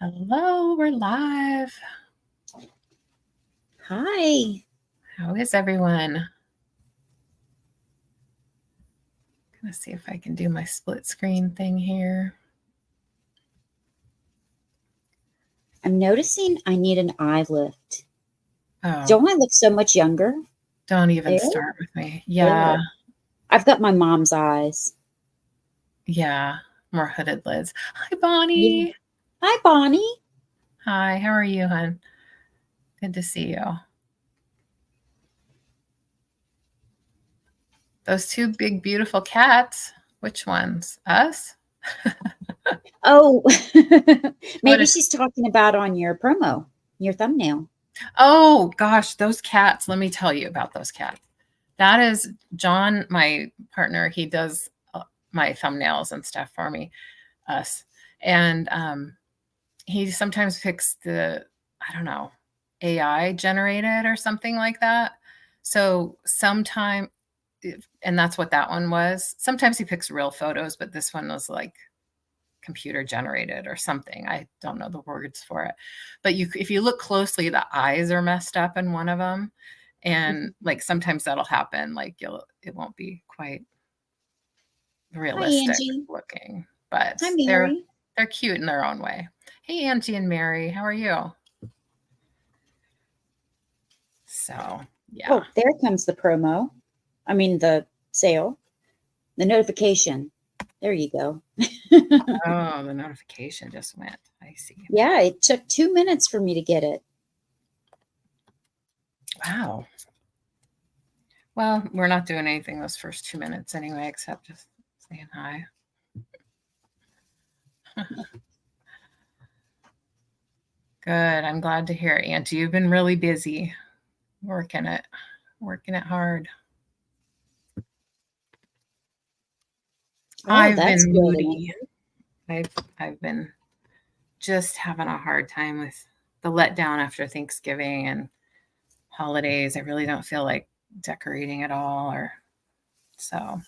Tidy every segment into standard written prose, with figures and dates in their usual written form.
Hello, we're live. Hi. How is everyone? I'm going to see if I can do my split screen thing here. I'm noticing I need an eye lift. Oh, Don't I look so much younger? don't even There? start with me. Yeah, I've got my mom's eyes. yeah, more hooded lids. Hi, Yeah. Bonnie. Hi, Bonnie. Hi, how are you, hon? Good to see you. Those two big, beautiful cats. Which ones? Us? Oh, What maybe is? she's talking about on your promo, your thumbnail. Oh, gosh, those cats. Let me tell you about those cats. That is John, my partner. He does my thumbnails and stuff for me, us. And he sometimes picks the, I don't know, AI generated or something like that. So sometime, and that's what that one was. Sometimes he picks real photos, but this one was like computer generated or something. I don't know the words for it. But if you look closely, the eyes are messed up in one of them. And like sometimes that'll happen. Like it won't be quite Hi, realistic Angie. looking, but Hi, they're Mary. cute in their own way. Hey, Angie and Mary, how are you? So, yeah. Oh, there comes the promo. I mean, the sale, the notification. There you go. Oh, the notification just went. I see. Yeah, it took 2 minutes for me to get it. Wow. Well, we're not doing anything those first 2 minutes anyway, except just saying hi. Good. I'm glad to hear it, Auntie. You've been really busy working it hard. Oh, I've that's been good, moody. Angie. I've been just having a hard time with the letdown after Thanksgiving and holidays. I really don't feel like decorating at all, or so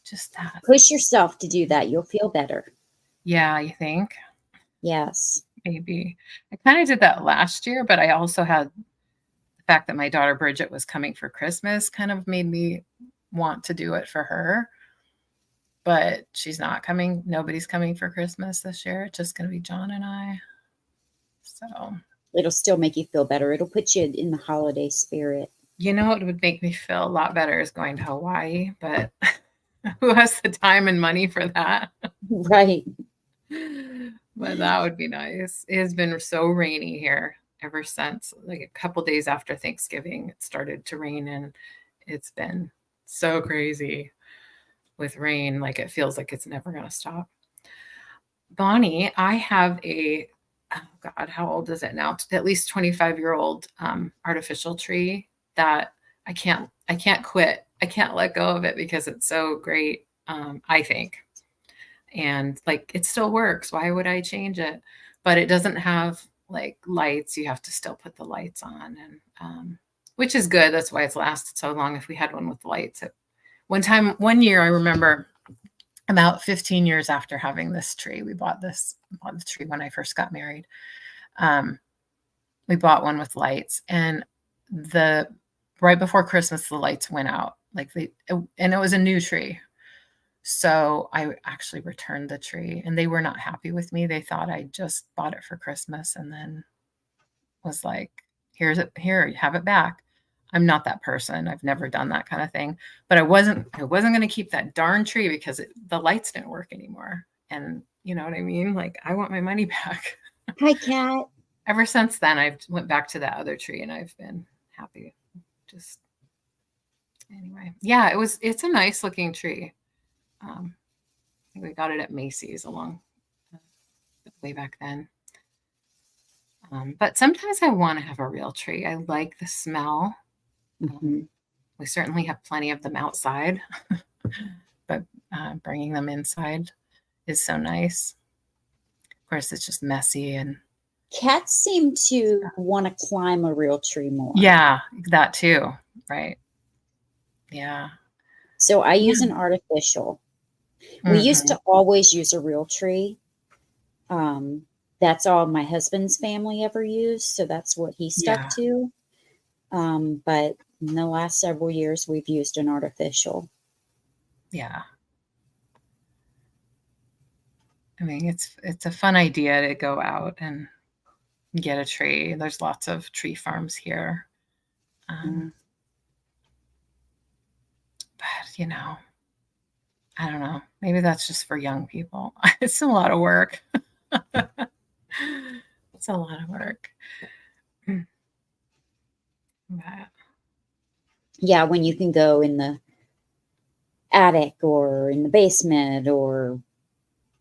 just that. Push yourself to do that. You'll feel better. Yeah, you think? Yes. Maybe. I kind of did that last year, but I also had the fact that my daughter Bridget was coming for Christmas kind of made me want to do it for her. But she's not coming. Nobody's coming for Christmas this year. It's just going to be John and I. So, It'll still make you feel better. It'll put you in the holiday spirit. you know what would make me feel a lot better is going to Hawaii, but who has the time and money for that? Right. But that would be nice. It has been so rainy here ever since, like a couple days after Thanksgiving, it started to rain, and it's been so crazy with rain. Like it feels like it's never going to stop. Bonnie, I have oh God, how old is it now? At least 25-year-old artificial tree that I can't quit. I can't let go of it because it's so great. I think. And like it still works. Why would I change it? But it doesn't have like lights. You have to still put the lights on, and which is good. That's why it's lasted so long. If we had one with lights, one year, I remember about 15 years after having this tree, we bought the tree when I first got married. We bought one with lights, and right before Christmas, the lights went out. And it was a new tree. So I actually returned the tree, and they were not happy with me. They thought I just bought it for Christmas and then was like, here, have it back. I'm not that person. I've never done that kind of thing. But I wasn't going to keep that darn tree because the lights didn't work anymore. And you know what I mean? Like I want my money back. Hi, Kat. Ever since then, I've went back to that other tree, and I've been happy. Just anyway, yeah, it's a nice looking tree. I think we got it at Macy's way back then. But sometimes I want to have a real tree. I like the smell. We certainly have plenty of them outside, but bringing them inside is so nice. Of course, it's just messy and Cats seem to want to climb a real tree more. yeah, that too, right? Yeah. So I use an artificial. We used to always use a real tree that that's all my husband's family ever used. So that's what he stuck Yeah. to. But in the last several years, we've used an artificial. Yeah. I mean, it's a fun idea to go out and get a tree. There's lots of tree farms here. Mm. But, you know, I don't know. Maybe that's just for young people. It's a lot of work. It's a lot of work. But, Yeah, when you can go in the attic or in the basement or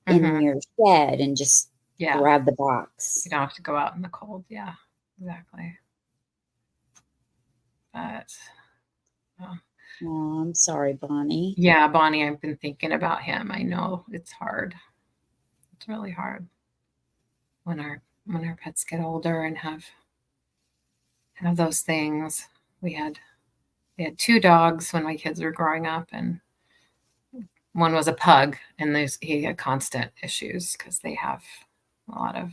in your shed and just yeah, grab the box. you don't have to go out in the cold. Yeah, exactly. But, Oh, I'm sorry, Bonnie. yeah, Bonnie, I've been thinking about him. I know it's hard. It's really hard when our pets get older and have those things. We had 2 dogs when my kids were growing up, and one was a pug, and he had constant issues because they have a lot of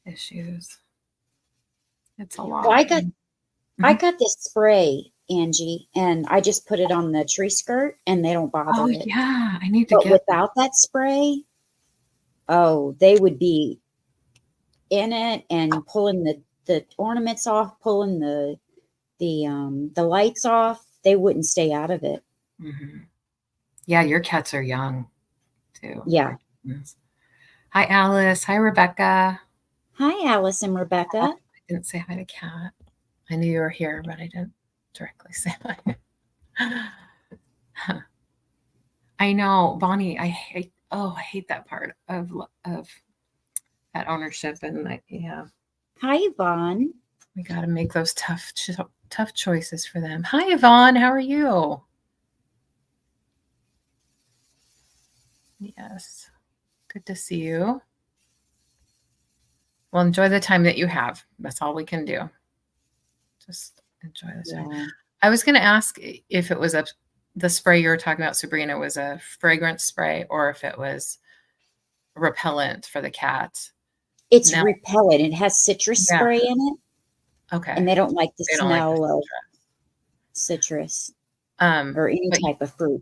issues. It's a lot. Well, I got this spray, Angie, and I just put it on the tree skirt and they don't bother Oh it. yeah, I need to But get without that spray, oh, they would be in it and pulling the ornaments off, pulling the lights off. They wouldn't stay out of it. Mm-hmm. Yeah, your cats are young too. Yeah. Hi, Alice. Hi, Rebecca. Hi, Alice and Rebecca. I didn't say hi to Kat. I knew you were here, but I didn't directly say hi. I know, Bonnie. I hate that part of that ownership, and yeah. Hi, Yvonne. We got to make those tough choices for them. Hi, Yvonne. How are you? Yes. Good to see you. Well, enjoy the time that you have. That's all we can do. Just enjoy the time. Yeah. I was going to ask if it was the spray you were talking about, Sabrina, was a fragrance spray or if it was repellent for the cats. It's repellent. It has citrus Yeah. spray in it. Okay. And they don't like the They don't like smell the of citrus or any type of fruit.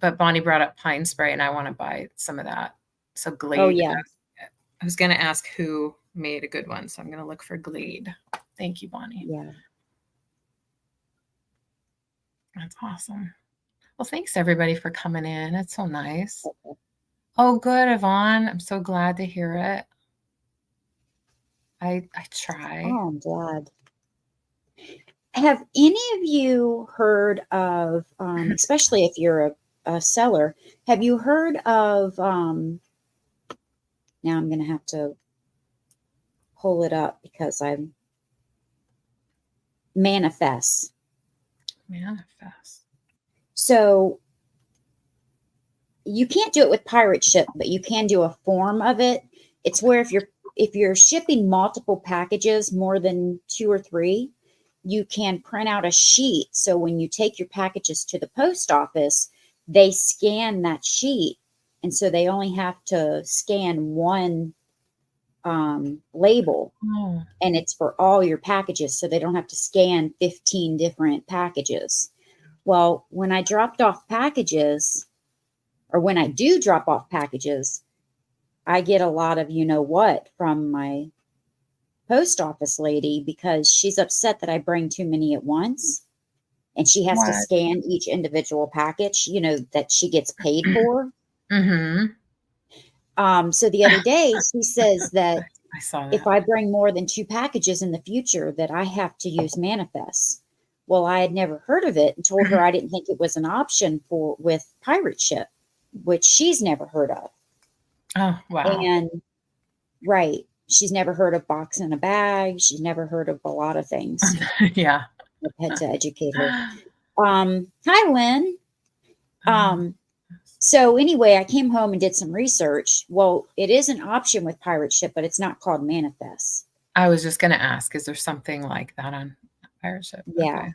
But Bonnie brought up pine spray, and I want to buy some of that. So Glade. Oh, yeah. I was going to ask who made a good one, so I'm going to look for Glade. Thank you, Bonnie. Yeah. That's awesome. Well, thanks everybody for coming in. It's so nice. Okay. Oh, good, Yvonne. I'm so glad to hear it. I try. Oh, I'm glad. Have any of you heard of, especially if you're a seller, have you heard of, now I'm going to have to pull it up because I'm Manifest. So you can't do it with pirate ship, but you can do a form of it. It's where if you're shipping multiple packages, more than 2 or 3, you can print out a sheet. So when you take your packages to the post office, they scan that sheet. And so they only have to scan one label, and it's for all your packages. So they don't have to scan 15 different packages. Well, when I dropped off packages, or when I do drop off packages, I get a lot of what from my post office lady because she's upset that I bring too many at once, and she has to scan each individual package, that she gets paid for. Mm-hmm. So the other day she says that I saw that if I bring more than 2 packages in the future, that I have to use Manifest. Well, I had never heard of it and told her I didn't think it was an option with pirate ship, which she's never heard of. Oh, wow. And right. She's never heard of box in a bag. She's never heard of a lot of things. Yeah. I've had to educate her. Hi, Lynn. So anyway, I came home and did some research. Well, it is an option with pirate ship, but it's not called Manifest. I was just going to ask, is there something like that on pirate ship? Yeah.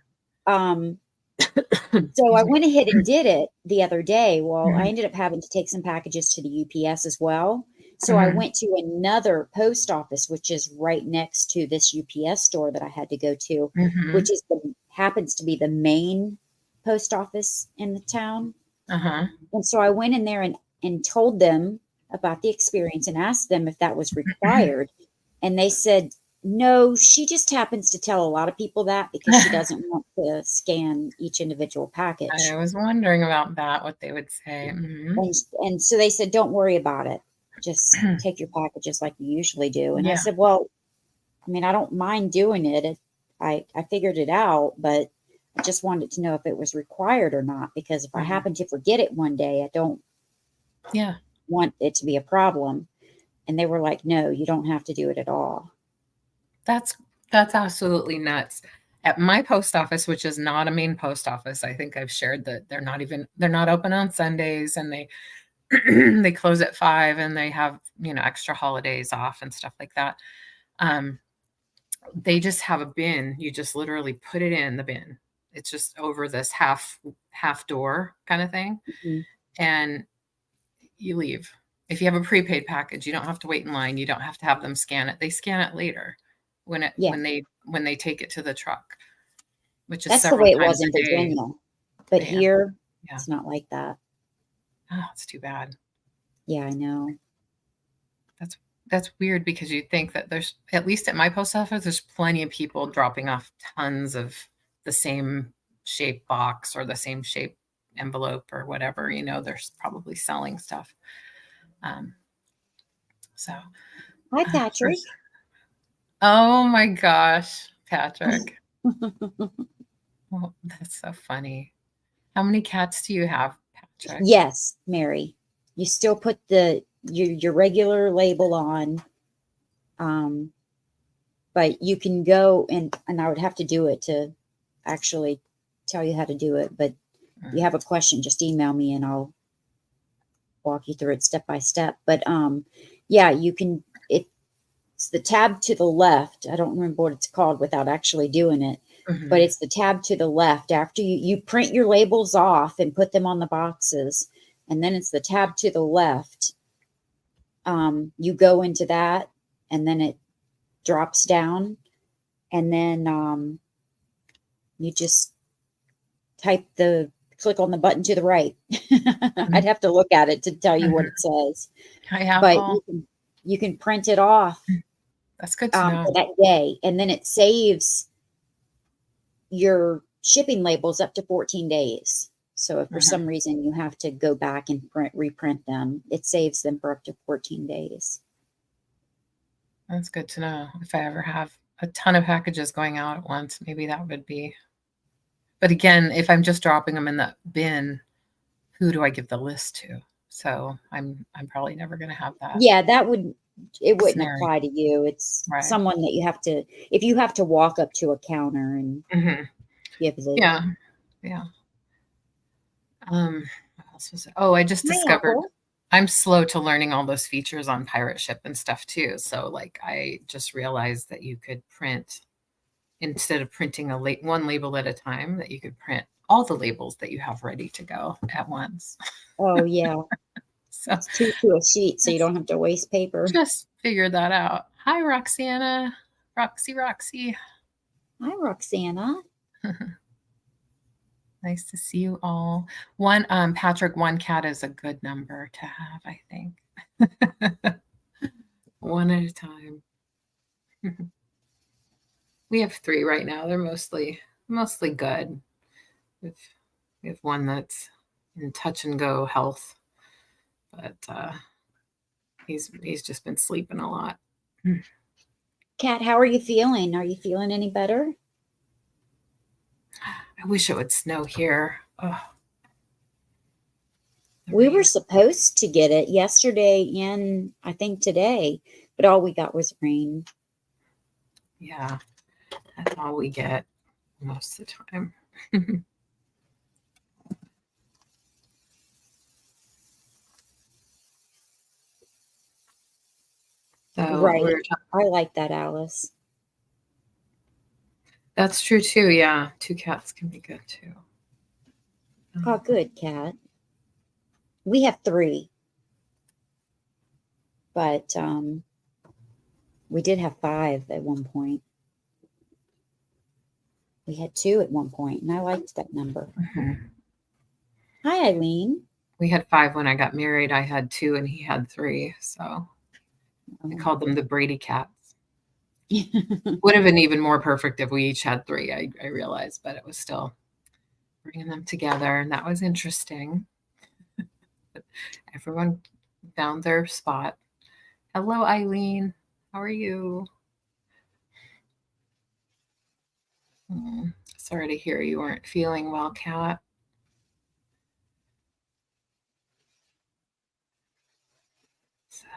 Okay. So I went ahead and did it the other day. Well, I ended up having to take some packages to the UPS as well. So I went to another post office, which is right next to this UPS store that I had to go to, which is happens to be the main post office in the town. And so I went in there and told them about the experience and asked them if that was required. And they said, no, she just happens to tell a lot of people that because she doesn't want to scan each individual package. I was wondering about that, what they would say. And so they said, don't worry about it. Just take your packages like you usually do. And I Yeah. said, well, I mean, I don't mind doing it. I figured it out, but I just wanted to know if it was required or not, because if I happen to forget it one day, I don't want it to be a problem. And they were like, no, you don't have to do it at all. That's absolutely nuts. At my post office, which is not a main post office, I think I've shared that they're not open on Sundays, and they they close at 5, and they have, extra holidays off and stuff like that. They just have a bin. You just literally put it in the bin. It's just over this half door kind of thing. And you leave. If you have a prepaid package, you don't have to wait in line. You don't have to have them scan it. They scan it later when they take it to the truck, which is that's the way it was in Virginia. But here, it's not like that. Oh, it's too bad. Yeah, I know. That's weird, because you think that there's, at least at my post office, there's plenty of people dropping off tons of the same shape box or the same shape envelope or whatever. They're probably selling stuff. So, hi, Patrick. Oh my gosh, Patrick. Well, that's so funny. How many cats do you have, Patrick? Yes, Mary. You still put your regular label on, but you can go and I would have to do it to actually tell you how to do it. But if you have a question, just email me and I'll walk you through it step by step. But yeah, you can. It's the tab to the left. I don't remember what it's called without actually doing it. But it's the tab to the left after you print your labels off and put them on the boxes. And then it's the tab to the left. You go into that, and then it drops down, and then you just click on the button to the right. I'd have to look at it to tell you what it says. But you can print it off. That's good to know. For that day, and then it saves your shipping labels up to 14 days. So if for some reason you have to go back and reprint them, it saves them for up to 14 days. That's good to know. If I ever have a ton of packages going out at once, maybe that would be. But again, if I'm just dropping them in the bin, who do I give the list to? So I'm probably never going to have that. Yeah, it wouldn't apply to you. It's someone that you have to, if you have to walk up to a counter and give the. Yeah. What else was it? Oh, I just discovered I'm slow to learning all those features on Pirate Ship and stuff too. So I just realized that you could print, instead of printing one label at a time, that you could print all the labels that you have ready to go at once. Oh yeah. So it's 2 to a sheet, so you don't have to waste paper. Just figured that out. Hi, Roxana. Roxy. Hi, Roxana. Nice to see you all. Patrick, 1 cat is a good number to have, I think. One at a time. We have 3 right now. They're mostly good. We have one that's in touch and go health, but he's just been sleeping a lot. Kat, how are you feeling? Are you feeling any better? I wish it would snow here. Oh. We were supposed to get it yesterday and I think today, but all we got was rain. Yeah, that's all we get most of the time. So right. I like that, Alice. That's true too. Yeah, 2 cats can be good too. Oh, good, Kat. We have 3. But we did have 5 at one point. We had 2 at one point, and I liked that number. Mm-hmm. Hi, Eileen. We had 5 when I got married. I had 2 and he had 3. So I called them the Brady cats. Would have been even more perfect if we each had 3, I realized, but it was still bringing them together, and that was interesting. Everyone found their spot. Hello, Eileen. How are you? Sorry to hear you weren't feeling well, Kat. So,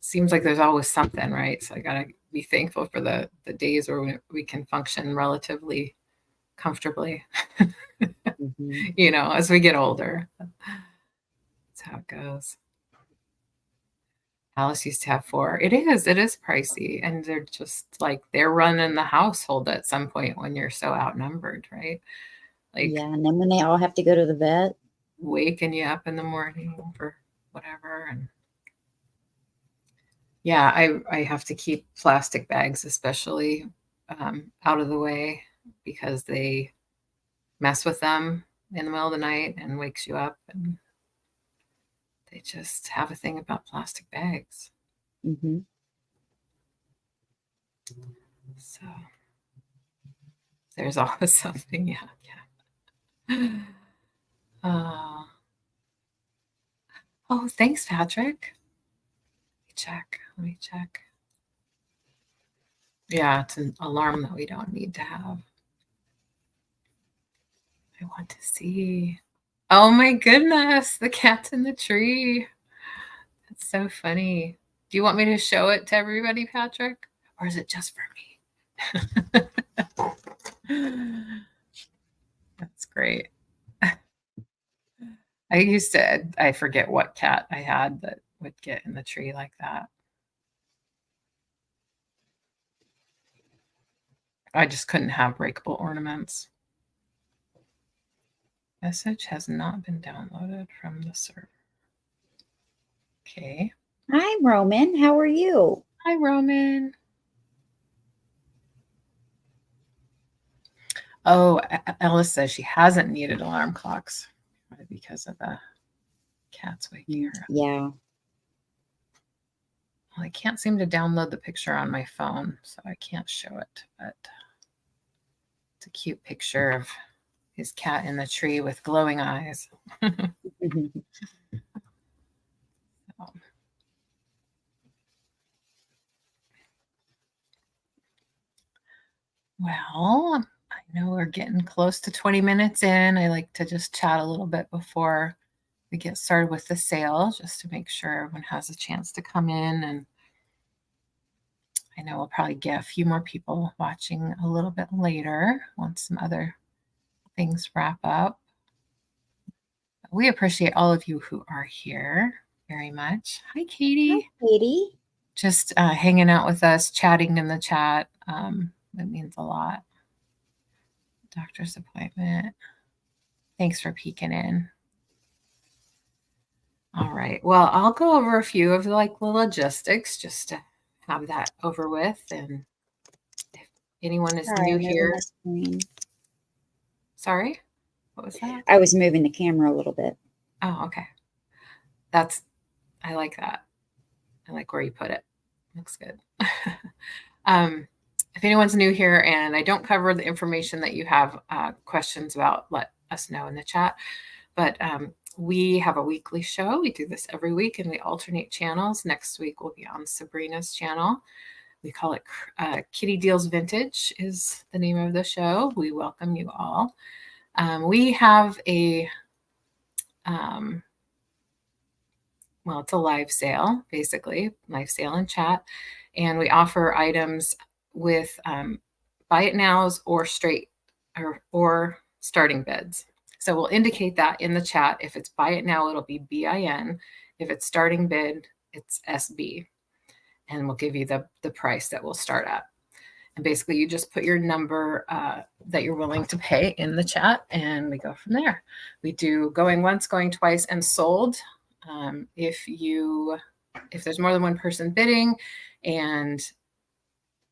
seems like there's always something, right? So I gotta be thankful for the days where we can function relatively comfortably, you know, as we get older. That's how it goes. Alice used to have 4. It is pricey. And they're just like, they're running the household at some point when you're so outnumbered, right? Like, yeah, and then when they all have to go to the vet, waking you up in the morning for whatever. And yeah, I have to keep plastic bags, especially out of the way, because they mess with them in the middle of the night and wakes you up. And they just have a thing about plastic bags. Mm-hmm. So there's always something. Yeah. Oh, thanks, Patrick. Let me check. Yeah, it's an alarm that we don't need to have. I want to see. Oh my goodness, the cat's in the tree. That's so funny. Do you want me to show it to everybody, Patrick? Or is it just for me? That's great. I forget what cat I had that would get in the tree like that. I just couldn't have breakable ornaments. Message has not been downloaded from the server. Okay. Hi, Roman. How are you? Hi, Roman. Oh, Ellis says she hasn't needed alarm clocks because of the cats waking her up. Yeah. Well, I can't seem to download the picture on my phone, so I can't show it, but it's a cute picture of his cat in the tree with glowing eyes. Well, I know we're getting close to 20 minutes in. I like to just chat a little bit before we get started with the sale, just to make sure everyone has a chance to come in. And I know we'll probably get a few more people watching a little bit later once some other things wrap up. We appreciate all of you who are here very much. Hi, Katie. Hi, Katie. Just hanging out with us, chatting in the chat. That means a lot. Doctor's appointment. Thanks for peeking in. All right. Well, I'll go over a few of the logistics just to have that over with. And if anyone is new here. Sorry, what was that? I was moving the camera a little bit. Oh, okay. I like that. I like where you put it. Looks good. If anyone's new here and I don't cover the information that you have questions about, let us know in the chat. But we have a weekly show. We do this every week and we alternate channels. Next week we'll be on Sabrina's channel. We call it Kitty Deals Vintage is the name of the show. We welcome you all. We have a, well, it's a live sale, basically, live sale and chat. And we offer items with buy it nows or straight or starting bids. So we'll indicate that in the chat. If it's buy it now, it'll be BIN. If it's starting bid, it's SB. And we'll give you the price that we'll start at. And basically you just put your number that you're willing to pay in the chat and we go from there. We do going once, going twice, and sold. If there's more than one person bidding and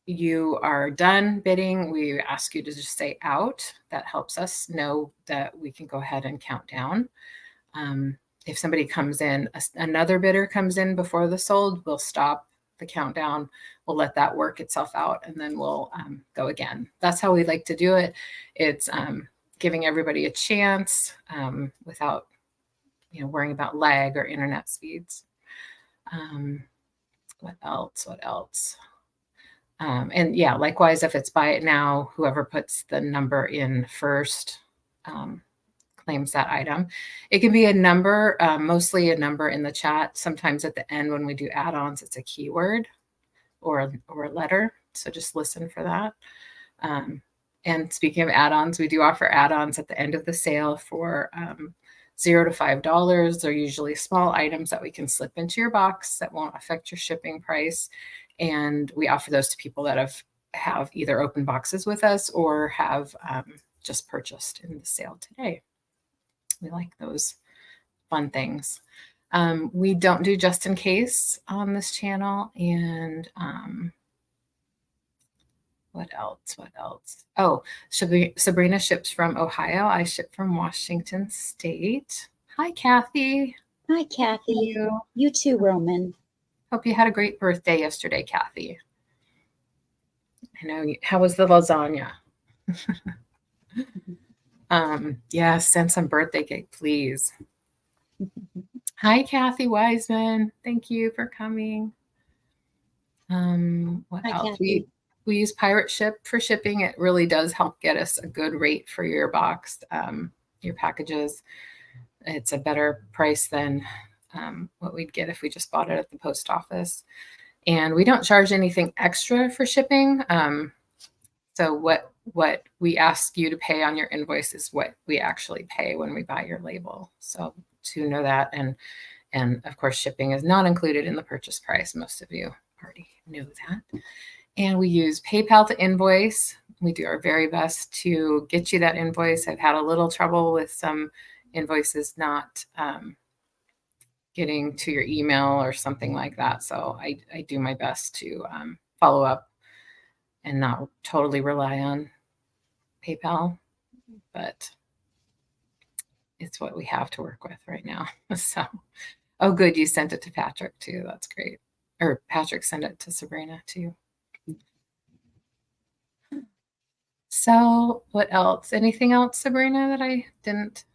you are done bidding, we ask you to just say out. That helps us know that we can go ahead and count down. If somebody comes in, another bidder comes in before the sold, we'll stop the countdown. We'll let that work itself out, and then we'll go again. That's how we like to do it. It's giving everybody a chance without, worrying about lag or internet speeds. What else? And yeah, likewise, if it's buy it now, whoever puts the number in first claims that item. It can be a number, mostly a number in the chat. Sometimes at the end when we do add-ons, it's a keyword or a letter. So just listen for that. And speaking of add-ons, we do offer add-ons at the end of the sale for $0 to $5. They're usually small items that we can slip into your box that won't affect your shipping price. And we offer those to people that have either open boxes with us or have just purchased in the sale today. We like those fun things. We don't do just in case on this channel. And what else? Oh, Sabrina ships from Ohio. I ship from Washington State. Hi, Kathy. Hi, Kathy. You too, Roman. Hope you had a great birthday yesterday, Kathy. I know. How was the lasagna? Yeah, send some birthday cake, please. Hi, Kathy Wiseman. Thank you for coming. What Hi, else? Kathy. We use Pirate Ship for shipping. It really does help get us a good rate for your box, your packages. It's a better price than what we'd get if we just bought it at the post office. And we don't charge anything extra for shipping. So what we ask you to pay on your invoice is what we actually pay when we buy your label. So to know that, and of course, shipping is not included in the purchase price. Most of you already knew that. And we use PayPal to invoice. We do our very best to get you that invoice. I've had a little trouble with some invoices not getting to your email or something like that. So I do my best to follow up and not totally rely on PayPal, but it's what we have to work with right now. So, oh, good. You sent it to Patrick too. That's great. Or Patrick sent it to Sabrina too. So what else? Anything else, Sabrina, that I didn't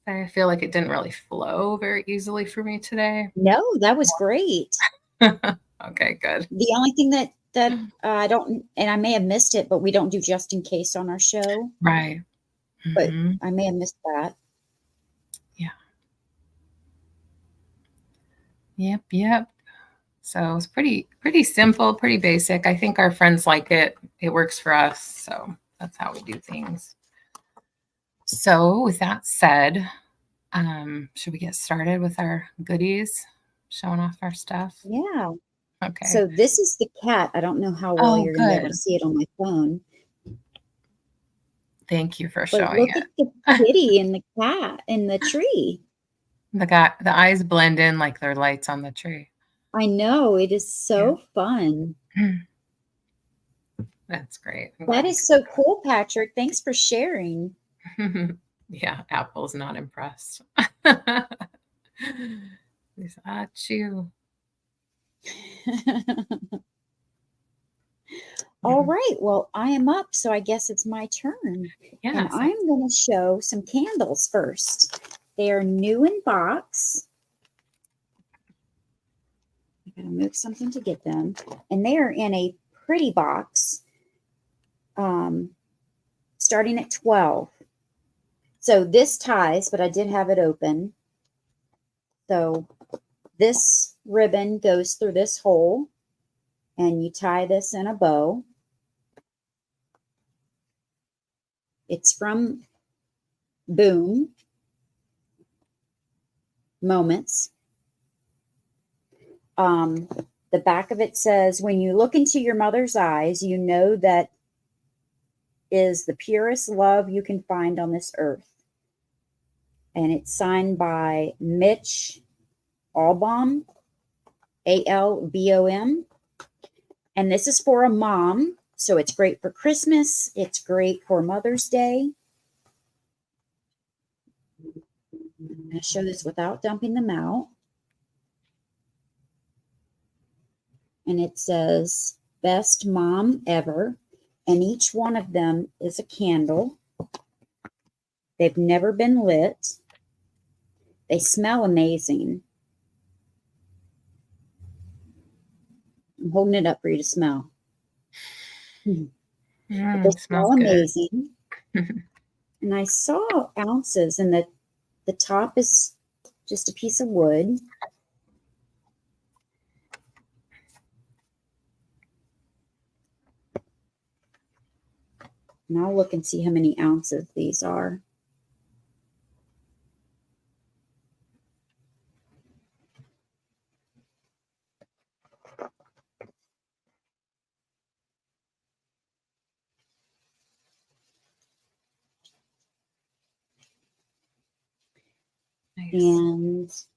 say? I feel like it didn't really flow very easily for me today. No, that was great. Okay, good. The only thing that I don't, and I may have missed it, but we don't do just in case on our show. Right. But I may have missed that. Yeah. Yep. So it's pretty simple, pretty basic. I think our friends like it. It works for us. So that's how we do things. So with that said, should we get started with our goodies, showing off our stuff? Yeah. Okay. So this is the cat. I don't know how well you're going to be able to see it on my phone. Thank you for But showing it. Look at the kitty and the cat in the tree. The eyes blend in like they're lights on the tree. I know. It is so fun. That's great. That is so cool, Patrick. Thanks for sharing. Yeah, Apple's not impressed. He's at you. All right. Well, I am up, so I guess it's my turn. Yeah. And I'm going to show some candles first. They are new in box. I got to move something to get them. And they are in a pretty box, starting at 12. So this ties, but I did have it open. So this ribbon goes through this hole, and you tie this in a bow. It's from Boom Moments. The back of it says, when you look into your mother's eyes, you know that is the purest love you can find on this earth. And it's signed by Mitch Albom, ALBOM. And this is for a mom. So it's great for Christmas. It's great for Mother's Day. I'm going to show this without dumping them out. And it says, best mom ever. And each one of them is a candle. They've never been lit. They smell amazing. I'm holding it up for you to smell. They smell amazing. And I saw ounces, and the top is just a piece of wood. And I'll look and see how many ounces these are. Nice.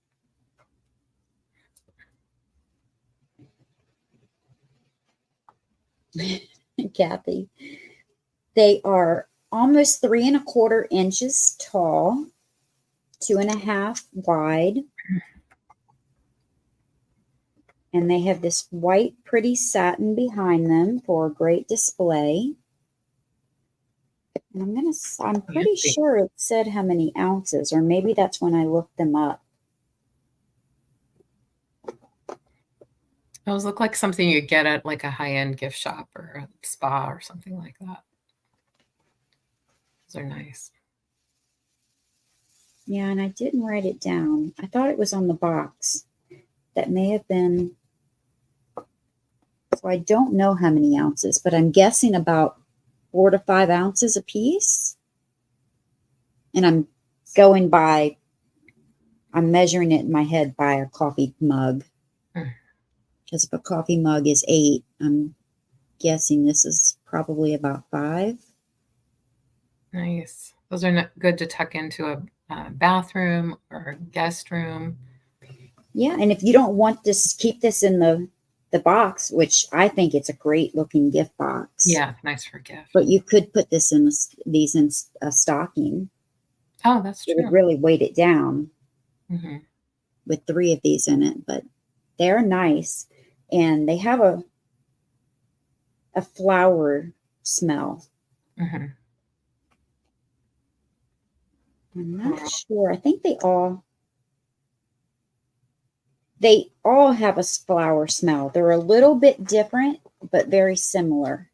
And Kathy, they are almost 3¼ inches tall, 2½ wide. And they have this white, pretty satin behind them for a great display. And I'm pretty sure it said how many ounces, or maybe that's when I looked them up. Those look like something you get at like a high-end gift shop or a spa or something like that. Those are nice. Yeah, and I didn't write it down. I thought it was on the box. That may have been. So I don't know how many ounces, but I'm guessing about 4 to 5 ounces a piece. And I'm measuring it in my head by a coffee mug. Because if a coffee mug is 8, I'm guessing this is probably about 5. Nice. Those are good to tuck into a bathroom or a guest room. Yeah, and if you don't want to keep this in the box, which I think it's a great looking gift box. Yeah, nice for a gift. But you could put these in a stocking. Oh, that's true. It would really weight it down with 3 of these in it, but they're nice. And they have a flower smell. I'm not sure. I think they all have a flower smell. They're a little bit different, but very similar.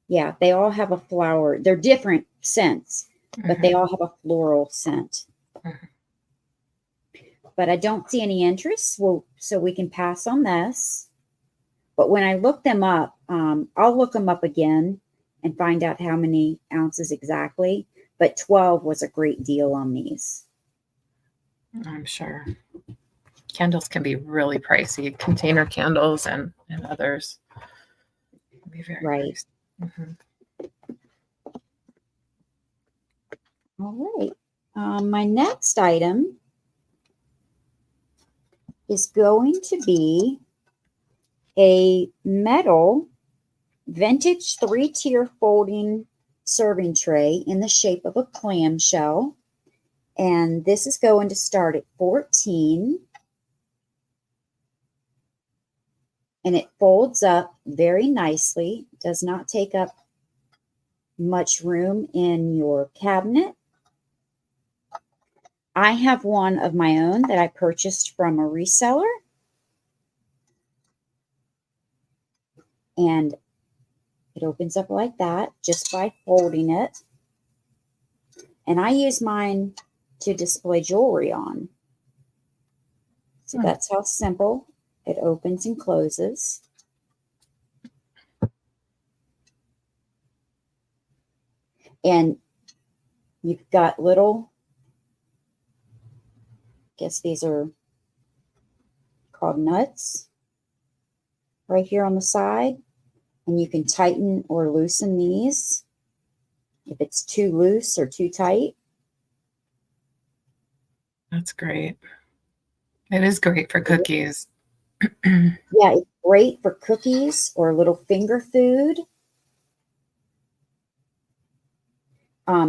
Yeah, they all have a flower. They're different scents, but they all have a floral scent. But I don't see any interest, so we can pass on this. But when I look them up, I'll look them up again and find out how many ounces exactly. But 12 was a great deal on these. I'm sure. Candles can be really pricey. Container candles and others can be very right. Nice. All right. My next item is going to be a metal vintage 3-tier folding serving tray in the shape of a clamshell. And this is going to start at $14. And it folds up very nicely. Does not take up much room in your cabinet. I have one of my own that I purchased from a reseller. And it opens up like that just by folding it. And I use mine to display jewelry on. So that's how simple it opens and closes. And you've got little, I guess these are called nuts right here on the side. And you can tighten or loosen these if it's too loose or too tight. That's great. It is great for cookies. Yeah, it's great for cookies or little finger food.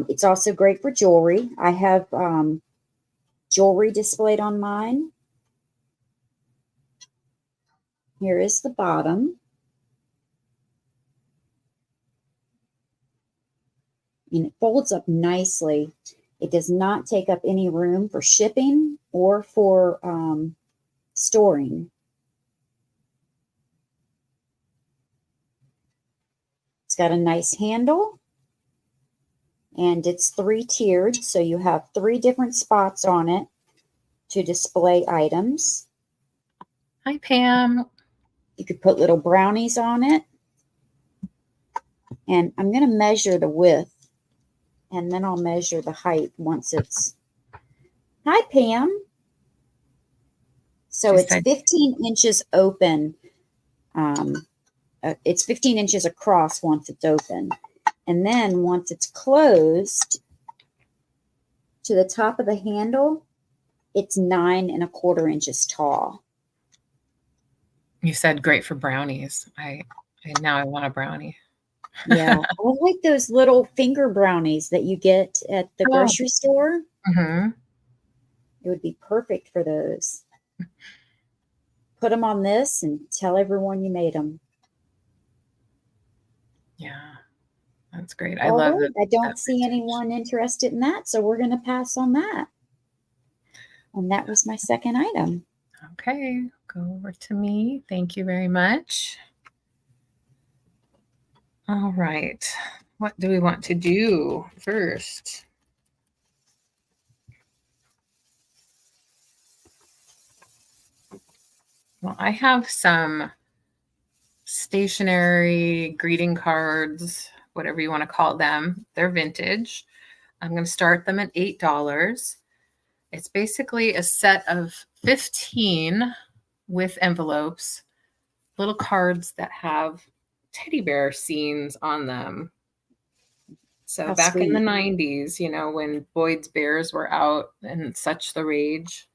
It's also great for jewelry. I have jewelry displayed on mine. Here is the bottom. And it folds up nicely. It does not take up any room for shipping or for storing. It's got a nice handle, and it's 3-tiered, so you have 3 different spots on it to display items. Hi, Pam. You could put little brownies on it. And I'm going to measure the width, and then I'll measure the height once it's... Hi, Pam. So it's 15 inches open. It's 15 inches across once it's open. And then once it's closed to the top of the handle, it's 9 1/4 inches tall. You said great for brownies. Now I want a brownie. Yeah, I like those little finger brownies that you get at the grocery store. Mm-hmm. It would be perfect for those. Put them on this and tell everyone you made them. Yeah, that's great. I love it. I don't see anyone interested in that, so we're going to pass on that. And that was my second item. Okay, go over to me. Thank you very much. All right. What do we want to do first? Well, I have some stationery greeting cards, whatever you want to call them. They're vintage. I'm going to start them at $8. It's basically a set of 15 with envelopes, little cards that have teddy bear scenes on them. So How back sweet. in the 90s, you know, when Boyd's Bears were out and such the rage,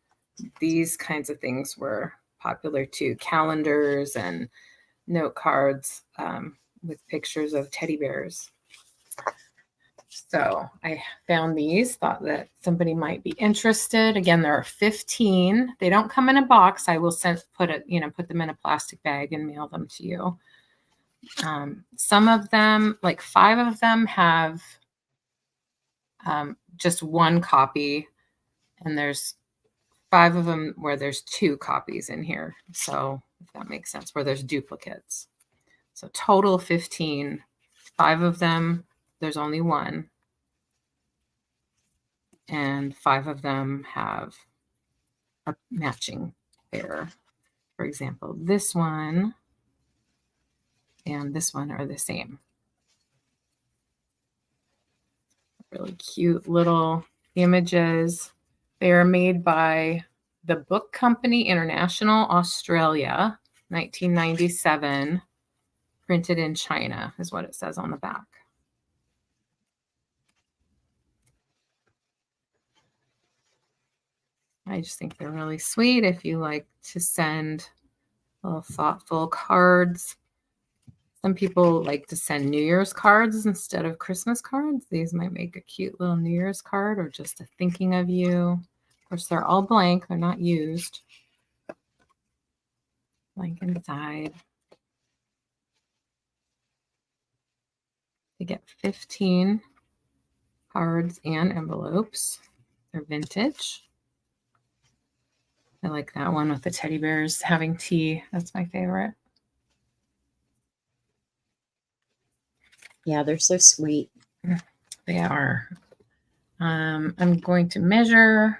these kinds of things were popular too. Calendars and note cards with pictures of teddy bears. So I found these, thought that somebody might be interested. Again, there are 15. They don't come in a box. I will put them in a plastic bag and mail them to you. Some of them, like 5 of them, have just 1 copy, and there's 5 of them where there's 2 copies in here. So if that makes sense, where there's duplicates. So total 15. 5 of them, there's only 1. And 5 of them have a matching pair. For example, this one and this one are the same. Really cute little images. They are made by the Book Company International, Australia, 1997, printed in China is what it says on the back. I just think they're really sweet if you like to send little thoughtful cards. Some people like to send New Year's cards instead of Christmas cards. These might make a cute little New Year's card or just a thinking of you. Of course, they're all blank. They're not used. Blank inside. You get 15 cards and envelopes. They're vintage. I like that one with the teddy bears having tea. That's my favorite. Yeah, they're so sweet. They are. I'm going to measure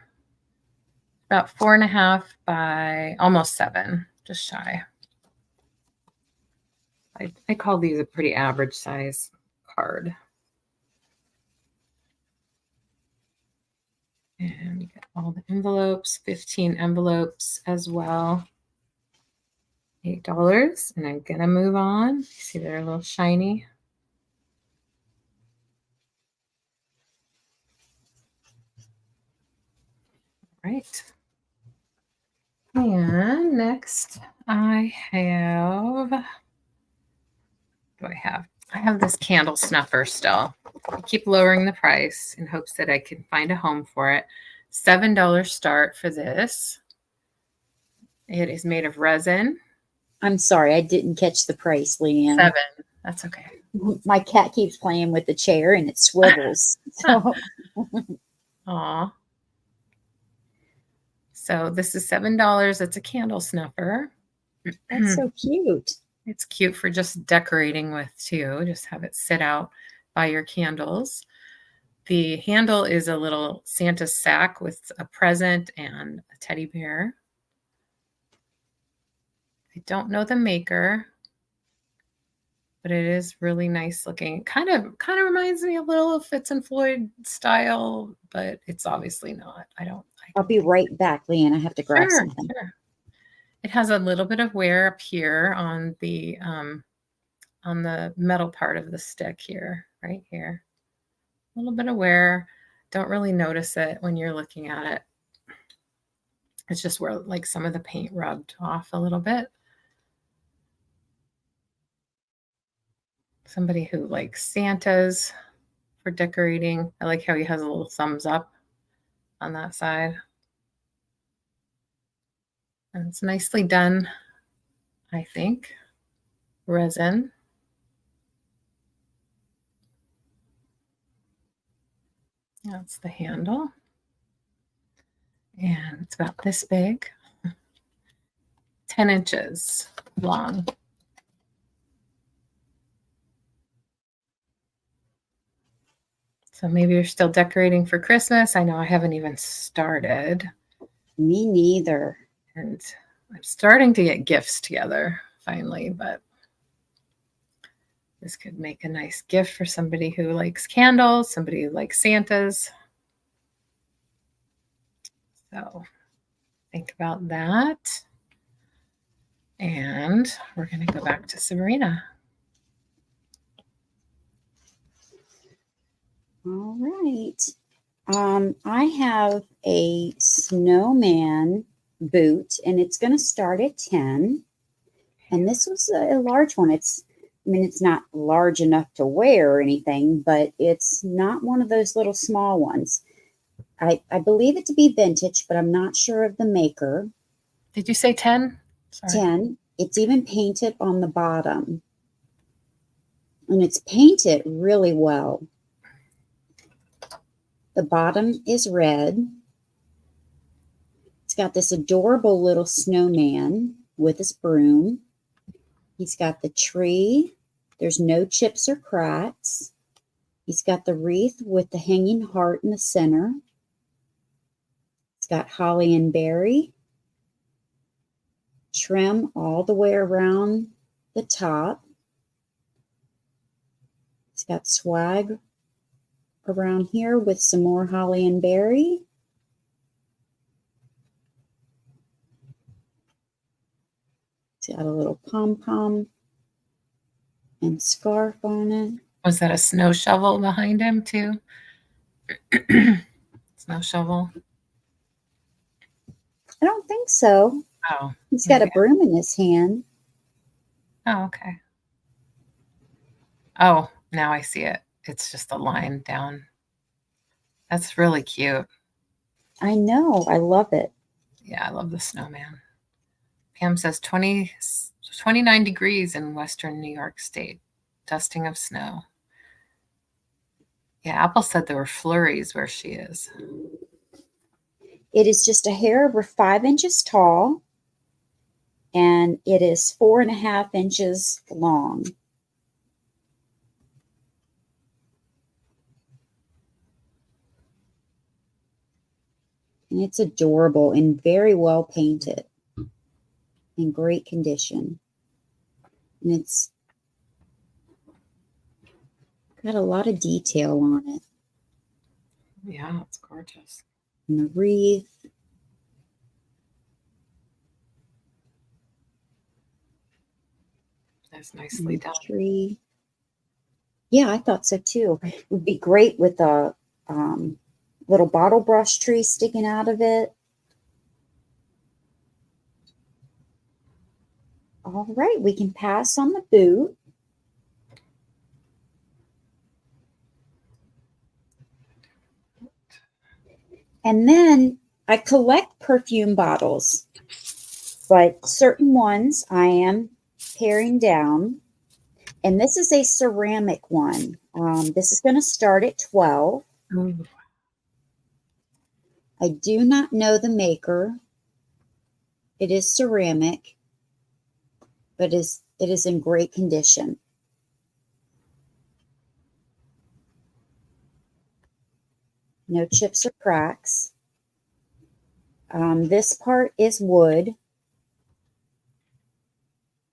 about 4.5 by almost 7, just shy. I call these a pretty average size card. And you get all the envelopes, 15 envelopes as well. $8. And I'm going to move on. See, they're a little shiny. All right. And next I have, I have this candle snuffer still. I keep lowering the price in hopes that I can find a home for it. $7 start for this. It is made of resin. I'm sorry, I didn't catch the price, LeAnne. 7. That's okay. My cat keeps playing with the chair and it swivels. So. Aw. So this is $7. It's a candle snuffer. That's so cute. It's cute for just decorating with too. Just have it sit out by your candles. The handle is a little Santa sack with a present and a teddy bear. I don't know the maker, but it is really nice looking. Kind of reminds me a little of Fitz and Floyd style, but it's obviously not. I'll be right back, LeAnne. I have to grab something. Sure. It has a little bit of wear up here on the metal part of the stick here, right here. A little bit of wear. Don't really notice it when you're looking at it. It's just where like some of the paint rubbed off a little bit. Somebody who likes Santas for decorating. I like how he has a little thumbs up on that side. And it's nicely done, I think. Resin. That's the handle. And it's about this big. 10 inches long. So maybe you're still decorating for Christmas. I know I haven't even started. Me neither. And I'm starting to get gifts together finally, but this could make a nice gift for somebody who likes candles, somebody who likes Santas. So think about that. And we're going to go back to Sabrina. All right. I have a snowman boot, and it's going to start at 10. And this was a large one. It's not large enough to wear or anything, but it's not one of those little small ones. I believe it to be vintage, but I'm not sure of the maker. Did you say 10? Sorry. 10. It's even painted on the bottom. And it's painted really well. The bottom is red. It's got this adorable little snowman with his broom. He's got the tree. There's no chips or cracks. He's got the wreath with the hanging heart in the center. It's got holly and berry. Trim all the way around the top. It's got swag around here with some more holly and berry. It's got a little pom-pom and scarf on it. Was that a snow shovel behind him too? Snow shovel? I don't think so. Oh. He's got a broom in his hand. Oh, okay. Oh, now I see it. It's just a line down. That's really cute. I know. I love it. Yeah, I love the snowman. Pam says 29 degrees in western New York State. Dusting of snow. Yeah, Apple said there were flurries where she is. It is just a hair over 5 inches tall, and it is 4.5 inches long. And it's adorable and very well painted, in great condition. And it's got a lot of detail on it. Yeah, it's gorgeous. And the wreath. That's nicely done. Tree. Yeah, I thought so too. It would be great with a little bottle brush tree sticking out of it. All right, we can pass on the boot. And then I collect perfume bottles, but certain ones I am paring down. And this is a ceramic one. This is going to start at 12. Ooh. I do not know the maker. It is ceramic, but it is in great condition. No chips or cracks. This part is wood,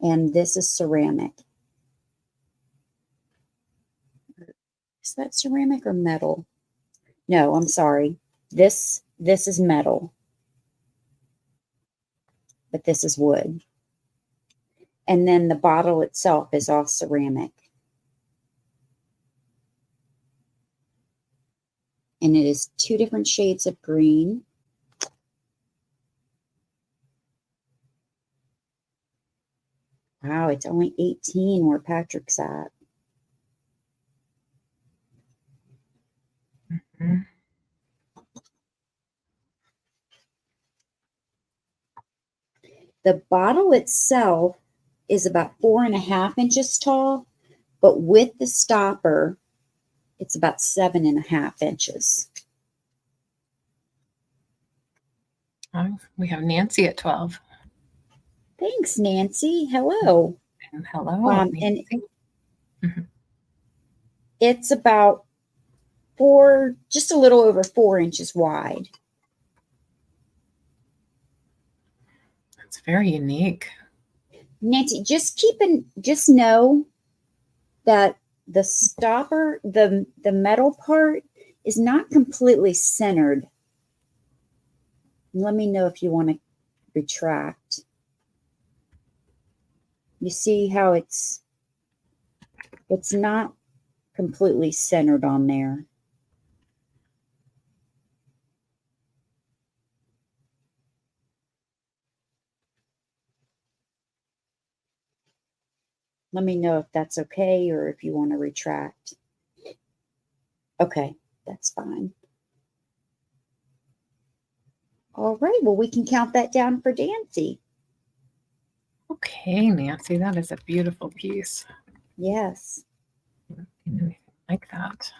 and this is ceramic. Is that ceramic or metal? No, I'm sorry. This is metal, but this is wood. And then the bottle itself is all ceramic. And it is 2 different shades of green. Wow, it's only 18 where Patrick's at. Mm-hmm. The bottle itself is about 4.5 inches tall, but with the stopper, it's about 7.5 inches. Oh, we have Nancy at 12. Thanks, Nancy. Hello. And hello. And Nancy. it's about just a little over 4 inches wide. That's very unique. Nancy, just know that the stopper, the metal part is not completely centered. Let me know if you want to retract. You see how it's not completely centered on there. Let me know if that's okay or if you want to retract. Okay, that's fine. All right, well, we can count that down for Nancy. Okay, Nancy, that is a beautiful piece. Yes. Anything like that.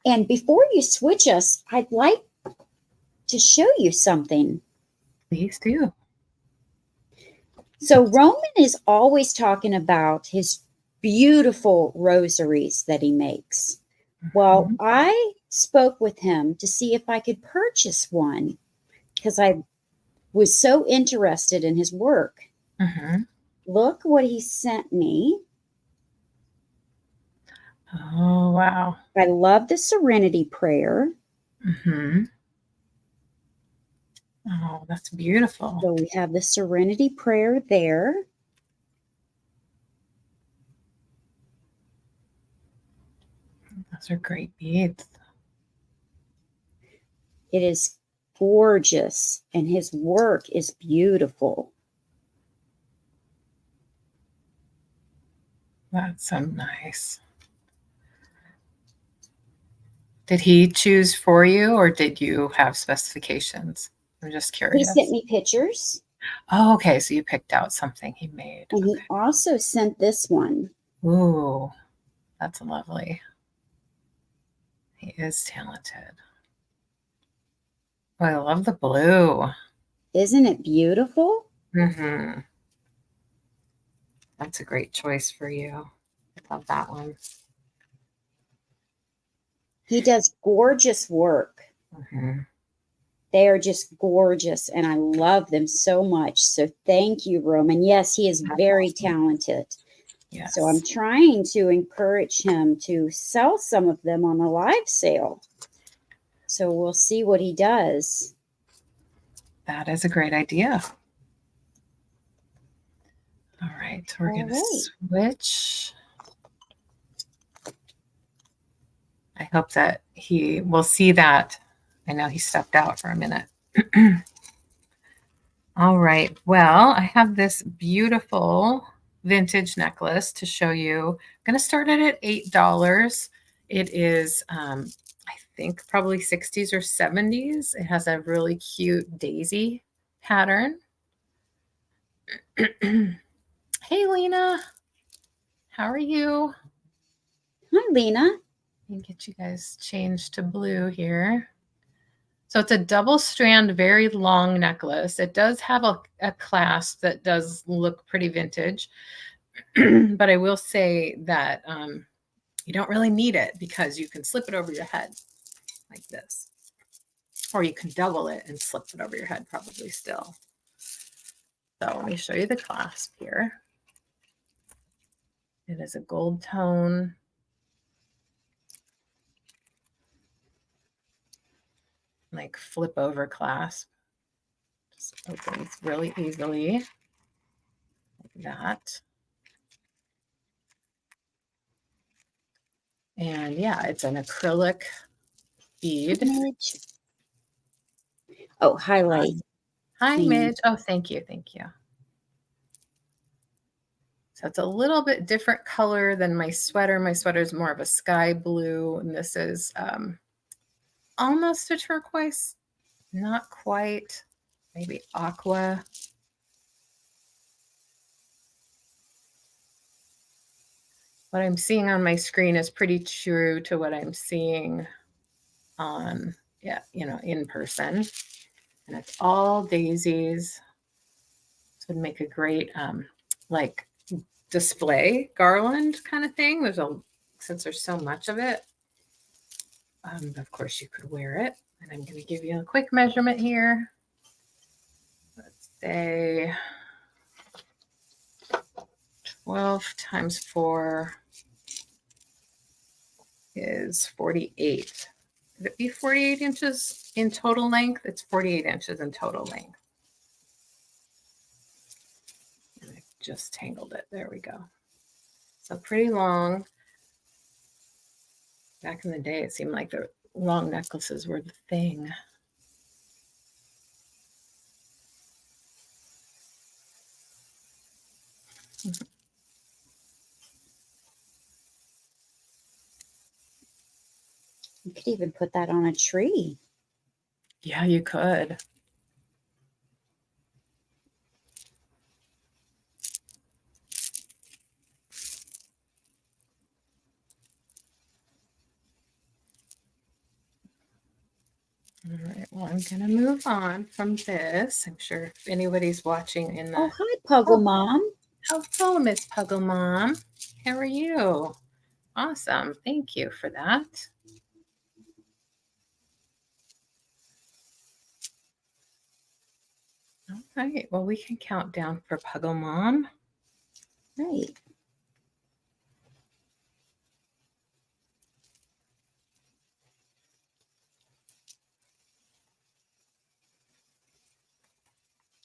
And before you switch us, I'd like to show you something. Please do. So Roman is always talking about his beautiful rosaries that he makes. Well, I spoke with him to see if I could purchase one because I was so interested in his work. Mm-hmm. Look what he sent me. Oh, wow. I love the Serenity Prayer. Mm-hmm. Oh, that's beautiful. So we have the Serenity Prayer there. Those are great beads. It is gorgeous, and his work is beautiful. That's so nice. Did he choose for you, or did you have specifications? I'm just He curious. sent me pictures. Oh, okay. So you picked out something he made. And he also sent this one. Ooh, that's lovely. He is talented. Oh, I love the blue. Isn't it beautiful? Mm-hmm. That's a great choice for you. I love that one. He does gorgeous work. Mm-hmm. They are just gorgeous, and I love them so much. So thank you, Roman. Yes, he is very talented. Yes. So I'm trying to encourage him to sell some of them on a live sale. So we'll see what he does. That is a great idea. All right, we're going to switch. I hope that he will see that. I know he stepped out for a minute All right. Well, I have this beautiful vintage necklace to show you. I'm going to start it at $8. It is, I think, probably 60s or 70s. It has a really cute daisy pattern. Hey, Lena. How are you? Hi, Lena. Let me get you guys changed to blue here. So it's a double strand, very long necklace. It does have a clasp that does look pretty vintage. But I will say that you don't really need it because you can slip it over your head like this. Or you can double it and slip it over your head probably still. So let me show you the clasp here. It is a gold tone. Like flip over clasp. Just opens really easily. Like that. And yeah, it's an acrylic bead. Midge. Oh, highlight. Hi, Midge. Oh, thank you. Thank you. So it's a little bit different color than my sweater. My sweater is more of a sky blue, and this is almost a turquoise, not quite, maybe aqua. What I'm seeing on my screen is pretty true to what I'm seeing on, yeah, in person. And it's all daisies. This would make a great like display garland kind of thing. Since there's so much of it, of course you could wear it. And I'm going to give you a quick measurement here. Let's say 12 times 4 is 48. Would it be 48 inches in total length? It's 48 inches in total length. And I just tangled it. There we go. So pretty long. Back in the day, it seemed like the long necklaces were the thing. You could even put that on a tree. Yeah, you could. All right, well, I'm going to move on from this. I'm sure if anybody's watching in the... Oh, hi, Puggle Mom. Hello, Miss Puggle Mom. How are you? Awesome. Thank you for that. All right, well, we can count down for Puggle Mom. Right.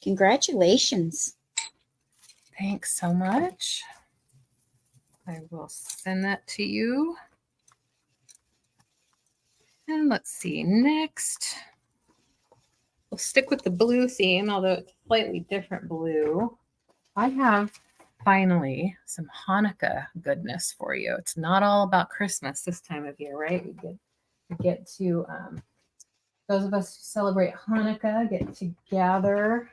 Congratulations. Thanks so much. I will send that to you. And let's see, next, we'll stick with the blue theme, although it's slightly different blue. I have finally some Hanukkah goodness for you. It's not all about Christmas this time of year, right? We get to, those of us who celebrate Hanukkah get to gather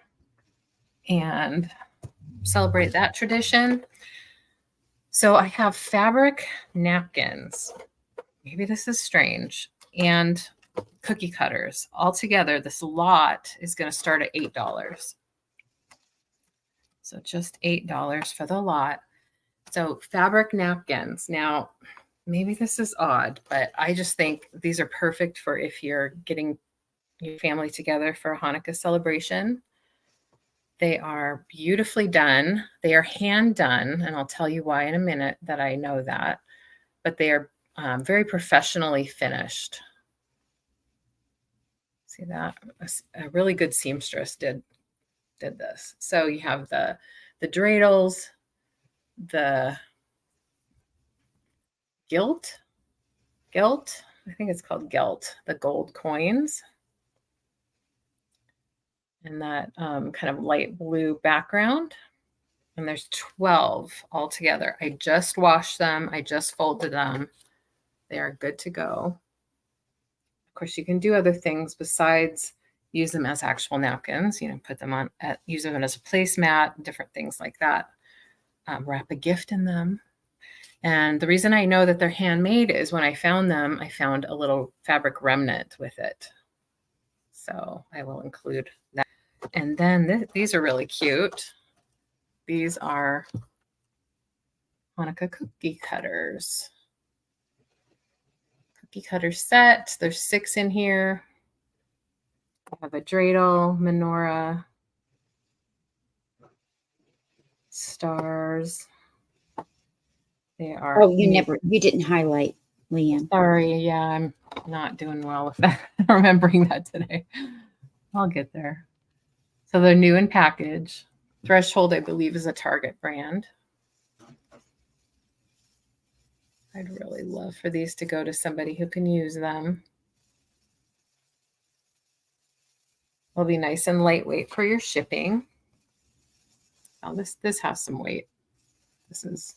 and celebrate that tradition. So I have fabric napkins. Maybe this is strange. And cookie cutters. Altogether, this lot is going to start at $8. So just $8 for the lot. So fabric napkins. Now, maybe this is odd, but I just think these are perfect for if you're getting your family together for a Hanukkah celebration. They are beautifully done. They are hand done, and I'll tell you why in a minute that I know that. But they are very professionally finished. See that? A really good seamstress did this. So you have the dreidels, the gilt. I think it's called gilt, the gold coins. in that kind of light blue background. And there's 12 altogether. I just washed them. I just folded them. They are good to go. Of course, you can do other things besides use them as actual napkins, put them on, use them as a placemat, different things like that. Wrap a gift in them. And the reason I know that they're handmade is when I found them, I found a little fabric remnant with it. So I will include that. And then these are really cute. These are Hanukkah cookie cutters. Cookie cutter set. There's 6 in here. I have a dreidel, menorah, stars. They are. Oh, you didn't highlight, LeAnne. Sorry, yeah, I'm not doing well with that. Remembering that today. I'll get there. So they're new in package. Threshold, I believe, is a Target brand. I'd really love for these to go to somebody who can use them. They'll be nice and lightweight for your shipping. Oh, this has some weight. This is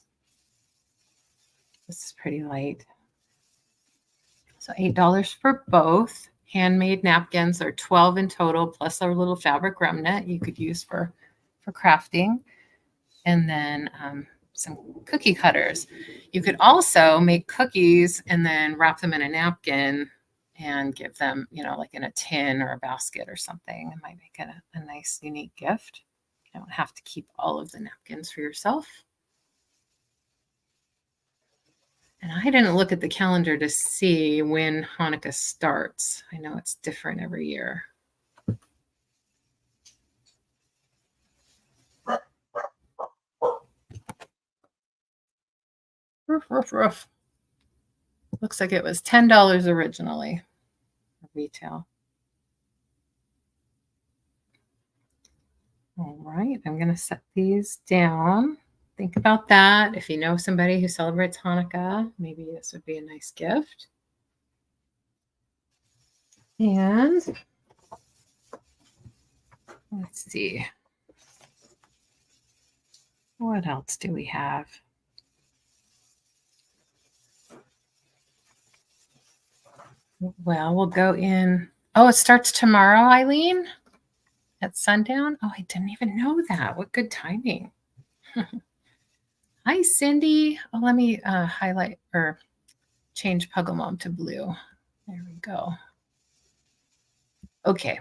pretty light. So $8 for both. Handmade napkins. They're 12 in total, plus our little fabric remnant you could use for crafting. And then some cookie cutters. You could also make cookies and then wrap them in a napkin and give them, like in a tin or a basket or something. It might make it a nice, unique gift. You don't have to keep all of the napkins for yourself. And I didn't look at the calendar to see when Hanukkah starts. I know it's different every year. Roof, roof, roof. Looks like it was $10 originally, retail. All right, I'm going to set these down. Think about that. If you know somebody who celebrates Hanukkah, maybe this would be a nice gift. And let's see. What else do we have? Well, we'll go in. Oh, it starts tomorrow, Eileen, at sundown. Oh, I didn't even know that. What good timing. Hi, Cindy. Oh, let me highlight or change Puggle Mom to blue. There we go. Okay.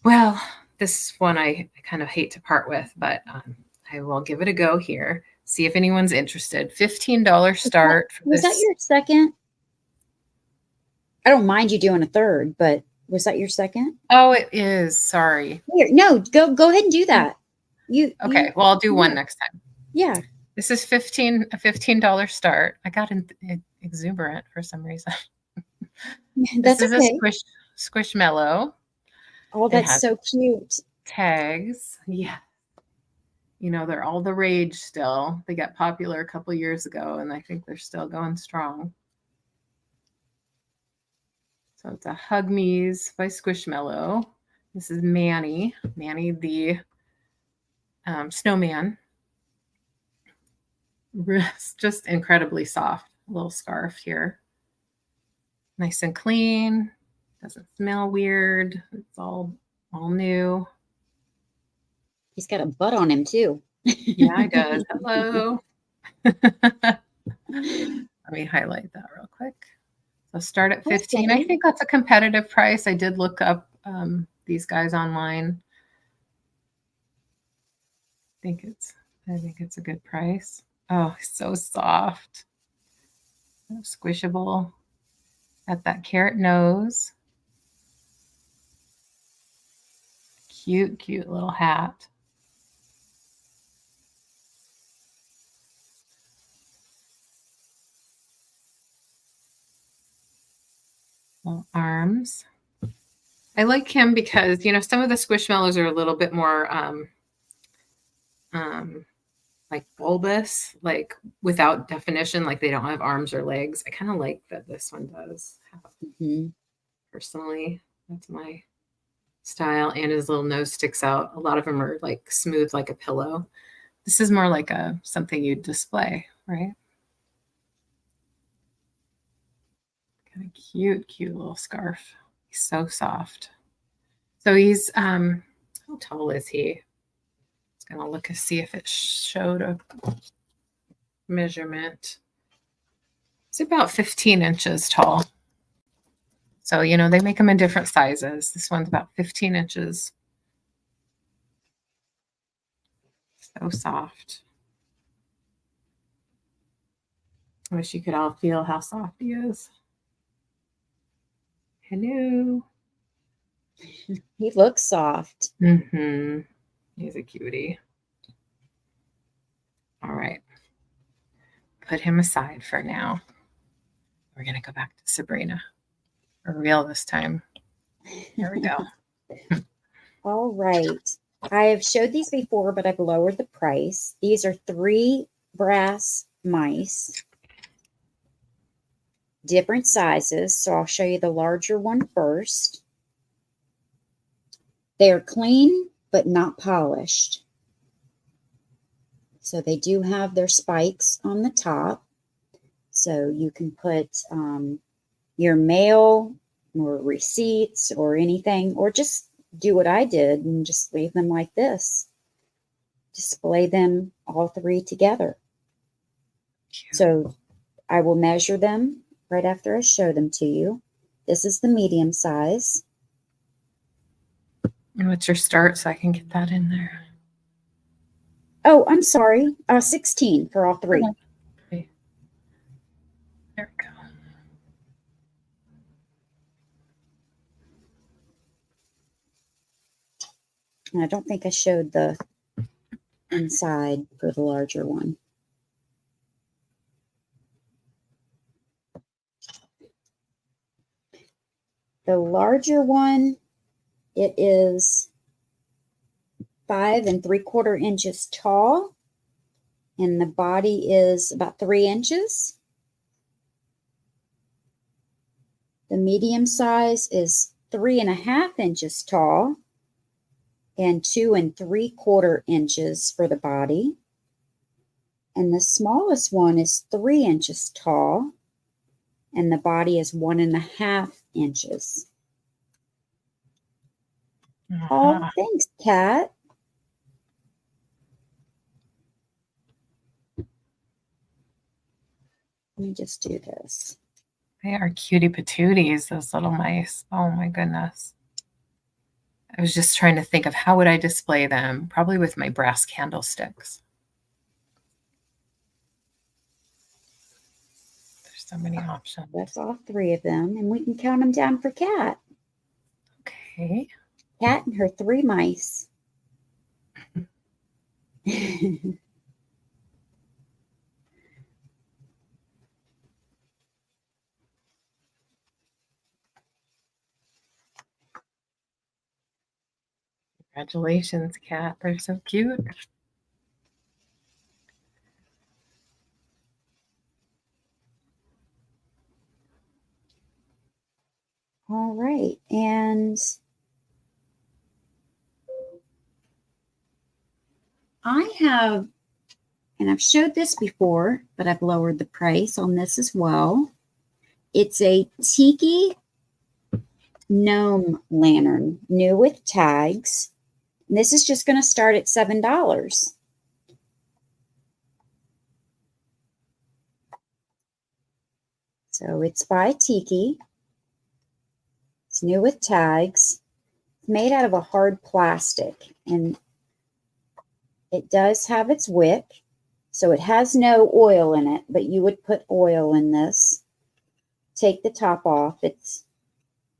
Well, this one I kind of hate to part with, but I will give it a go here. See if anyone's interested. $15 start. Was that your second? I don't mind you doing a third, but was that your second? Oh, it is. Sorry. Here, no, go ahead and do that. Okay. Well, I'll do one next time. Yeah. This is a $15 start. I got exuberant for some reason. That's this okay. is a Squishmallow. Oh, that's so cute. Tags. Yeah. They're all the rage still. They got popular a couple years ago, and I think they're still going strong. So it's a Hug Me's by Squishmallow. This is Manny the snowman. It's just incredibly soft. Little scarf here. Nice and clean. Doesn't smell weird. It's all new. He's got a butt on him too. Yeah, he does. Hello. Let me highlight that real quick. So start at 15. I think that's a competitive price. I did look up these guys online. I think it's a good price. Oh, so soft. So squishable. Got that carrot nose. Cute, cute little hat. Little arms. I like him because, some of the Squishmallows are a little bit more like bulbous, like without definition, like they don't have arms or legs. I kind of like that this one does. Personally, that's my style, and his little nose sticks out. A lot of them are like smooth like a pillow. This is more like a something you'd display, right? Kind of cute, cute little scarf. He's so soft. So he's how tall is he? I'm gonna look and see if it showed a measurement. It's about 15 inches tall. So, you know, they make them in different sizes. This one's about 15 inches. So soft. I wish you could all feel how soft he is. Hello. He looks soft. Mm-hmm. He's a cutie. All right. Put him aside for now. We're going to go back to Sabrina. For real this time. Here we go. All right. I have showed these before, but I've lowered the price. These are 3 brass mice, different sizes. So I'll show you the larger one first. They're clean, but not polished. So they do have their spikes on the top. So you can put your mail or receipts or anything, or just do what I did and just leave them like this. Display them all 3 together. So I will measure them right after I show them to you. This is the medium size. And what's your start so I can get that in there? Oh, I'm sorry. 16 for all 3. Okay. There we go. And I don't think I showed the inside for the larger one. The larger one, it is 5 3/4 inches tall, and the body is about 3 inches. The medium size is 3 1/2 inches tall and 2 3/4 inches for the body. And the smallest one is 3 inches tall, and the body is 1 1/2 inches. Oh, thanks, Kat. Let me just do this. They are cutie patooties, those little mice. Oh my goodness. I was just trying to think of how would I display them, probably with my brass candlesticks. There's so many options. That's all 3 of them, and we can count them down for Kat. Okay. Kat and her 3 mice. Congratulations, Kat. They're so cute. All right, and I have, and I've showed this before, but I've lowered the price on this as well. It's a tiki gnome lantern, new with tags. And this is just going to start at $7. So it's by Tiki. It's new with tags. It's made out of a hard plastic, and it does have its wick. So it has no oil in it, but you would put oil in this. Take the top off. It's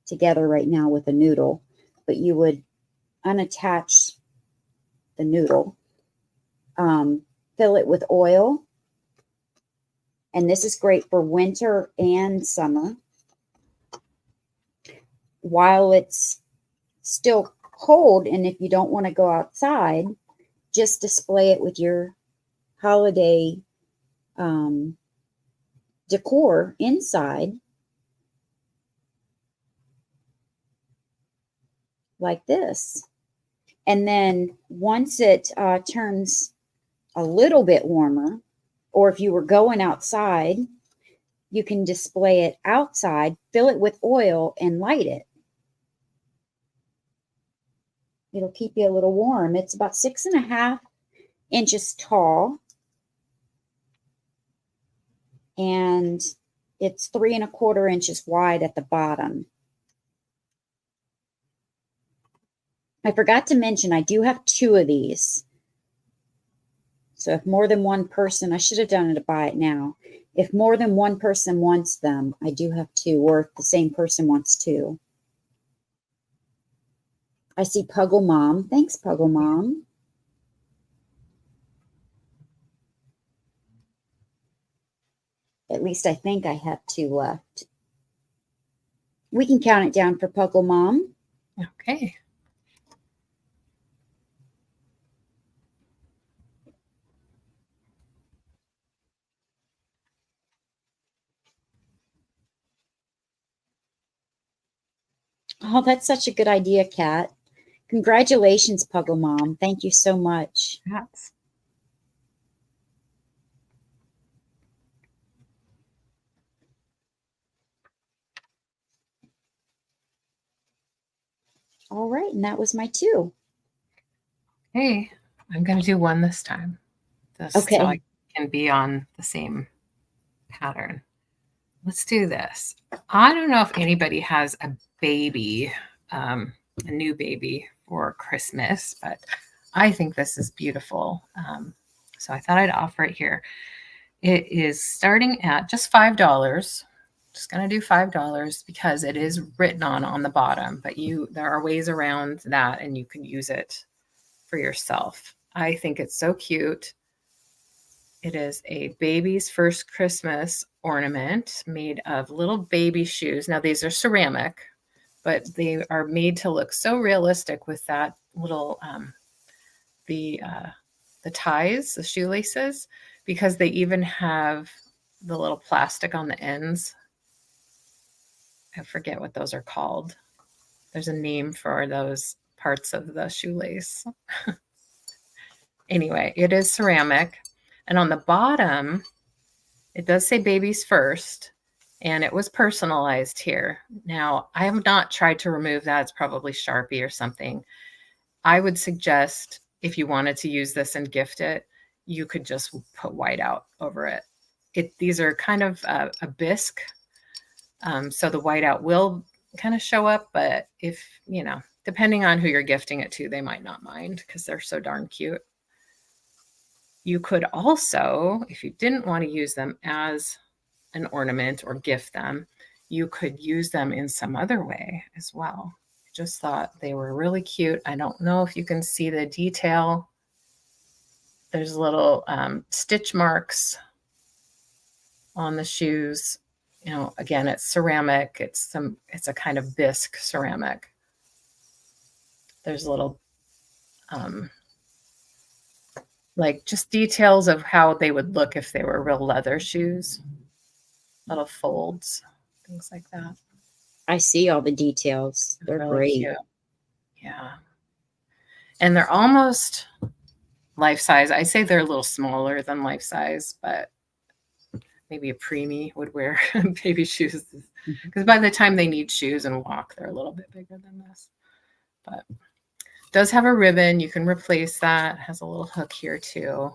together right now with a noodle, but you would unattach the noodle, fill it with oil. And this is great for winter and summer. While it's still cold, and if you don't want to go outside, just display it with your holiday decor inside. like this. And then once it turns a little bit warmer, or if you were going outside, you can display it outside, fill it with oil, and light it. It'll keep you a little warm. It's about 6.5 inches tall, and it's 3¼ inches wide at the bottom. I forgot to mention, I do have 2 of these. So if more than one person, I should have done it to buy it now. If more than one person wants them, I do have 2, or if the same person wants 2. I see Puggle Mom. Thanks, Puggle Mom. At least I think I have 2 left. We can count it down for Puggle Mom. Okay. Oh, that's such a good idea, Kat. Congratulations, Puggle Mom. Thank you so much. Yes. All right, and that was my 2. Hey, I'm going to do one this time. Okay. So I can be on the same pattern. Let's do this. I don't know if anybody has a baby, a new baby for Christmas, but I think this is beautiful. So I thought I'd offer it here. It is starting at just $5. Just going to do $5 because it is written on the bottom, but there are ways around that and you can use it for yourself. I think it's so cute. It is a baby's first Christmas ornament made of little baby shoes. Now these are ceramic, but they are made to look so realistic with that little the ties, the shoelaces, because they even have the little plastic on the ends. I forget what those are called. There's a name for those parts of the shoelace. Anyway, it is ceramic. And on the bottom, it does say babies first, and it was personalized here. Now, I have not tried to remove that. It's probably Sharpie or something. I would suggest if you wanted to use this and gift it, you could just put white out over it. These are kind of a bisque, so the whiteout will kind of show up, but if, depending on who you're gifting it to, they might not mind because they're so darn cute. You could also, if you didn't want to use them as an ornament or gift them, you could use them in some other way as well. I just thought they were really cute. I don't know if you can see the detail. There's little stitch marks on the shoes. Again, it's ceramic. It's a kind of bisque ceramic. There's little like just details of how they would look if they were real leather shoes. Little folds, things like that. I see all the details. They're really great. Cute. Yeah. And they're almost life size. I say they're a little smaller than life size, but maybe a preemie would wear baby shoes because by the time they need shoes and walk, they're a little bit bigger than this. But it does have a ribbon. You can replace that. It has a little hook here too.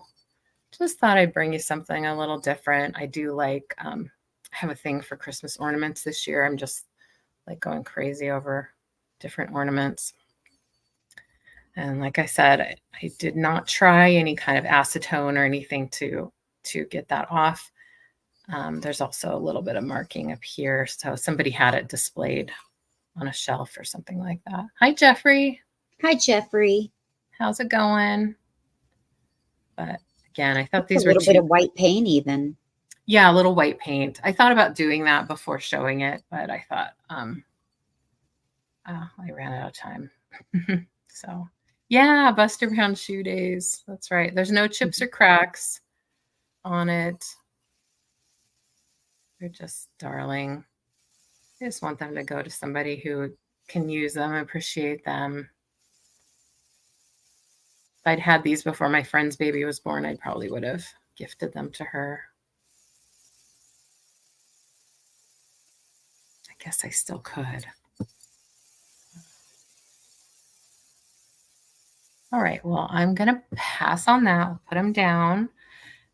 Just thought I'd bring you something a little different. I do like, I have a thing for Christmas ornaments this year. I'm just like going crazy over different ornaments. And like I said, I did not try any kind of acetone or anything to get that off. There's also a little bit of marking up here. So somebody had it displayed on a shelf or something like that. Hi, Jeffrey. Hi, Jeffrey. How's it going? But again, I thought That's these a were little bit of white paint even. Yeah, a little white paint. I thought about doing that before showing it, but I thought I ran out of time. So yeah, Buster Brown shoe days. That's right. There's no chips or cracks on it. They're just darling. I just want them to go to somebody who can use them. I appreciate them. If I'd had these before my friend's baby was born, I probably would have gifted them to her. I guess I still could. All right, well, I'm going to pass on that. I'll put them down.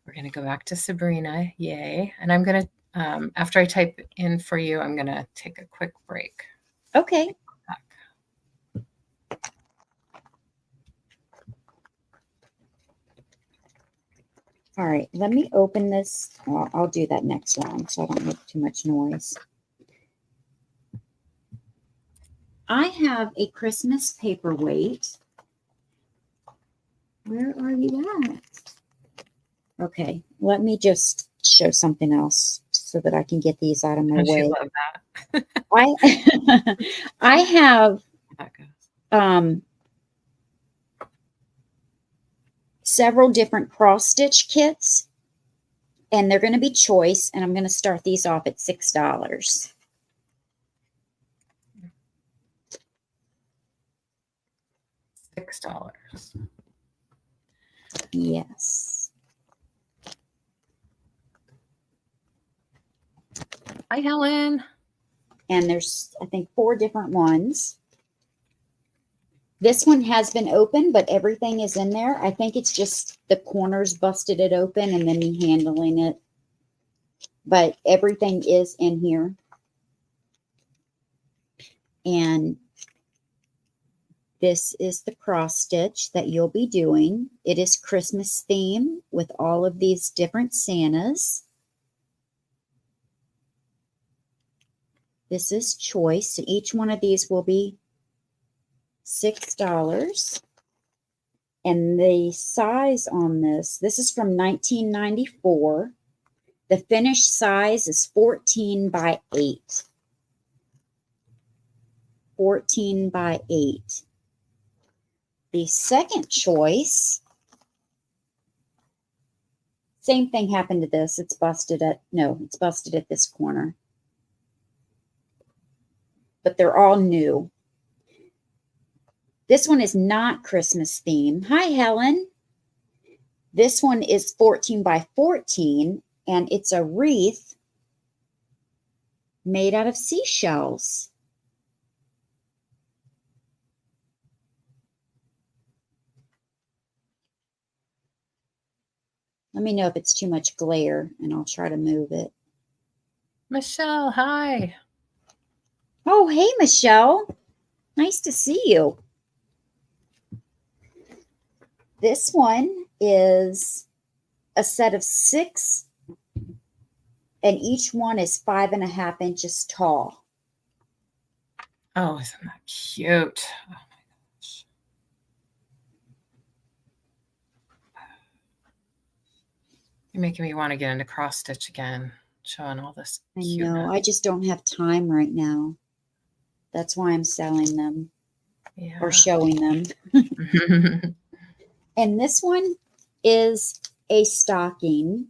We're going to go back to Sabrina. Yay. And I'm going to, after I type in for you, I'm going to take a quick break. Okay. All right, let me open this. Well, I'll do that next round so I don't make too much noise. I have a Christmas paperweight. Where are you at? Okay, let me just show something else so that I can get these out of my way. You love that. I have several different cross stitch kits, and they're going to be choice, and I'm going to start these off at $6. $6. Yes. Hi, Helen. And there's, I think, 4 different ones. This one has been open, but everything is in there. I think it's just the corners busted it open and then me handling it. But everything is in here. And this is the cross stitch that you'll be doing. It is Christmas theme with all of these different Santas. This is choice. So each one of these will be $6. And the size on this is from 1994. The finished size is 14 by 8. 14 by 8. The second choice, same thing happened to this. It's busted at this corner. But they're all new. This one is not Christmas theme. Hi, Helen. This one is 14 by 14, and it's a wreath made out of seashells. Let me know if it's too much glare, and I'll try to move it. Michelle, hi. Oh, hey, Michelle. Nice to see you. This one is a set of 6, and each one is 5.5 inches tall. Oh, isn't that cute? Oh, my gosh. You're making me want to get into cross stitch again, showing all this cuteness. I know. I just don't have time right now. That's why I'm selling them or showing them. And this one is a stocking.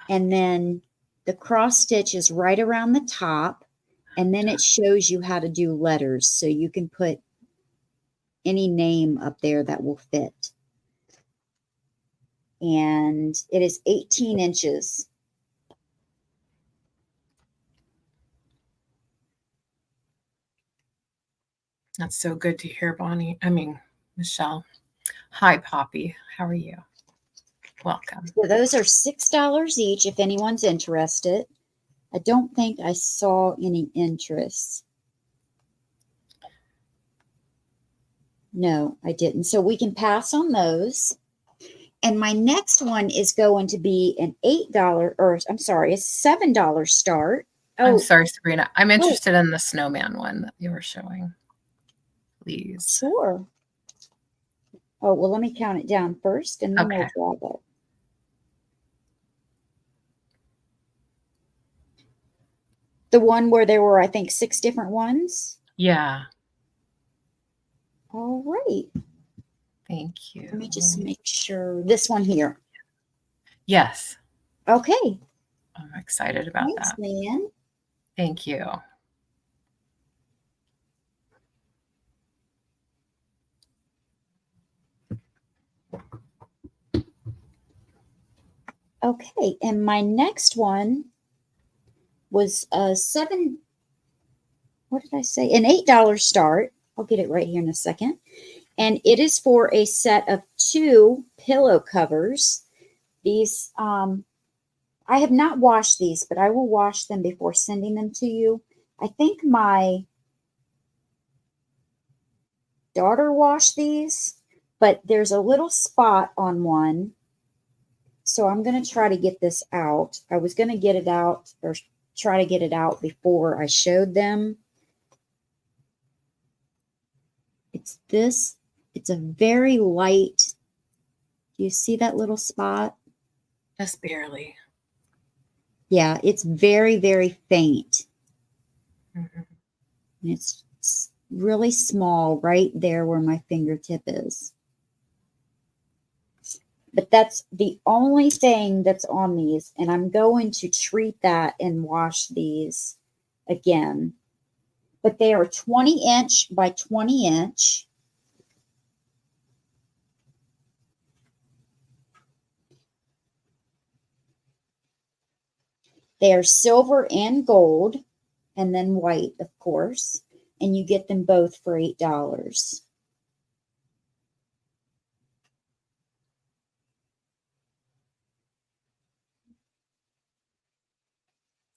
And then the cross stitch is right around the top. And then it shows you how to do letters. So you can put any name up there that will fit. And it is 18 inches. That's so good to hear, Bonnie. I mean, Michelle. Hi, Poppy. How are you? Welcome. So those are $6 each if anyone's interested. I don't think I saw any interest. No, I didn't. So we can pass on those. And my next one is going to be an $8, or I'm sorry, a $7 start. Oh, I'm sorry, Sabrina. I'm interested in the snowman one that you were showing. Please. Sure. Oh, well, let me count it down first, and then we'll grab it. The one where there were, I think, 6 different ones? Yeah. All right. Thank you. Let me just make sure. This one here. Yes. Okay. I'm excited about that. LeAnne. Thank you. Okay, and my next one was what did I say? An $8 start. I'll get it right here in a second. And it is for a set of 2 pillow covers. These, I have not washed these, but I will wash them before sending them to you. I think my daughter washed these, but there's a little spot on one. So I'm going to try to get this out. I was going to get it out or try to get it out before I showed them. It's this. It's a very light. Do you see that little spot? Just barely. Yeah, it's very, very faint. Mm-hmm. And it's really small right there where my fingertip is. But that's the only thing that's on these. And I'm going to treat that and wash these again. But they are 20-inch by 20-inch. They are silver and gold, and then white, of course. And you get them both for $8.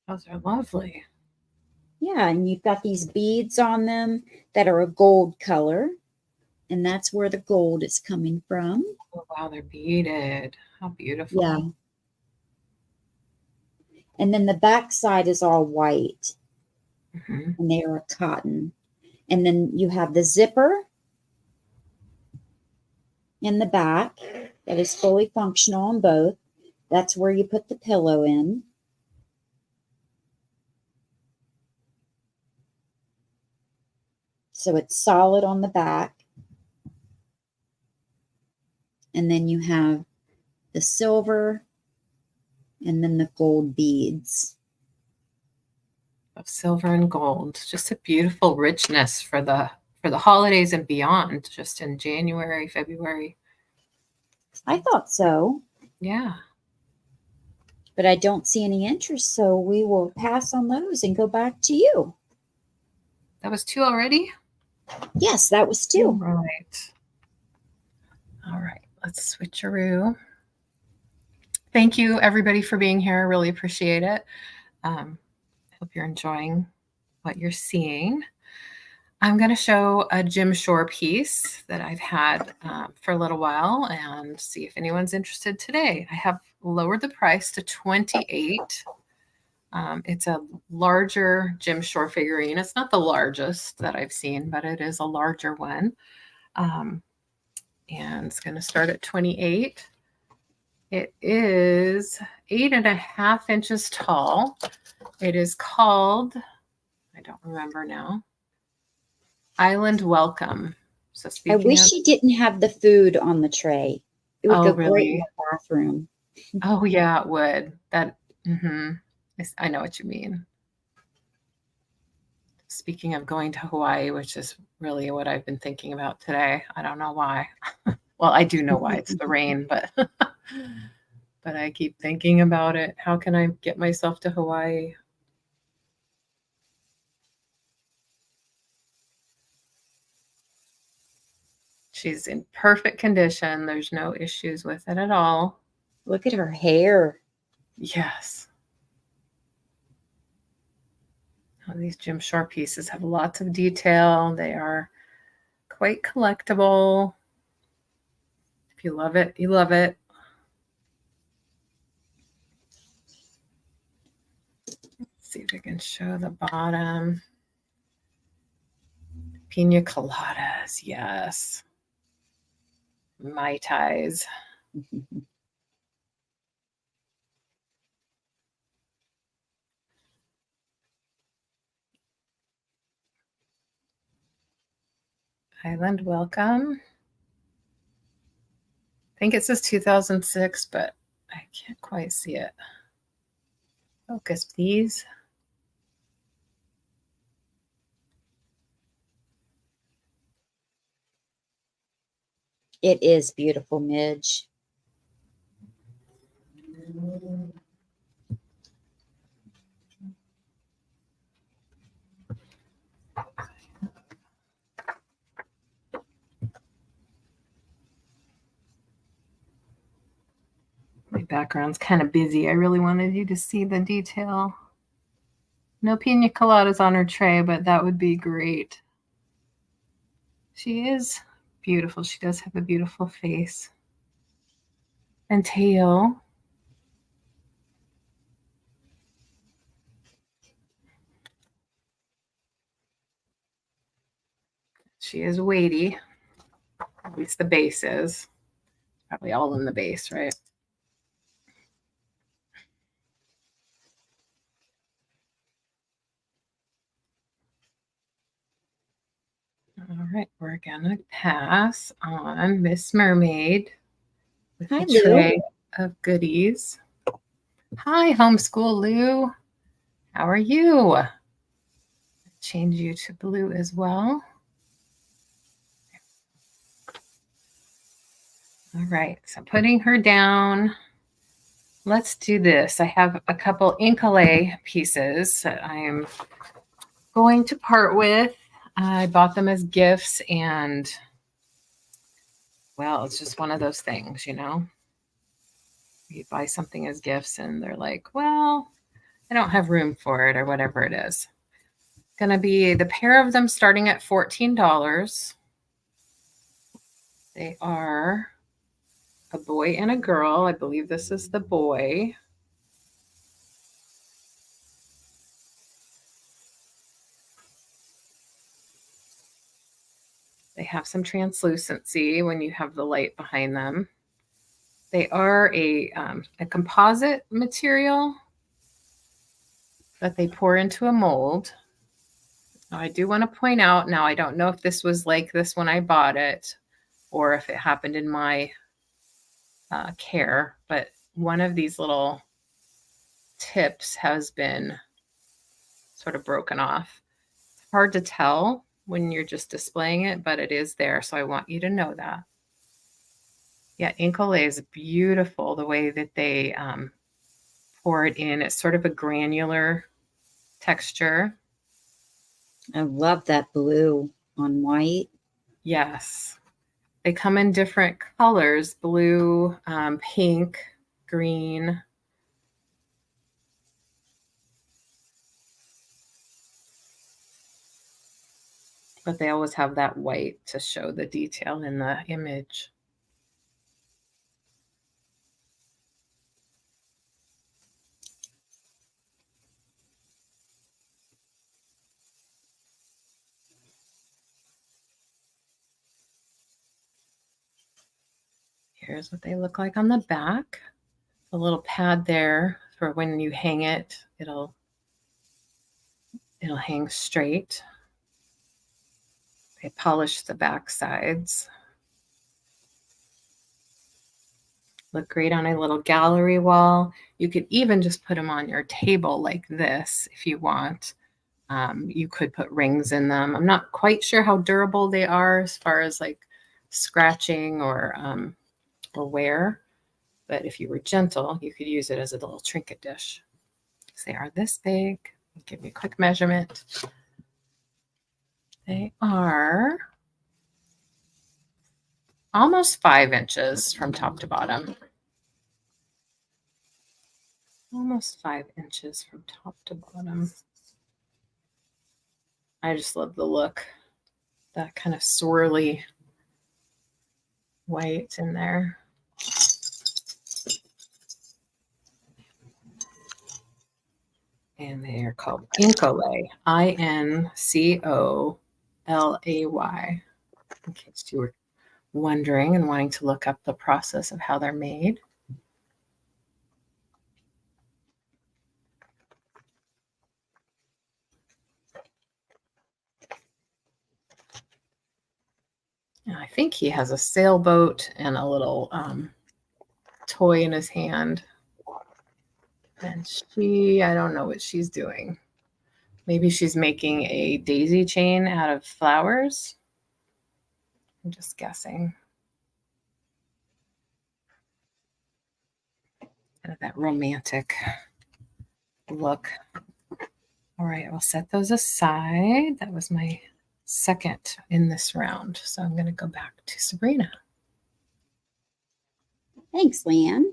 Those are lovely. Yeah, and you've got these beads on them that are a gold color. And that's where the gold is coming from. Oh, wow, they're beaded. How beautiful. Yeah. And then the back side is all white. Mm-hmm. And they are a cotton. And then you have the zipper in the back that is fully functional on both. That's where you put the pillow in. So it's solid on the back. And then you have the silver and then the gold beads. Of silver and gold. Just a beautiful richness for the holidays and beyond, just in January, February. I thought so. Yeah. But I don't see any interest, so we will pass on those and go back to you. That was 2 already? Yes, that was 2. Right. All right. Let's switcheroo. Thank you, everybody, for being here. I really appreciate it. Hope you're enjoying what you're seeing. I'm going to show a Jim Shore piece that I've had for a little while and see if anyone's interested today. I have lowered the price to $28. It's a larger Jim Shore figurine. It's not the largest that I've seen, but it is a larger one. And it's going to start at $28. It is 8.5 inches tall. It is called, I don't remember now, Island Welcome. So I wish you didn't have the food on the tray. It would go great in the bathroom. Oh, yeah, it would. I know what you mean. Speaking of going to Hawaii, which is really what I've been thinking about today. I don't know why. Well, I do know why. It's the rain, but but I keep thinking about it. How can I get myself to Hawaii? She's in perfect condition. There's no issues with it at all. Look at her hair. Yes. These Jim Shore pieces have lots of detail. They are quite collectible. If you love it, you love it. Let's see if I can show the bottom. Pina coladas, yes. Mai Tais. Island Welcome. I think it says 2006, but I can't quite see it. Focus, please. It is beautiful, Midge. background's kind of busy. I really wanted you to see the detail. No pina coladas on her tray, but that would be great. She is beautiful. She does have a beautiful face and tail. She is weighty. At least the base is. Probably all in the base, right? All right, we're gonna pass on Miss Mermaid with Hi, a Lou. tray of goodies. Hi, homeschool Lou. How are you? Change you to blue as well. All right, so putting her down. Let's do this. I have a couple Inkale pieces that I am going to part with. I bought them as gifts, and well, it's just one of those things, you know. You buy something as gifts and they're like, well, I don't have room for it or whatever it is. Going to be the pair of them starting at $14. They are a boy and a girl. I believe this is the boy. They have some translucency when you have the light behind them. They are a composite material that they pour into a mold. Now, I do want to point out, now I don't know if this was like this when I bought it or if it happened in my care, but one of these little tips has been sort of broken off. It's hard to tell when you're just displaying it, but it is there. So I want you to know that. Yeah, Inkale is beautiful the way that they pour it in. It's sort of a granular texture. I love that blue on white. Yes. They come in different colors, blue, pink, green. But they always have that white to show the detail in the image. Here's what they look like on the back. A little pad there for when you hang it, it'll hang straight. They polish the back sides. Look great on a little gallery wall. You could even just put them on your table like this if you want. You could put rings in them. I'm not quite sure how durable they are as far as like scratching or wear, but if you were gentle, you could use it as a little trinket dish. They are this big. I'll give you a quick measurement. They are almost 5 inches from top to bottom. Almost 5 inches from top to bottom. I just love the look. That kind of swirly white in there. And they are called Inkale, Incolay, in case you were wondering and wanting to look up the process of how they're made. And I think he has a sailboat and a little toy in his hand. And I don't know what she's doing. Maybe she's making a daisy chain out of flowers. I'm just guessing. Kind of that romantic look. All right, I'll set those aside. That was my second in this round. So I'm going to go back to Sabrina. Thanks, LeAnne.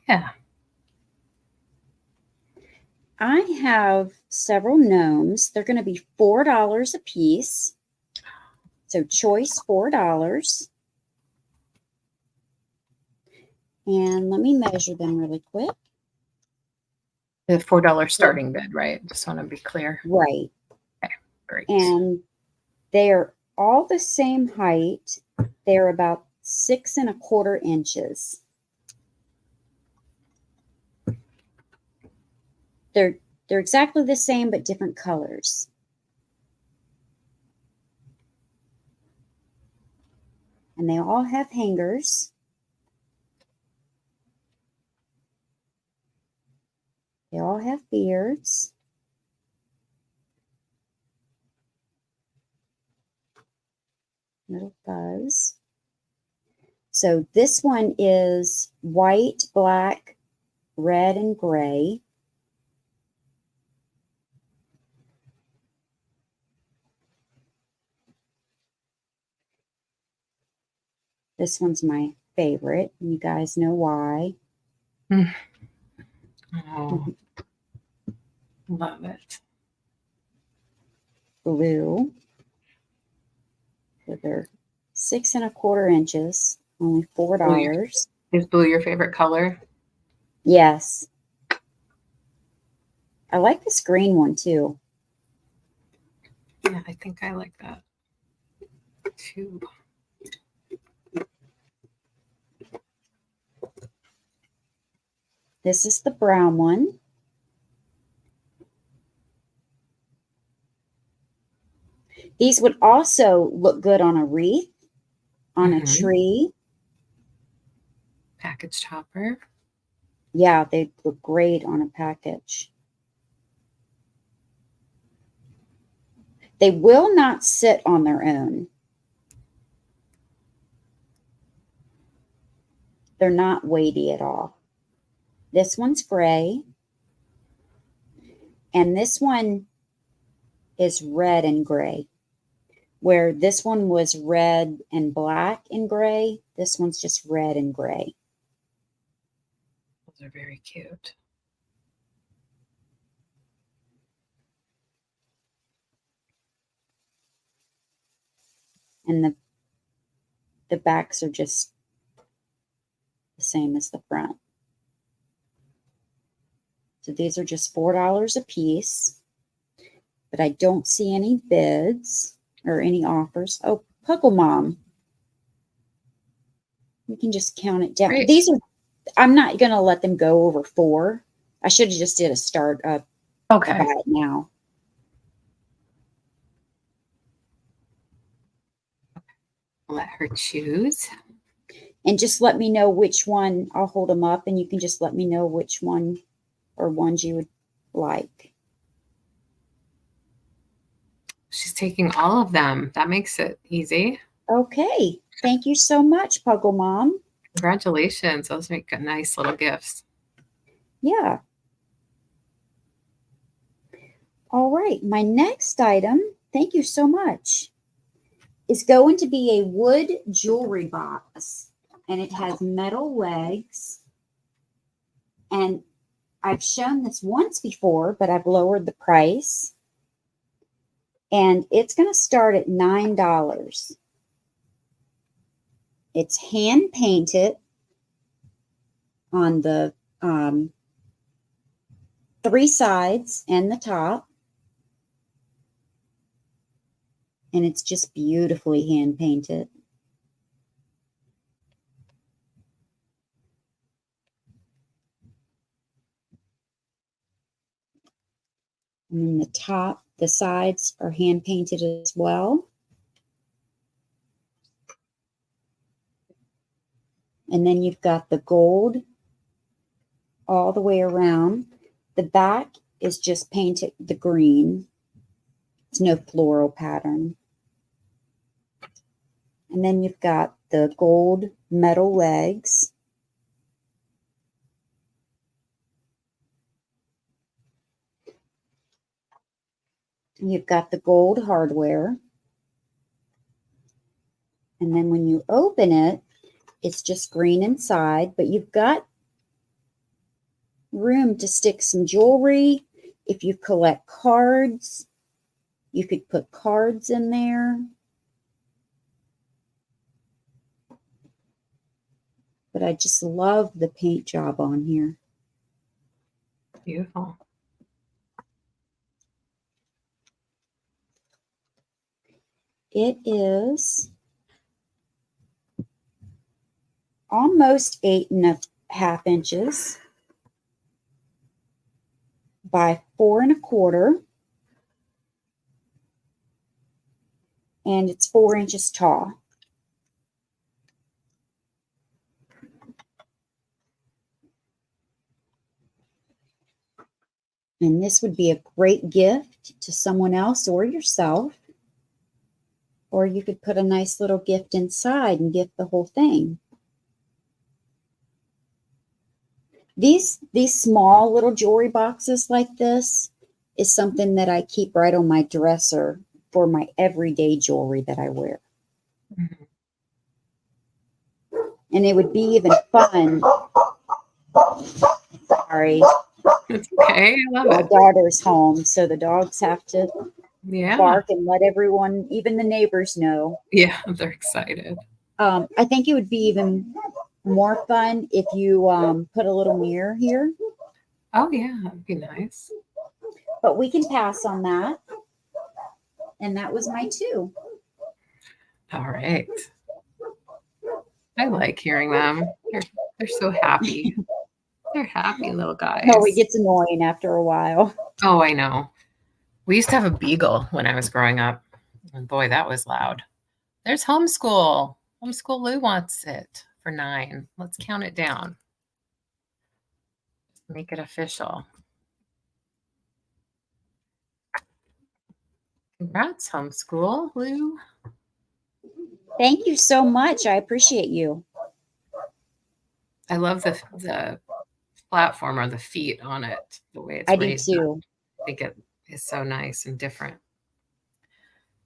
Yeah. I have several gnomes. They're going to be $4 a piece. So choice $4. And let me measure them really quick. The $4 starting bid, right? Just want to be clear. Right. Okay, great. And they're all the same height. They're about 6 1/4 inches. They're exactly the same, but different colors. And they all have hangers. They all have beards. Little fuzz. So this one is white, black, red, and gray. This one's my favorite. You guys know why. Oh, love it. Blue. So they're 6 1/4 inches, only $4. Is blue your favorite color? Yes. I like this green one too. Yeah, I think I like that too. This is the brown one. These would also look good on a wreath, on a tree. Package topper. Yeah, they look great on a package. They will not sit on their own. They're not weighty at all. This one's gray. And this one is red and gray. Where this one was red and black and gray, this one's just red and gray. Those are very cute. And the backs are just the same as the front. So these are just $4 a piece. But I don't see any bids or any offers. Oh, Puggle Mom. We can just count it down. Great. These are, I'm not going to let them go over 4. I should have just did a start up. Okay. Buy it now. Let her choose. And just let me know which one. I'll hold them up and you can just let me know which one or ones you would like. She's taking all of them. That makes it easy. Okay. Thank you so much, Puggle Mom. Congratulations. Those make nice little gifts. Yeah. All right. My next item, thank you so much, is going to be a wood jewelry box. And it has metal legs. And I've shown this once before, but I've lowered the price. And it's going to start at $9. It's hand painted on the 3 sides and the top. And it's just beautifully hand painted. And then the top, the sides are hand painted as well. And then you've got the gold all the way around. The back is just painted the green. It's no floral pattern. And then you've got the gold metal legs. And you've got the gold hardware. And then when you open it, it's just green inside, but you've got room to stick some jewelry. If you collect cards, you could put cards in there. But I just love the paint job on here. Beautiful. It is almost 8.5 inches by 4.25, and it's 4 inches tall. And this would be a great gift to someone else or yourself. Or you could put a nice little gift inside and gift the whole thing. These small little jewelry boxes like this is something that I keep right on my dresser for my everyday jewelry that I wear. Mm-hmm. And it would be even fun. Sorry. It's okay. I love My it. daughter's home, so the dogs have to Yeah. bark and let everyone, even the neighbors, know. Yeah, they're excited. I think it would be even more fun if you put a little mirror here. Oh, yeah, that'd be nice. But we can pass on that. And that was my 2. All right. I like hearing them. They're so happy. They're happy little guys. Oh, it gets annoying after a while. Oh, I know. We used to have a beagle when I was growing up. And boy, that was loud. There's homeschool. Homeschool Lou wants it for 9. Let's count it down. Make it official. Congrats, homeschool Lou. Thank you so much. I appreciate you. I love the platform or the feet on it, the way it's I do raised up. too. I think it is so nice and different.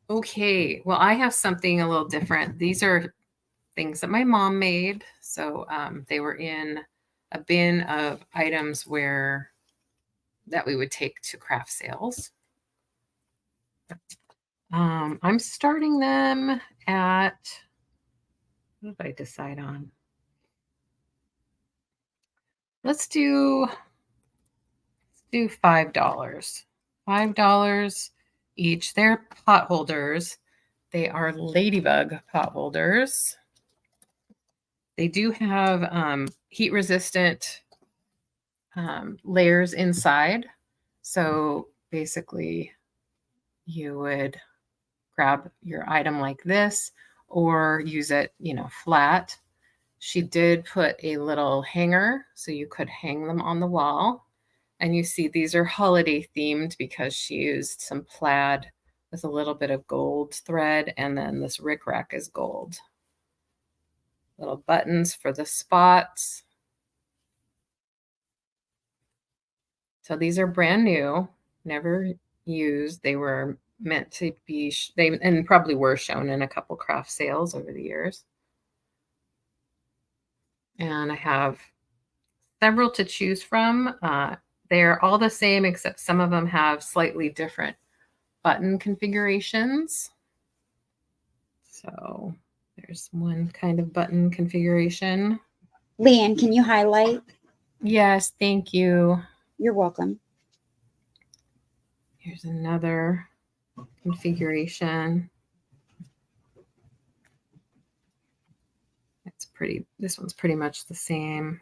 Okay, well, I have something a little different. These are things that my mom made. So they were in a bin of items that we would take to craft sales. I'm starting them at, what did I decide on? Let's do $5. $5 each. They're pot holders. They are ladybug pot holders. They do have heat resistant layers inside. So basically you would grab your item like this or use it, flat. She did put a little hanger so you could hang them on the wall. And you see these are holiday themed because she used some plaid with a little bit of gold thread, and then this rickrack is gold. Little buttons for the spots. So these are brand new, never used. They were meant to be, and probably were shown in a couple craft sales over the years. And I have several to choose from. They're all the same, except some of them have slightly different button configurations. So there's one kind of button configuration. LeAnne, can you highlight? Yes, thank you. You're welcome. Here's another configuration. It's pretty, this one's pretty much the same.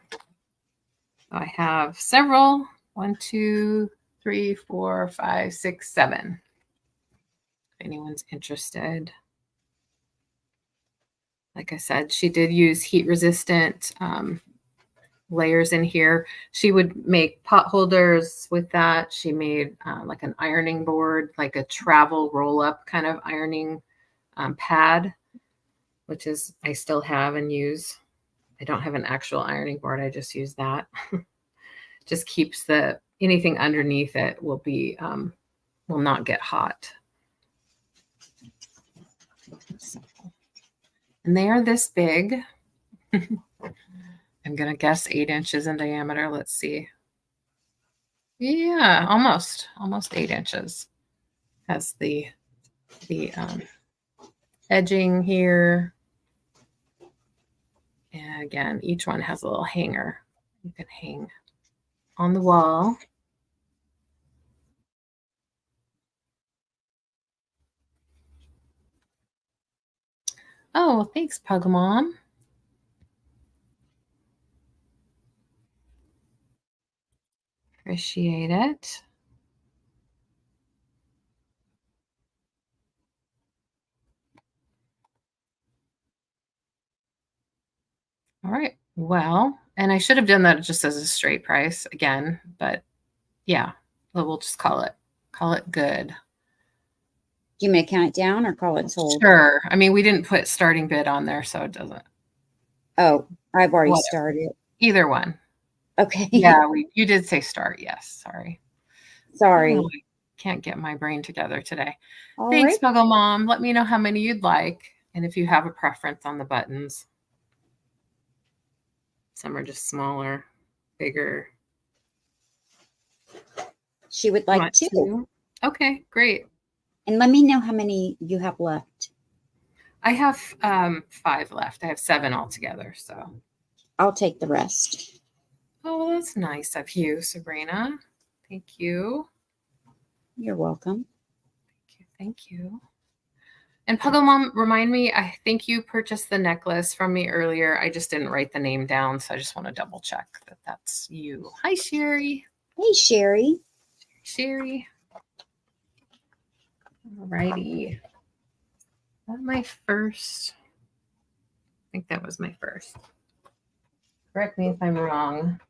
I have several, 1, 2, 3, 4, 5, 6, 7. If anyone's interested. Like I said, she did use heat resistant layers in here. She would make pot holders with that. She made like an ironing board, like a travel roll up kind of ironing pad, which is I still have and use. I don't have an actual ironing board. I just use that. Just keeps anything underneath it will not get hot. So, and they are this big. I'm going to guess 8 inches in diameter. Let's see. Yeah, almost 8 inches. Has the edging here. And again, each one has a little hanger you can hang on the wall. Oh, well, thanks, Pug Mom. Appreciate it. All right. Well, and I should have done that just as a straight price again, but yeah, we'll just call it good. Do you may count it down or call it sold? Sure. I mean, we didn't put starting bid on there, so it doesn't. Oh, I've already Whatever. started. Either one. Okay. Yeah, you did say start. Yes. Sorry. Sorry. Oh, I can't get my brain together today. All Thanks, right. Muggle Mom. Let me know how many you'd like and if you have a preference on the buttons. Some are just smaller, bigger. She would like two. Okay, great. And let me know how many you have left. I have 5 left. I have 7 altogether, so I'll take the rest. oh, that's nice of you, Sabrina. Thank you. You're welcome. Thank you. And Puggle Mom, remind me, I think you purchased the necklace from me earlier. I just didn't write the name down, so I just want to double check that that's you. Hi, Sherry. Hey, Sherry. Sherry. All righty. That my first. I think that was my first. Correct me if I'm wrong.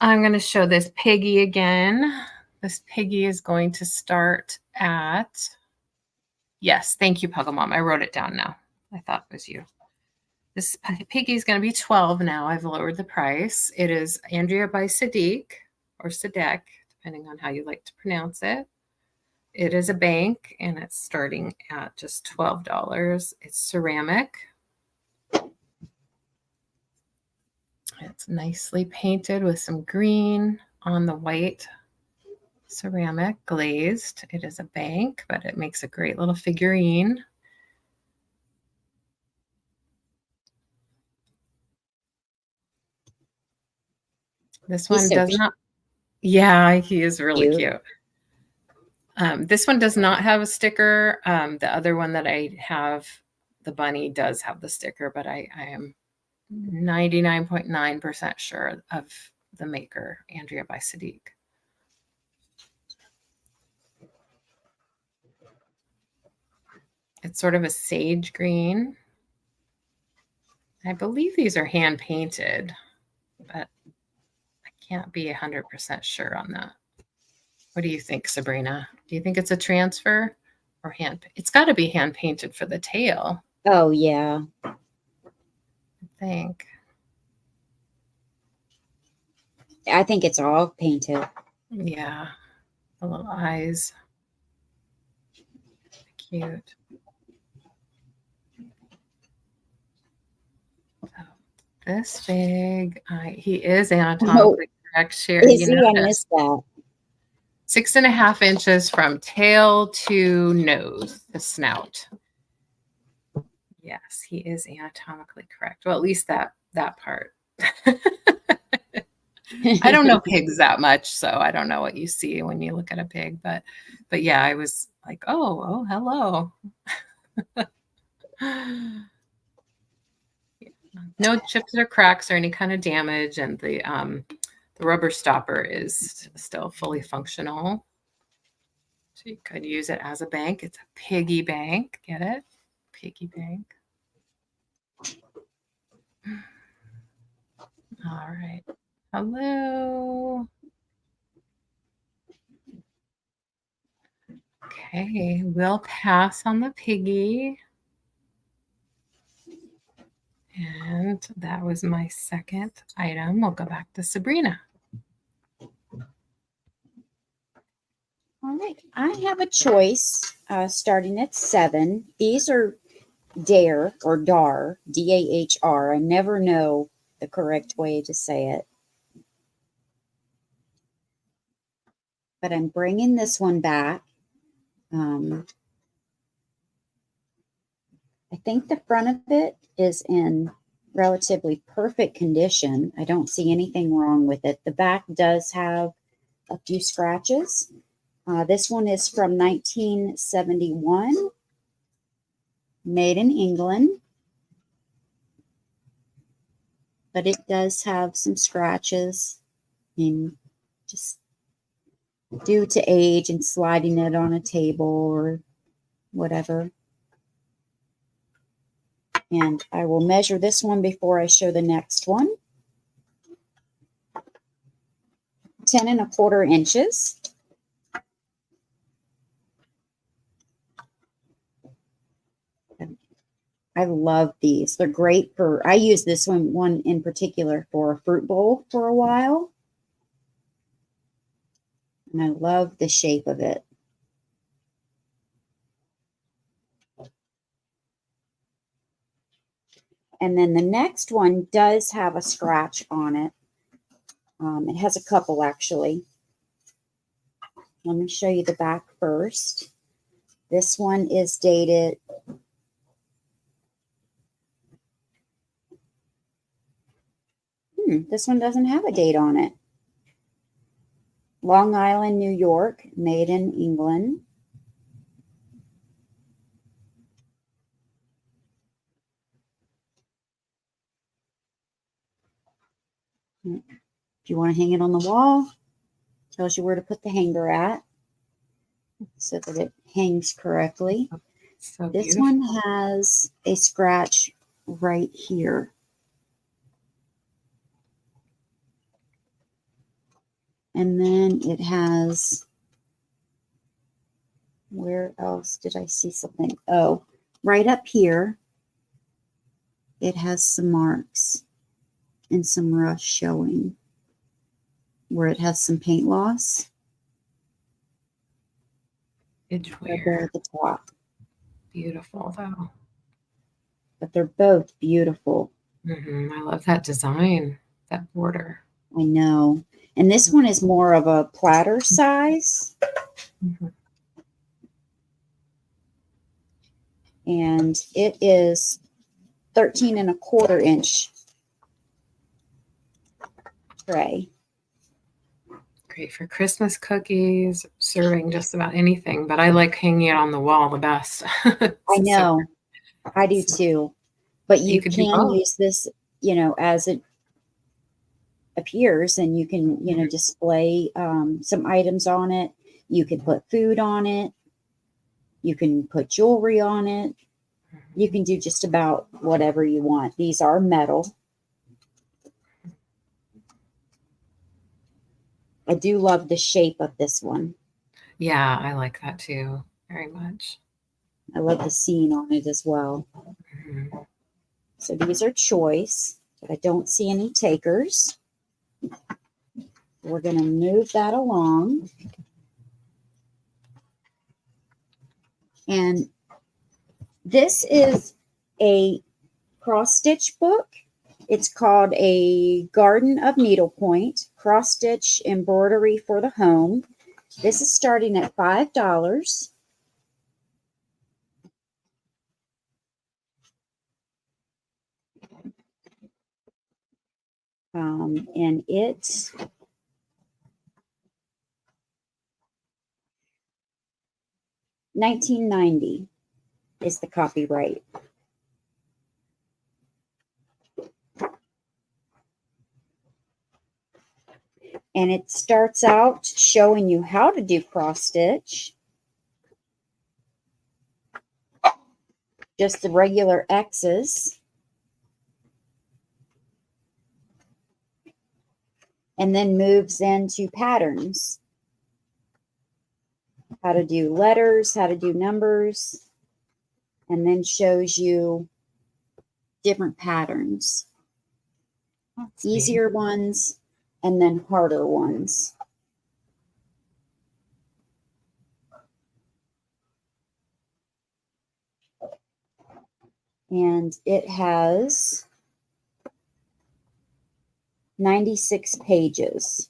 I'm going to show this piggy again. This piggy is going to start at, yes, thank you, Puggle Mom. I wrote it down now. I thought it was you. This piggy is going to be 12 now. I've lowered the price. It is Andrea by Sadiq or Sadek, depending on how you like to pronounce it. It is a bank, and it's starting at just $12. It's ceramic. It's nicely painted with some green on the white ceramic, glazed. It is a bank, but it makes a great little figurine. This one does not. Yeah, he is really cute. This one does not have a sticker. The other one that I have, the bunny, does have the sticker, but I am 99.9% sure of the maker, Andrea by Sadiq. It's sort of a sage green. I believe these are hand painted, but I can't be 100% sure on that. What do you think, Sabrina? Do you think it's a transfer or hand? It's got to be hand painted for the tail. Oh, yeah. I think. I think it's all painted. Yeah. The little eyes. Cute. This big. He is anatomically correct. Sherry, Is he? I missed that. 6.5 inches from tail to nose, the snout. Yes, he is anatomically correct. Well, at least that part. I don't know pigs that much, so I don't know what you see when you look at a pig, but yeah, I was like, oh, hello. No chips or cracks or any kind of damage, and the rubber stopper is still fully functional. So you could use it as a bank. It's a piggy bank. Get it? Piggy bank. All right. Hello. Okay, we'll pass on the piggy. And that was my second item. We'll go back to Sabrina. All right. I have a choice starting at 7. These are Dare or Dar, Dahr. I never know the correct way to say it. but I'm bringing this one back. I think the front of it is in relatively perfect condition. I don't see anything wrong with it. The back does have a few scratches. This one is from 1971, made in England, but it does have some scratches, and just due to age and sliding it on a table or whatever. And I will measure this one before I show the next one. 10 1/4 inches. I love these. They're great for, I use this one in particular for a fruit bowl for a while. And I love the shape of it. And then the next one does have a scratch on it. It has a couple, actually. Let me show you the back first. This one is dated this one doesn't have a date on it. Long Island, New York, made in England. If you want to hang it on the wall, tells you where to put the hanger at so that it hangs correctly. So this beautiful. one has a scratch right here. And then it has, where else did I see something? Oh, right up here, it has some marks and some rust showing where it has some paint loss. Right there at the top. Beautiful, though. But they're both beautiful. I love that design, that border. I know. And this one is more of a platter size. And it is 13 1/4 inch tray. Great for Christmas cookies, serving just about anything, but I like hanging it on the wall the best. I know. I do too. But you can use this, as it appears, and you can, display some items on it. You can put food on it. You can put jewelry on it. You can do just about whatever you want. These are metal. I do love the shape of this one. Yeah, I like that too, very much. I love the scene on it as well. So these are choice, but I don't see any takers. We're going to move that along. And this is a cross-stitch book. It's called A Garden of Needlepoint, Cross-Stitch Embroidery for the Home. This is starting at $5. And it's $19.90 is the copyright. And it starts out showing you how to do cross stitch. Just the regular X's. And then moves into patterns. How to do letters, how to do numbers, and then shows you different patterns. That's easier neat. Ones and then harder ones. And it has 96 pages.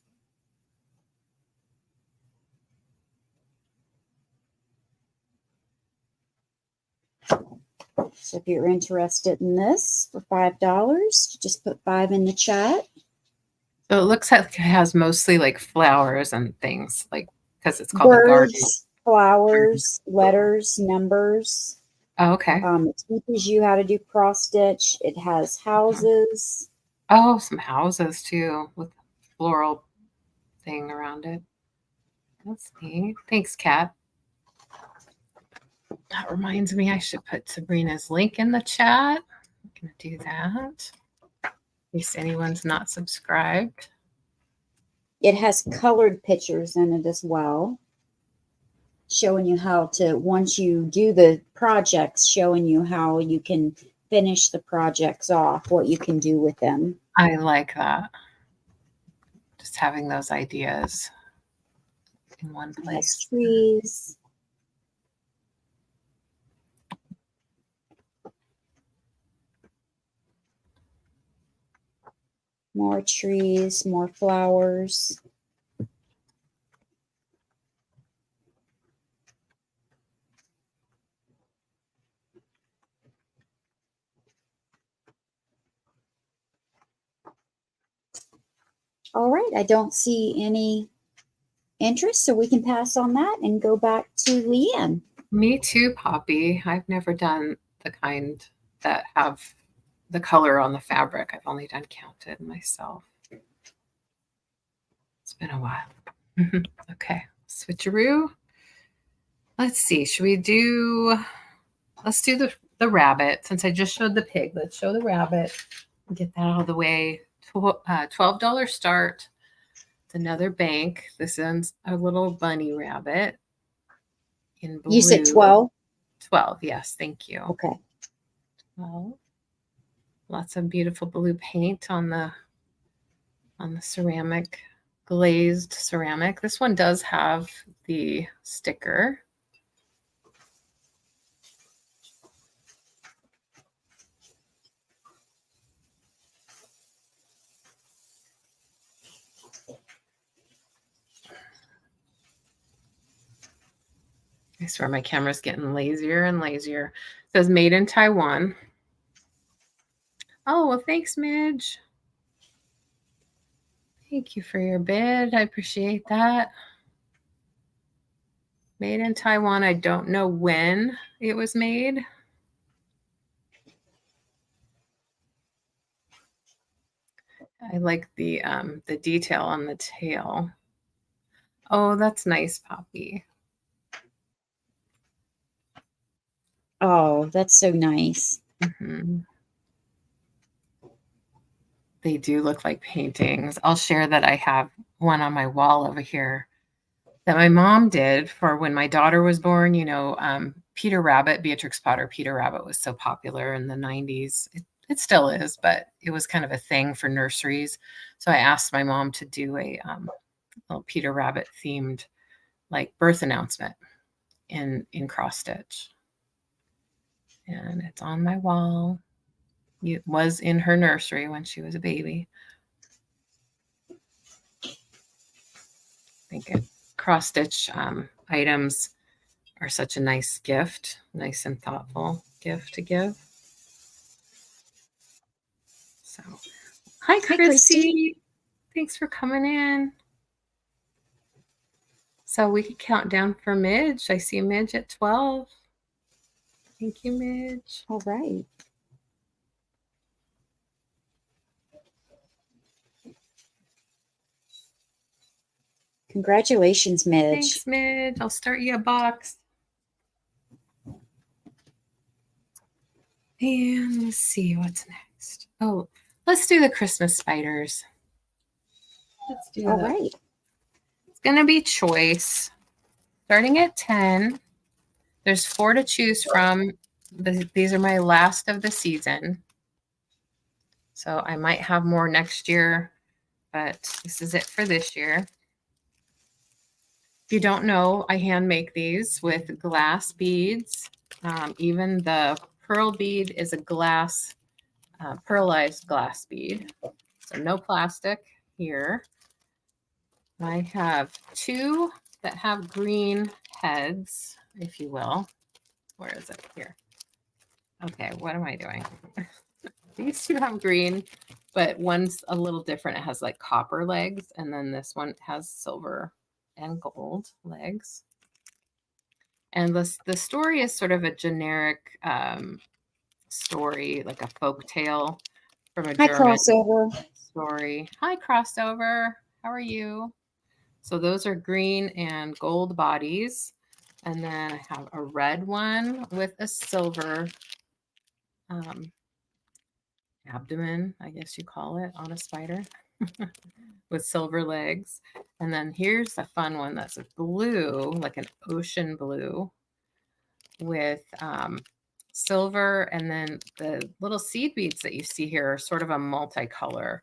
So if you're interested in this for $5, just put 5 in the chat. So it looks like it has mostly like flowers and things, like because it's called a garden. Birds, flowers, letters, numbers. Oh, okay. It teaches you how to do cross stitch. It has houses. Oh, some houses too with floral thing around it. That's neat. Thanks, Kat. That reminds me, I should put Sabrina's link in the chat. I'm going to do that in case anyone's not subscribed. It has colored pictures in it as well, showing you how to, once you do the projects, showing you how you can finish the projects off, what you can do with them. I like that. Just having those ideas in one It place. has trees. More trees, more flowers. All right, I don't see any interest, so we can pass on that and go back to LeAnne. Me too, Poppy. I've never done the kind that have the color on the fabric. I've only done counted myself. It's been a while. Okay, switcheroo. Let's see. Should we do? Let's do the rabbit. Since I just showed the pig, let's show the rabbit. Get that out of the way. $12 start. It's another bank. This one's a little bunny rabbit in blue. You said 12? 12, yes, thank you. Okay. 12. Lots of beautiful blue paint on the ceramic, glazed ceramic. This one does have the sticker. I swear my camera's getting lazier and lazier. It says made in Taiwan. Oh, well, thanks, Midge. Thank you for your bid. I appreciate that. Made in Taiwan. I don't know when it was made. I like the detail on the tail. Oh, that's nice, Poppy. Oh, that's so nice. Mm-hmm. They do look like paintings. I'll share that I have one on my wall over here that my mom did for when my daughter was born. You know, Peter Rabbit, Beatrix Potter, Peter Rabbit was so popular in the 90s. It still is, but it was kind of a thing for nurseries. So I asked my mom to do a little Peter Rabbit themed like birth announcement in cross stitch. And it's on my wall. It was in her nursery when she was a baby. I think cross stitch items are such a nice gift, nice and thoughtful gift to give. So, hi, Christy. Thanks for coming in. So we could count down for Midge. I see Midge at 12. Thank you, Midge. All right. Congratulations, Midge. Thanks, Midge. I'll start you a box. And let's see what's next. Oh, let's do the Christmas spiders. Let's do All that. right. It's going to be choice. Starting at 10. There's 4 to choose from. These are my last of the season. So I might have more next year, but this is it for this year. If you don't know, I hand make these with glass beads. Even the pearl bead is a glass, pearlized glass bead. So no plastic here. I have 2 that have green heads, if you will. Where is it? Here. Okay, what am I doing? These two have green, but one's a little different. It has like copper legs, and then this one has silver and gold legs. And the story is sort of a generic story, like a folk tale from a Hi, German crossover. story. Hi, crossover. How are you? So those are green and gold bodies. And then I have a red one with a silver abdomen, I guess you call it, on a spider with silver legs. And then here's a fun one that's a blue, like an ocean blue with silver. And then the little seed beads that you see here are sort of a multicolor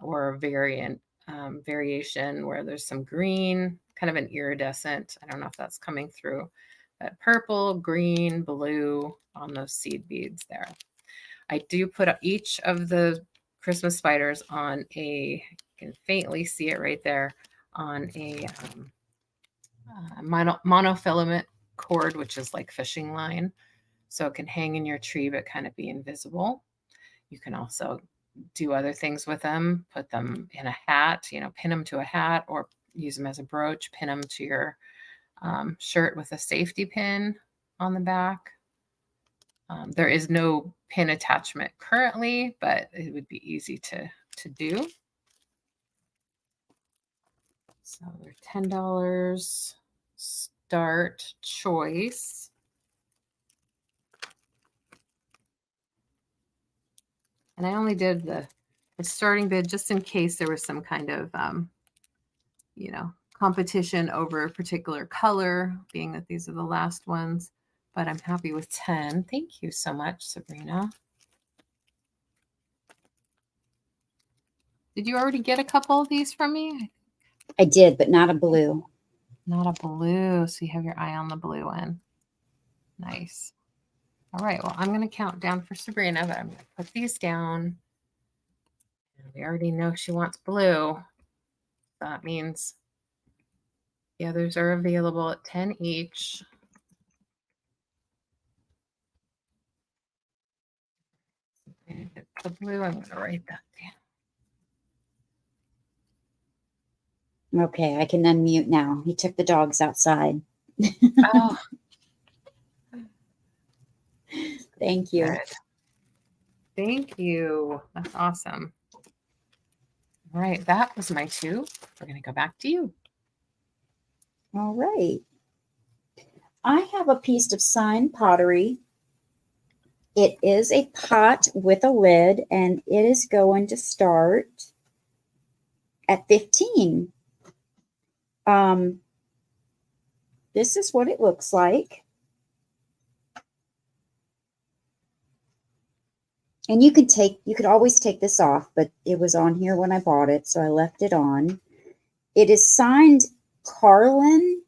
or a variation where there's some green, kind of an iridescent. I don't know if that's coming through, but purple, green, blue on those seed beads there. I do put each of the Christmas spiders on a, you can faintly see it right there, on a monofilament cord, which is like fishing line. So it can hang in your tree, but kind of be invisible. You can also do other things with them, put them in a hat, pin them to a hat, or use them as a brooch, pin them to your shirt with a safety pin on the back. There is no pin attachment currently, but it would be easy to do. So they're $10 start choice. And I only did the starting bid just in case there was some kind of, competition over a particular color, being that these are the last ones. But I'm happy with 10. Thank you so much, Sabrina. Did you already get a couple of these from me? I did, but not a blue. Not a blue. So you have your eye on the blue one. Nice. All right. Well, I'm going to count down for Sabrina, but I'm going to put these down. We already know she wants blue. That means the others are available at 10 each. The blue, I'm going to write that down. Okay, I can unmute now. He took the dogs outside. Oh. Thank you. Good. Thank you. That's awesome. All right, that was my 2. We're going to go back to you. All right. I have a piece of signed pottery. It is a pot with a lid, and it is going to start at 15. This is what it looks like. And you could always take this off, but it was on here when I bought it, so I left it on. It is signed Carlin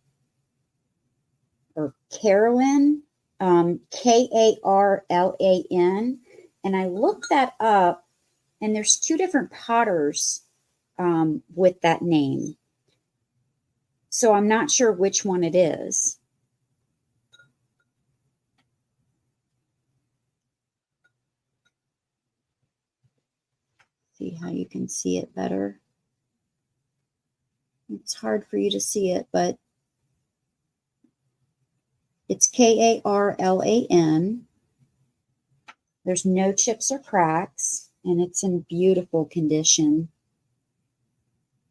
or Carolyn, Karlan. And I looked that up, and there's 2 different potters with that name. So I'm not sure which one it is. See how you can see it better. It's hard for you to see it, but it's Karlan. There's no chips or cracks, and it's in beautiful condition.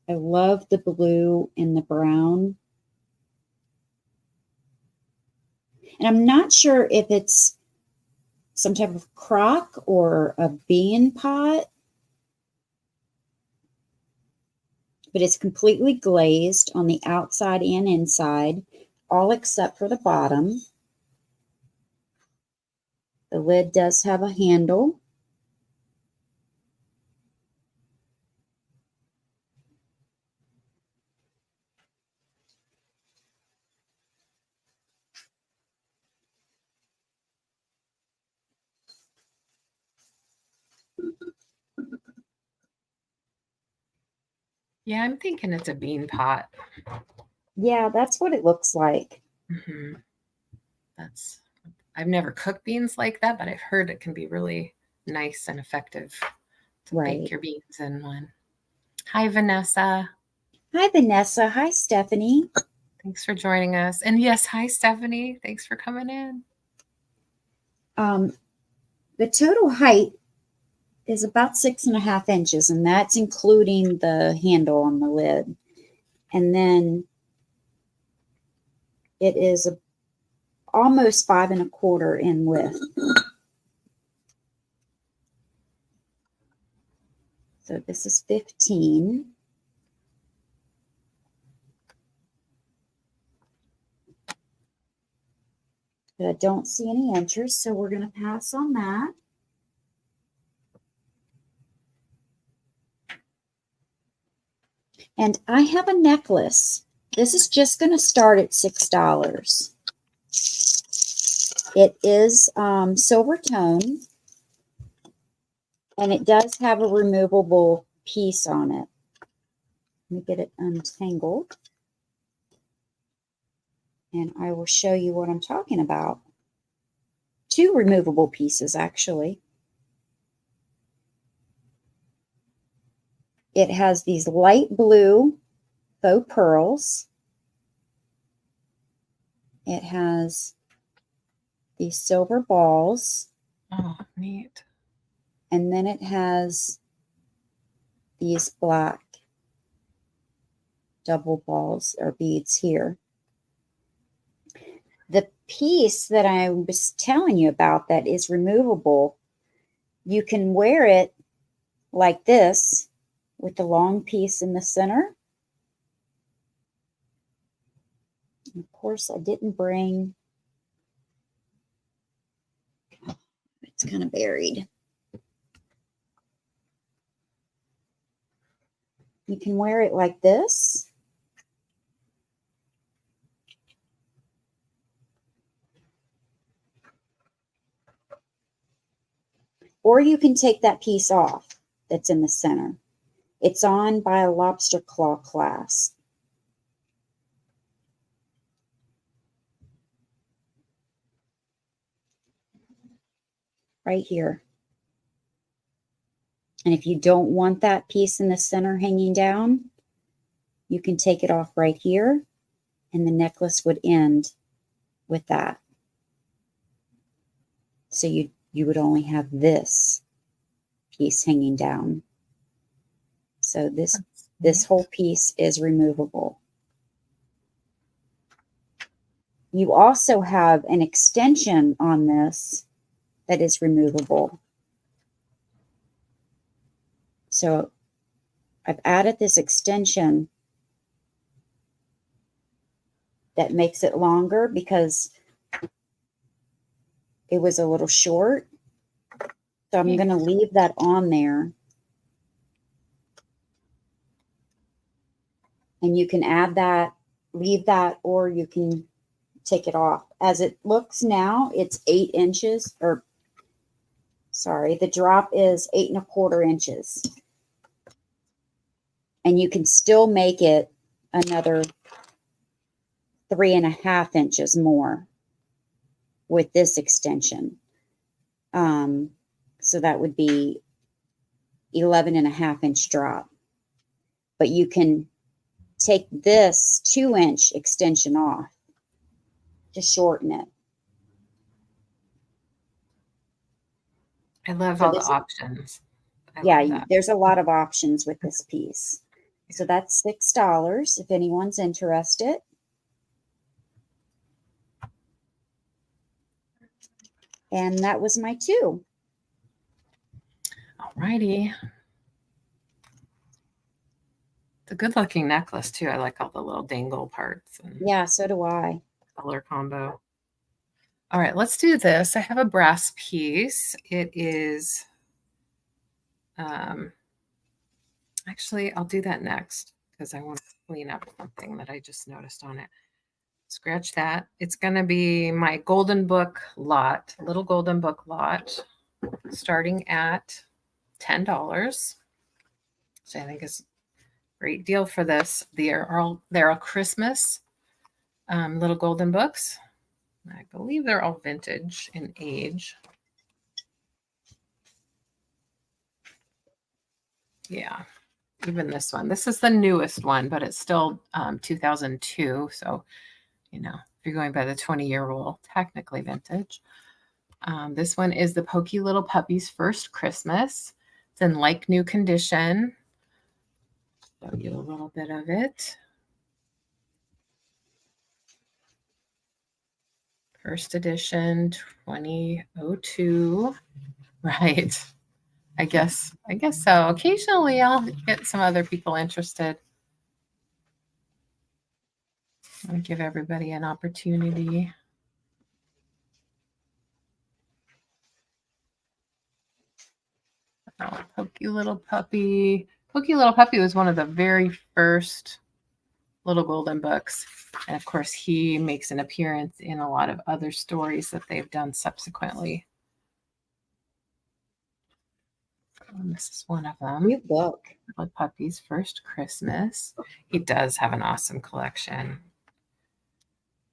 I love the blue and the brown. And I'm not sure if it's some type of crock or a bean pot, but it's completely glazed on the outside and inside, all except for the bottom. The lid does have a handle. Yeah, I'm thinking it's a bean pot. Yeah, that's what it looks like. Mm-hmm. That's I've never cooked beans like that, but I've heard it can be really nice and effective to bake your beans in one. Hi, Vanessa. Hi, Vanessa. Hi, Stephanie. Thanks for joining us. And yes, hi, Stephanie. Thanks for coming in. The total height is about 6.5 inches, and that's including the handle on the lid. And then it is almost 5.25 in width. So this is 15. But I don't see any inches, so we're going to pass on that. And I have a necklace. This is just going to start at $6. It is silver tone, and it does have a removable piece on it. Let me get it untangled, and I will show you what I'm talking about. 2 removable pieces, actually. It has these light blue faux pearls. It has these silver balls. Oh, neat. And then it has these black double balls or beads here. The piece that I was telling you about that is removable, you can wear it like this with the long piece in the center. And of course, I didn't bring, it's kind of buried. You can wear it like this. Or you can take that piece off that's in the center. It's on by a lobster claw clasp. Right here. And if you don't want that piece in the center hanging down, you can take it off right here, and the necklace would end with that. So you would only have this piece hanging down. So this whole piece is removable. You also have an extension on this that is removable. So I've added this extension that makes it longer because it was a little short. So I'm going to leave that on there. And you can add that, leave that, or you can take it off. As it looks now, it's 8 inches, or sorry, the drop is 8.25 inches. And you can still make it another 3.5 inches more with this extension. So that would be 11.5 inch drop. But you can take this 2-inch extension off to shorten it. I love all the options. Yeah, there's a lot of options with this piece. So that's $6 if anyone's interested. And that was my 2. All righty. It's a good looking necklace too. I like all the little dangle parts. Yeah, so do I. Color combo. All right, let's do this. I have a brass piece. It is, actually, I'll do that next because I want to clean up something that I just noticed on it. Scratch that. It's going to be my golden book lot, little golden book lot, starting at $10. So I think it's a great deal for this. They're all Christmas little golden books. I believe they're all vintage in age. Yeah, even this one. This is the newest one, but it's still 2002. So, you know, if you're going by the 20-year rule, technically vintage. This one is the Pokey Little Puppy's First Christmas. It's in like new condition. Show you a little bit of it. First edition, 2002. Right. I guess so. Occasionally I'll get some other people interested. I'll give everybody an opportunity. Oh, Pokey Little Puppy. Pokey Little Puppy was one of the very first Little Golden books. And of course, he makes an appearance in a lot of other stories that they've done subsequently. And this is one of them. New book. Little Puppy's First Christmas. He does have an awesome collection.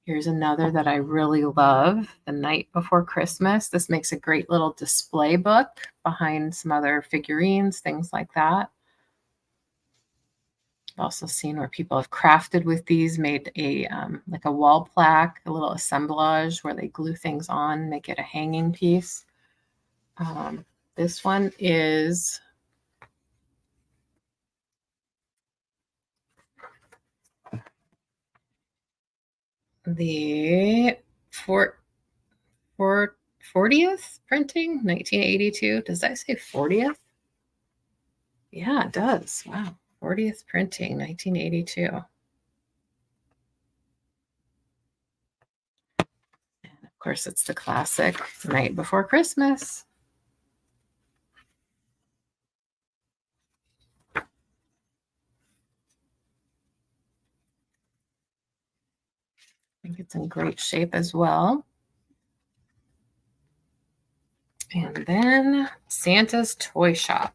Here's another that I really love, The Night Before Christmas. This makes a great little display book behind some other figurines, things like that. I've also seen where people have crafted with these, made a like a wall plaque, a little assemblage where they glue things on, make it a hanging piece. This one is the 40th printing, 1982. Does that say 40th? Yeah, it does. Wow. 40th printing, 1982. And of course, it's the classic Night Before Christmas. I think it's in great shape as well. And then Santa's Toy Shop.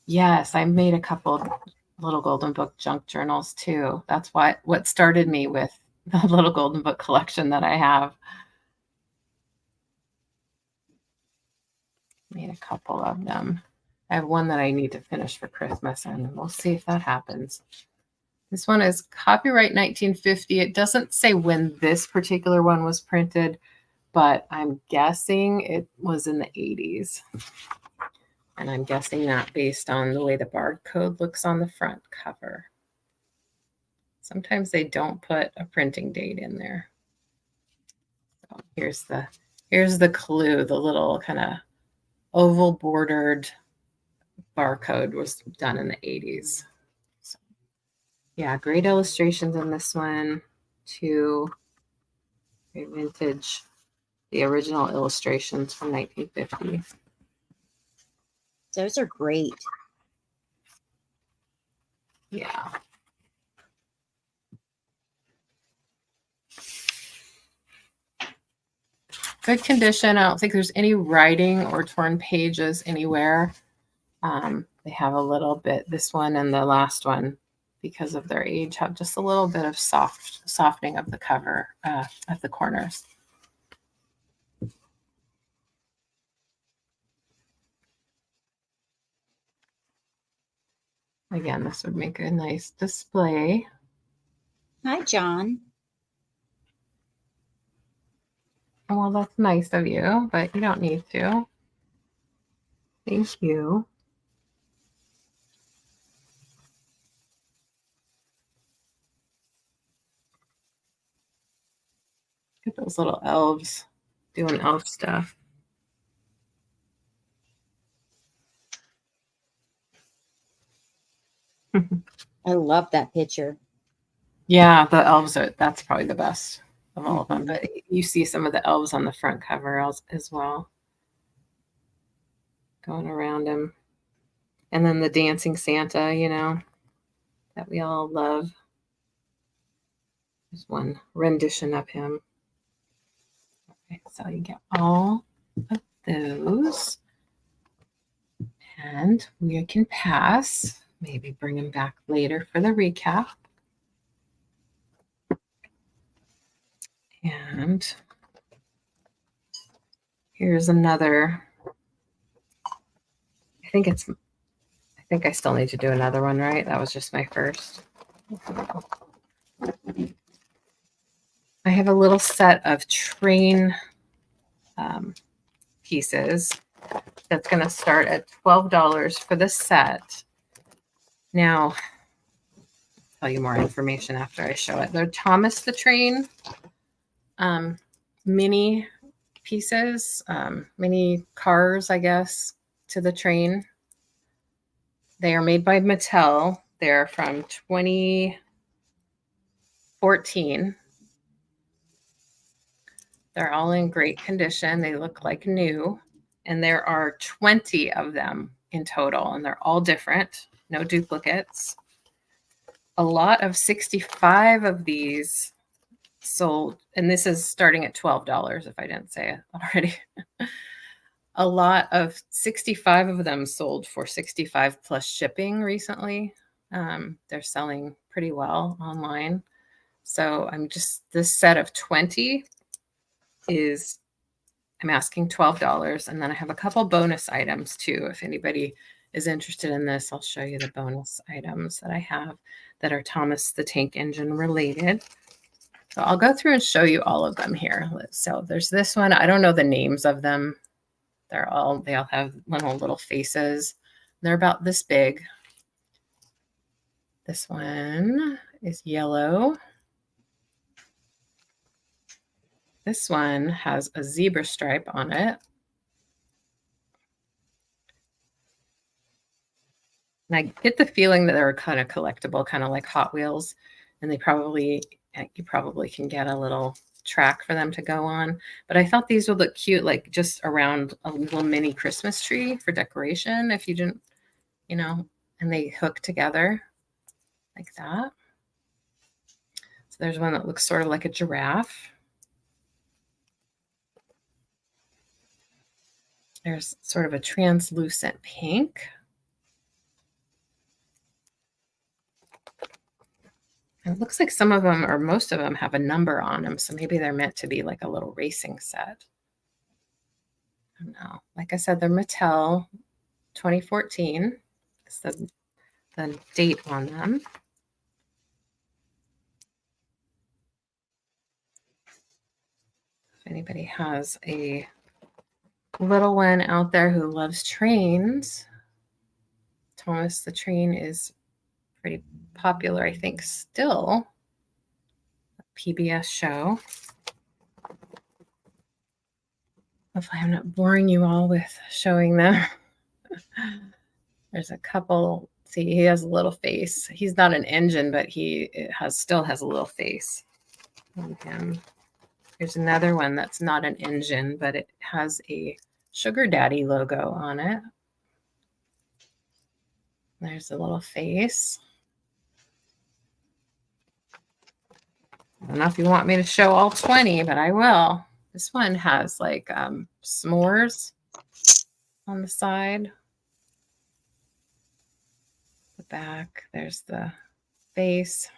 Yes, I made a couple Little Golden Book junk journals too. That's what started me with the Little Golden Book collection that I have. Made a couple of them. I have one that I need to finish for Christmas, and we'll see if that happens. This one is copyright 1950. It doesn't say when this particular one was printed, but I'm guessing it was in the 80s. And I'm guessing that based on the way the barcode looks on the front cover. Sometimes they don't put a printing date in there. So here's the clue. The little kind of oval bordered barcode was done in the 80s. So, yeah, great illustrations in this one too. Great vintage. The original illustrations from 1950. Those are great. Yeah. Good condition. I don't think there's any writing or torn pages anywhere. They have a little bit, this one and the last one, because of their age, have just a little bit of softening of the cover at the corners. Again, this would make a nice display. Hi, John. Well, that's nice of you, but you don't need to. Thank you. Look at those little elves doing elf stuff. I love that picture. Yeah, the elves that's probably the best of all of them. But you see some of the elves on the front cover as well. Going around him. And then the dancing Santa, you know, that we all love. There's one rendition of him. Okay, so you get all of those. And we can pass, maybe bring them back later for the recap. And here's another. I think I still need to do another one, right? That was just my first. I have a little set of train pieces that's going to start at $12 for the set. Now, I'll tell you more information after I show it. They're Thomas the Train mini pieces, mini cars, I guess, to the train. They are made by Mattel. They're from 2014. They're all in great condition. They look like new. And there are 20 of them in total, and they're all different, no duplicates. A lot of 65 of these sold, and this is starting at $12 if I didn't say it already. A lot of 65 of them sold for 65 plus shipping recently. They're selling pretty well online. So this set of 20 is, I'm asking $12. And then I have a couple bonus items too. If anybody is interested in this, I'll show you the bonus items that I have that are Thomas the Tank Engine related. So I'll go through and show you all of them here. So there's this one. I don't know the names of them. They all have little faces. They're about this big. This one is yellow. This one has a zebra stripe on it. And I get the feeling that they're kind of collectible, kind of like Hot Wheels. And you probably can get a little track for them to go on. But I thought these would look cute, like just around a little mini Christmas tree for decoration if you didn't, and they hook together like that. So there's one that looks sort of like a giraffe. There's sort of a translucent pink. It looks like some of them, or most of them, have a number on them. So maybe they're meant to be like a little racing set. I don't know. Like I said, they're Mattel 2014. It's the date on them. If anybody has a little one out there who loves trains, Thomas the Train is pretty popular, I think, still. A PBS show. Hopefully I'm not boring you all with showing them. There's a couple. See, he has a little face. He's not an engine, but still has a little face on him. Here's another one that's not an engine, but it has a Sugar Daddy logo on it. There's a little face. I don't know if you want me to show all 20, but I will. This one has like s'mores on the side. The back, there's the face.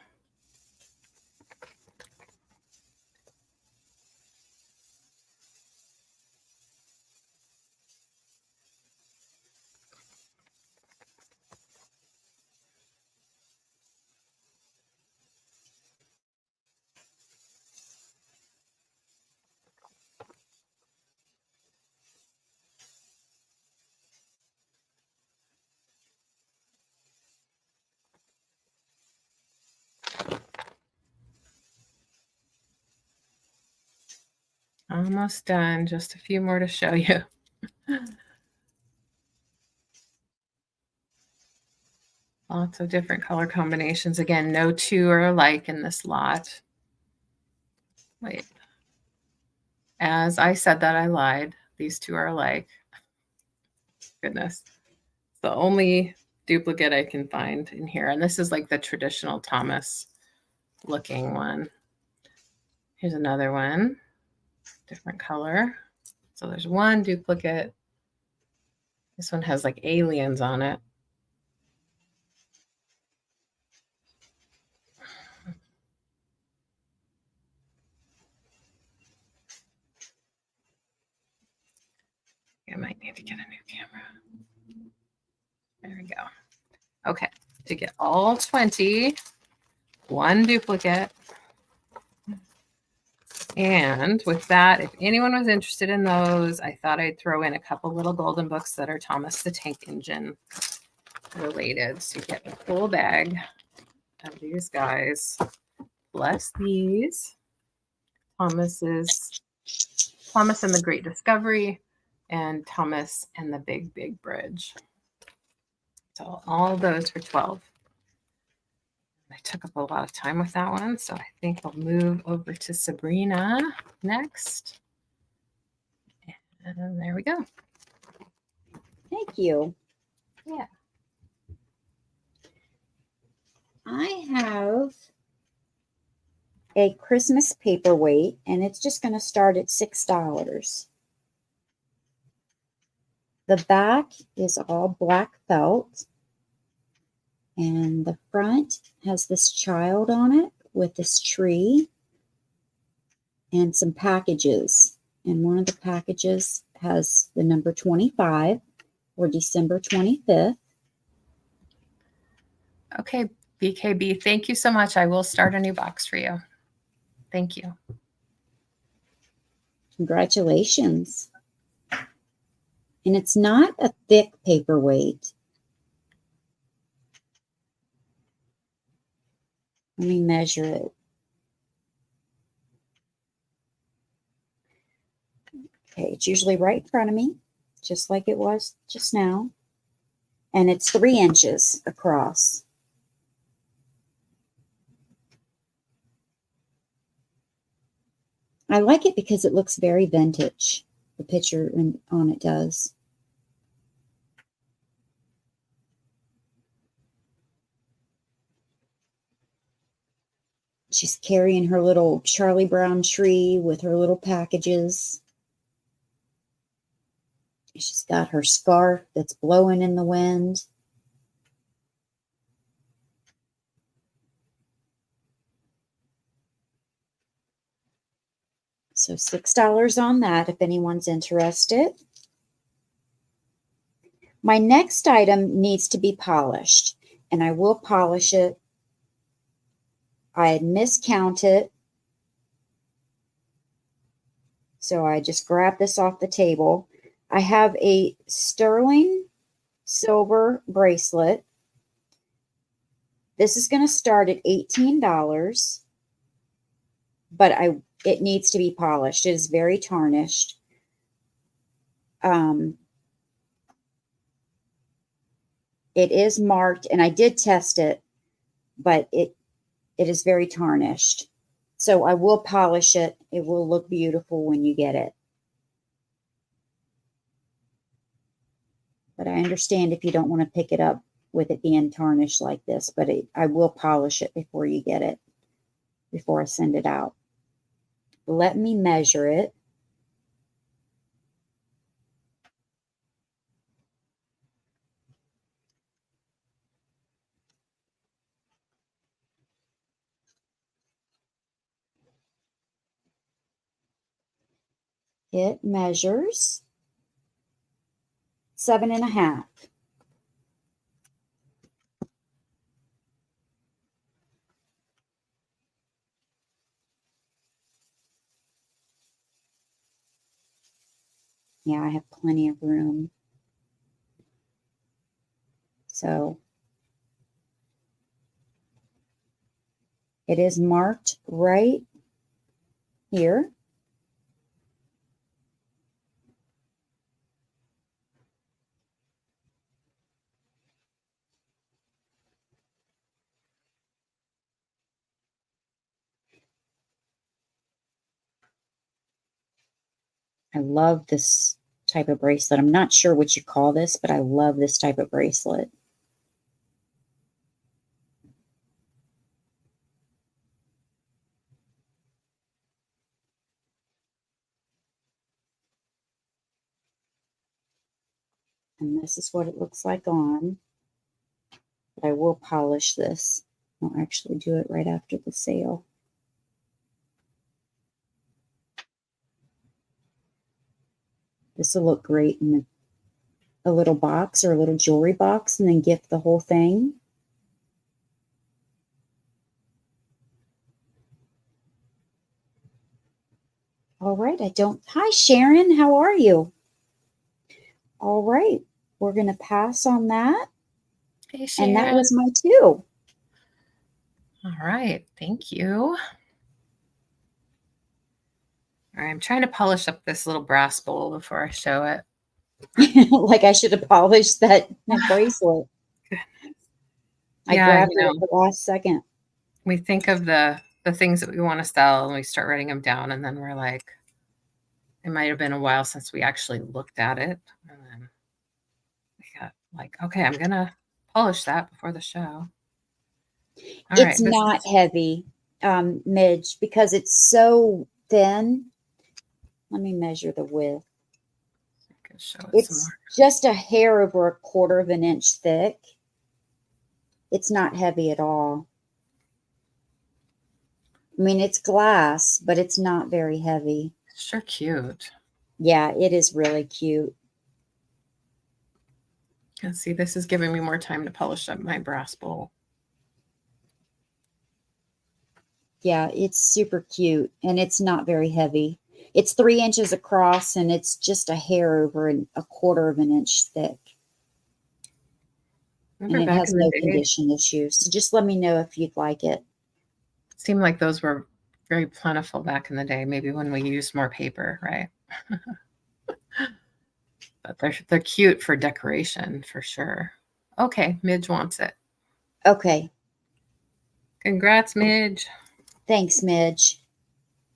Almost done. Just a few more to show you. Lots of different color combinations. Again, no two are alike in this lot. Wait. As I said that, I lied. These two are alike. Goodness. The only duplicate I can find in here. And this is like the traditional Thomas looking one. Here's another one. Different color. So there's one duplicate. This one has like aliens on it. I might need to get a new camera. There we go. Okay, to get all 20, one duplicate. And with that, if anyone was interested in those, I thought I'd throw in a couple little golden books that are Thomas the Tank Engine related. So you get a full bag of these guys, plus these. Thomas and the Great Discovery, and Thomas and the Big Bridge. So all those for 12. I took up a lot of time with that one, so I think I'll move over to Sabrina next. And there we go. Thank you. Yeah. I have a Christmas paperweight, and it's just going to start at $6. The back is all black felt, and the front has this child on it with this tree and some packages. And one of the packages has the number 25 or December 25th. Okay, BKB, thank you so much. I will start a new box for you. Thank you. Congratulations. And it's not a thick paperweight. Let me measure it. Okay, it's usually right in front of me, just like it was just now. And it's 3 inches across. I like it because it looks very vintage. The picture on it does. She's carrying her little Charlie Brown tree with her little packages. She's got her scarf that's blowing in the wind. So $6 on that if anyone's interested. My next item needs to be polished, and I will polish it. I had miscounted, so I just grabbed this off the table. I have a sterling silver bracelet. This is going to start at $18, but it needs to be polished. It is very tarnished. It is marked, and I did test it, but it is very tarnished. So I will polish it. It will look beautiful when you get it. But I understand if you don't want to pick it up with it being tarnished like this, but I will polish it before you get it, before I send it out. Let me measure it. It measures 7.5. Yeah, I have plenty of room. So it is marked right here. I love this type of bracelet. I'm not sure what you call this, but I love this type of bracelet. And this is what it looks like on. But I will polish this. I'll actually do it right after the sale. This will look great in a little box or a little jewelry box, and then gift the whole thing. All right, hi Sharon, how are you? All right, we're going to pass on that. Hey, Sharon. And that was my 2. All right, thank you. All right, I'm trying to polish up this little brass bowl before I show it. Like I should have polished that bracelet. I grabbed it at the last second. We think of the things that we want to sell and we start writing them down, and then we're like, it might have been a while since we actually looked at it. And then we got like, okay, I'm going to polish that before the show. All it's not heavy, Midge, because it's so thin. Let me measure the width. It's just a hair over 1/4 of an inch thick. It's not heavy at all. I mean, it's glass, but it's not very heavy. Sure cute. Yeah, it is really cute. And see, this is giving me more time to polish up my brass bowl. Yeah, it's super cute, and it's not very heavy. It's 3 inches across, and it's just a hair over 1/4 of an inch thick. And it has no condition issues. So just let me know if you'd like it. It seemed like those were very plentiful back in the day, maybe when we used more paper, right? But they're cute for decoration for sure. Okay, Midge wants it. Okay. Congrats, Midge. Thanks, Midge.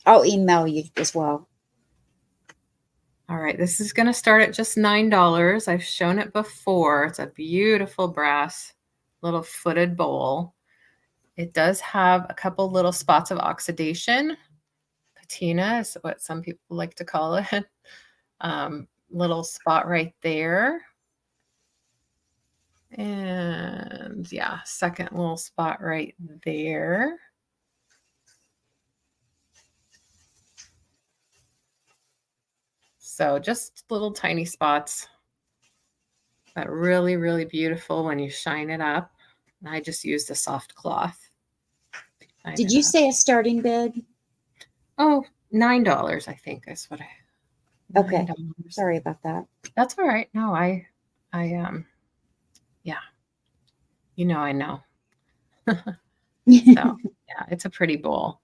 I'll email you as well. All right, this is going to start at just $9. I've shown it before. It's a beautiful brass little footed bowl. It does have a couple little spots of oxidation. Patina is what some people like to call it. Little spot right there. And yeah, second little spot right there. So just little tiny spots, but really, really beautiful when you shine it up. And I just used a soft cloth. Did you say a starting bid? Oh, $9, I think is what I. Okay. Sorry about that. That's all right. No, yeah. You know, I know. So yeah, it's a pretty bowl.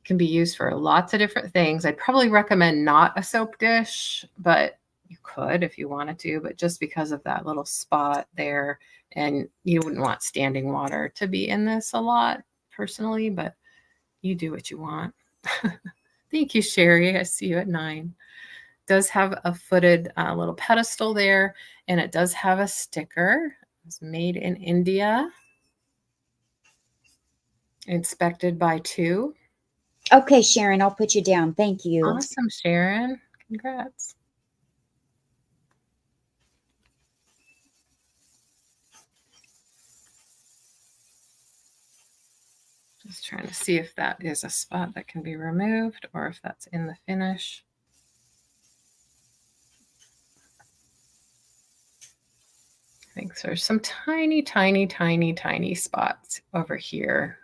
It can be used for lots of different things. I'd probably recommend not a soap dish, but you could if you wanted to, but just because of that little spot there, and you wouldn't want standing water to be in this a lot personally, but you do what you want. Thank you, Sherry. I see you at 9. Does have a footed little pedestal there, and it does have a sticker. It's made in India. Inspected by 2. Okay, Sharon, I'll put you down. Thank you. Awesome, Sharon. Congrats. Just trying to see if that is a spot that can be removed or if that's in the finish. I think there's some tiny, tiny, tiny, tiny spots over here.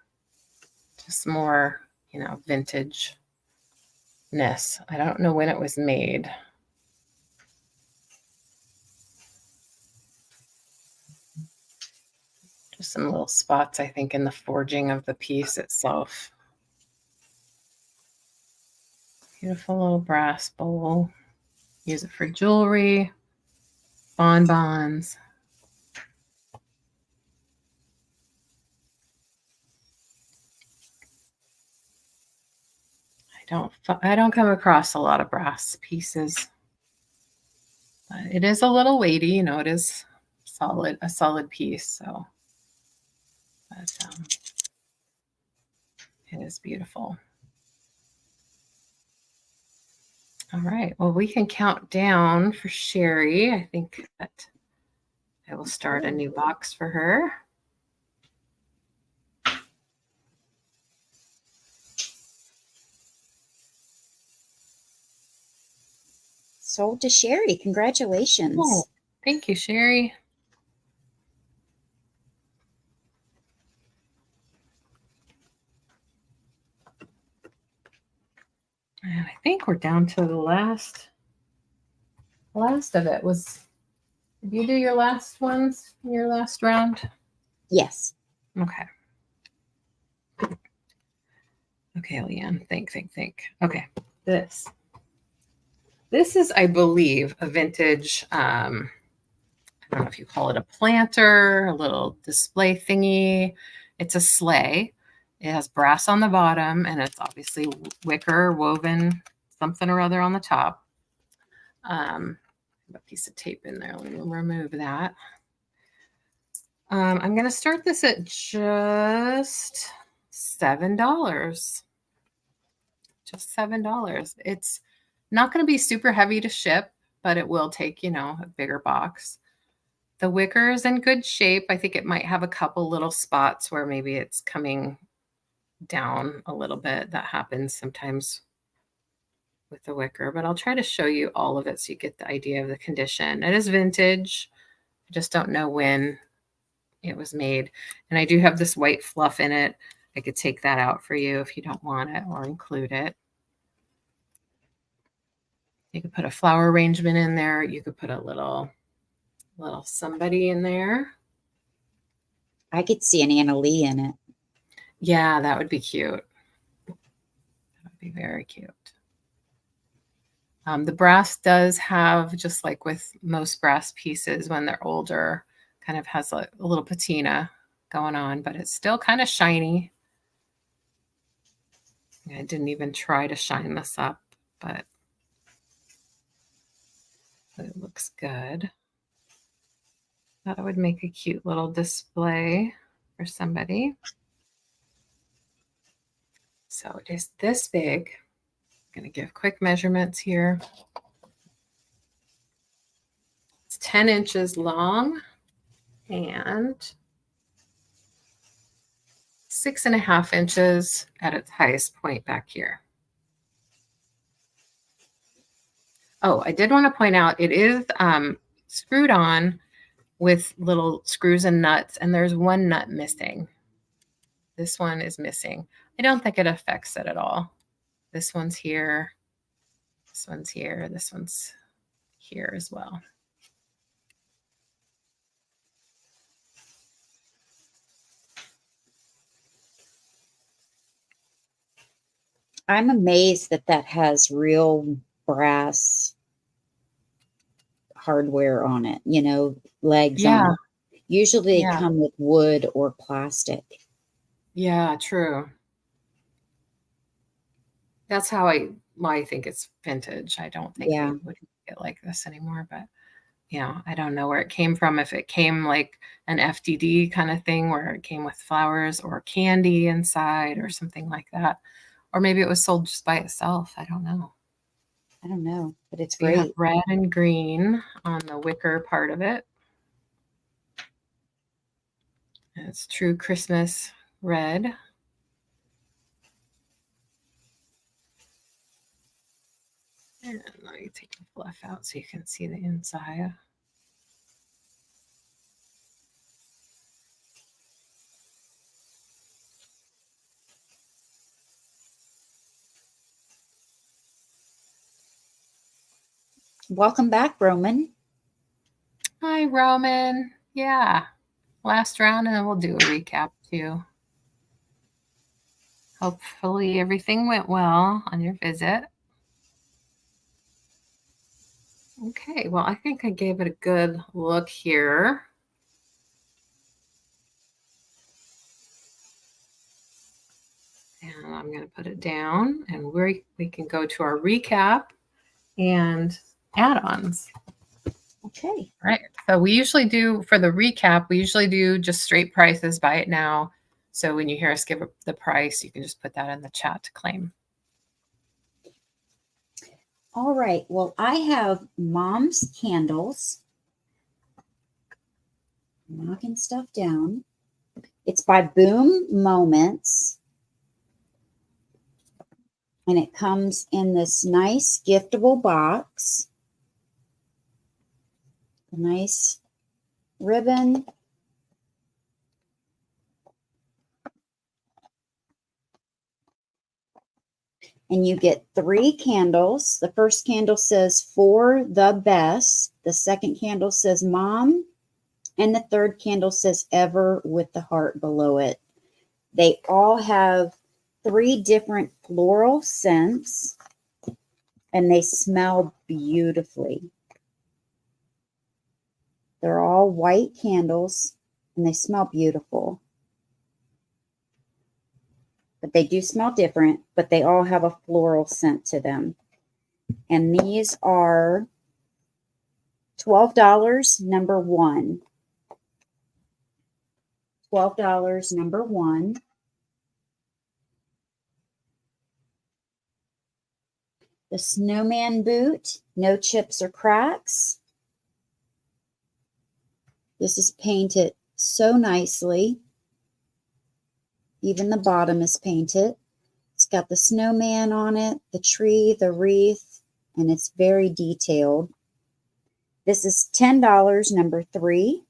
Just more, you know, vintage-ness. I don't know when it was made. Just some little spots, I think, in the forging of the piece itself. Beautiful little brass bowl. Use it for jewelry, bonbons. I don't come across a lot of brass pieces. But it is a little weighty, you know, it is a solid piece, so but, it is beautiful. All right, well, we can count down for Sherry. I think that I will start a new box for her. Sold to Sherry. Congratulations. Oh, thank you, Sherry. And I think we're down to the last of it. Did you do your last ones in your last round? Yes. Okay. Okay, LeAnne, think. Okay, this is, I believe, a vintage, I don't know if you call it a planter, a little display thingy. It's a sleigh. It has brass on the bottom, and it's obviously wicker woven something or other on the top. A piece of tape in there. Let me remove that. I'm going to start this at just $7. Just $7. It's not going to be super heavy to ship, but it will take, a bigger box. The wicker is in good shape. I think it might have a couple little spots where maybe it's coming down a little bit. That happens sometimes with the wicker, but I'll try to show you all of it so you get the idea of the condition. It is vintage. I just don't know when it was made. And I do have this white fluff in it. I could take that out for you if you don't want it or include it. You could put a flower arrangement in there. You could put a little somebody in there. I could see an Anna Lee in it. Yeah, that would be cute. That would be very cute. The brass does have, just like with most brass pieces when they're older, kind of has a little patina going on, but it's still kind of shiny. I didn't even try to shine this up, but it looks good. Thought it would make a cute little display for somebody. So it is this big. I'm going to give quick measurements here. It's 10 inches long and 6.5 inches at its highest point back here. Oh, I did want to point out it is screwed on with little screws and nuts, and there's one nut missing. This one is missing. I don't think it affects it at all. This one's here. This one's here. This one's here as well. I'm amazed that has real brass hardware on it, legs on it. Usually they come with wood or plastic. Yeah, true. That's how I think it's vintage. I don't think we would get like this anymore, but I don't know where it came from. If it came like an FDD kind of thing where it came with flowers or candy inside or something like that. Or maybe it was sold just by itself. I don't know. But it's great. We have red and green on the wicker part of it. And it's true Christmas red. And let me take the fluff out so you can see the inside. Welcome back, Roman. Hi, Roman. Yeah. Last round, and then we'll do a recap too. Hopefully everything went well on your visit. Okay, well, I think I gave it a good look here. And I'm going to put it down, and we can go to our recap and add-ons. Okay. All right. So we usually do, for the recap, we usually do just straight prices, buy it now. So when you hear us give the price, you can just put that in the chat to claim. All right. Well, I have Mom's Candles. I'm knocking stuff down. It's by Boom Moments. And it comes in this nice giftable box. a nice ribbon. And you get 3 candles. The first candle says "For the best." The second candle says "Mom." And the third candle says "Ever," with the heart below it. They all have 3 different floral scents, and they smell beautifully. They're all white candles, and they smell beautiful. But they do smell different, but they all have a floral scent to them. And these are $12, number 1. $12, number 1. The snowman boot, no chips or cracks. This is painted so nicely. Even the bottom is painted. It's got the snowman on it, the tree, the wreath, and it's very detailed. This is $10, number 3.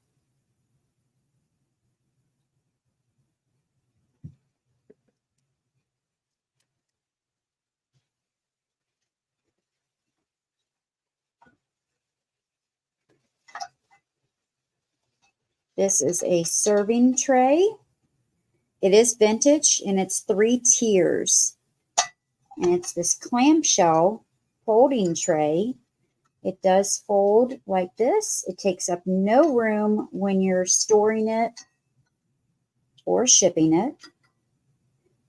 This is a serving tray. It is vintage, and it's 3 tiers. And it's this clamshell folding tray. It does fold like this. It takes up no room when you're storing it or shipping it.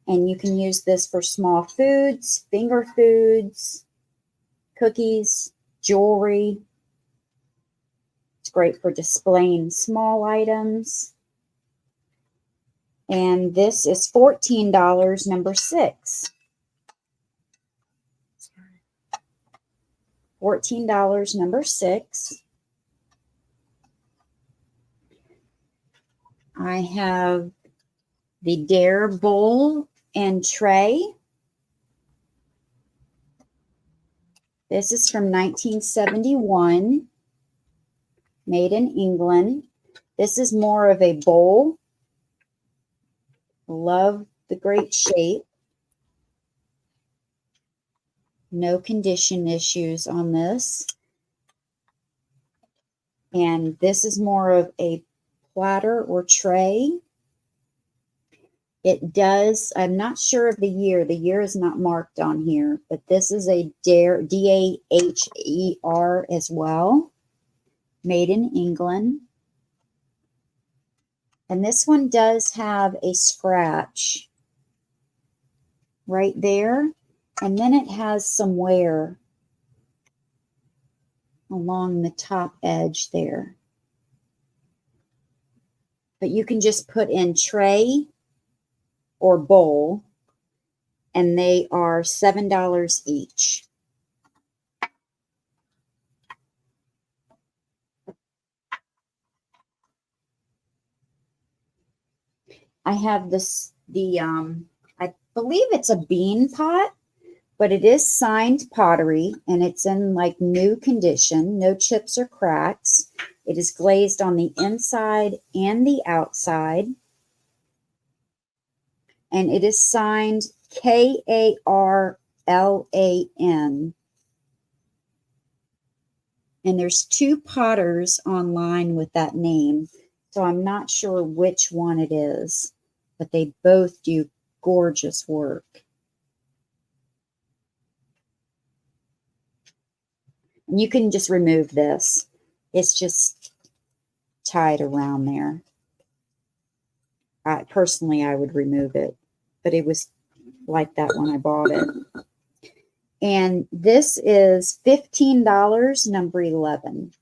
And you can use this for small foods, finger foods, cookies, jewelry. It's great for displaying small items. And this is $14, number 6. $14, number 6. I have the Dare bowl and tray. This is from 1971, made in England. This is more of a bowl. Love the great shape. No condition issues on this. And this is more of a platter or tray. It does, I'm not sure of the year. The year is not marked on here, but this is a Dare, D-A-H-E-R as well, made in England. And this one does have a scratch right there. And then it has some wear along the top edge there. But you can just put in tray or bowl, and they are $7 each. I have this, I believe it's a bean pot, but it is signed pottery, and it's in like new condition, no chips or cracks. It is glazed on the inside and the outside. And it is signed K-A-R-L-A-N. And there's 2 potters online with that name, so I'm not sure which one it is, but they both do gorgeous work. And you can just remove this. It's just tied around there. Personally, I would remove it, but it was like that when I bought it. And this is $15, number 11.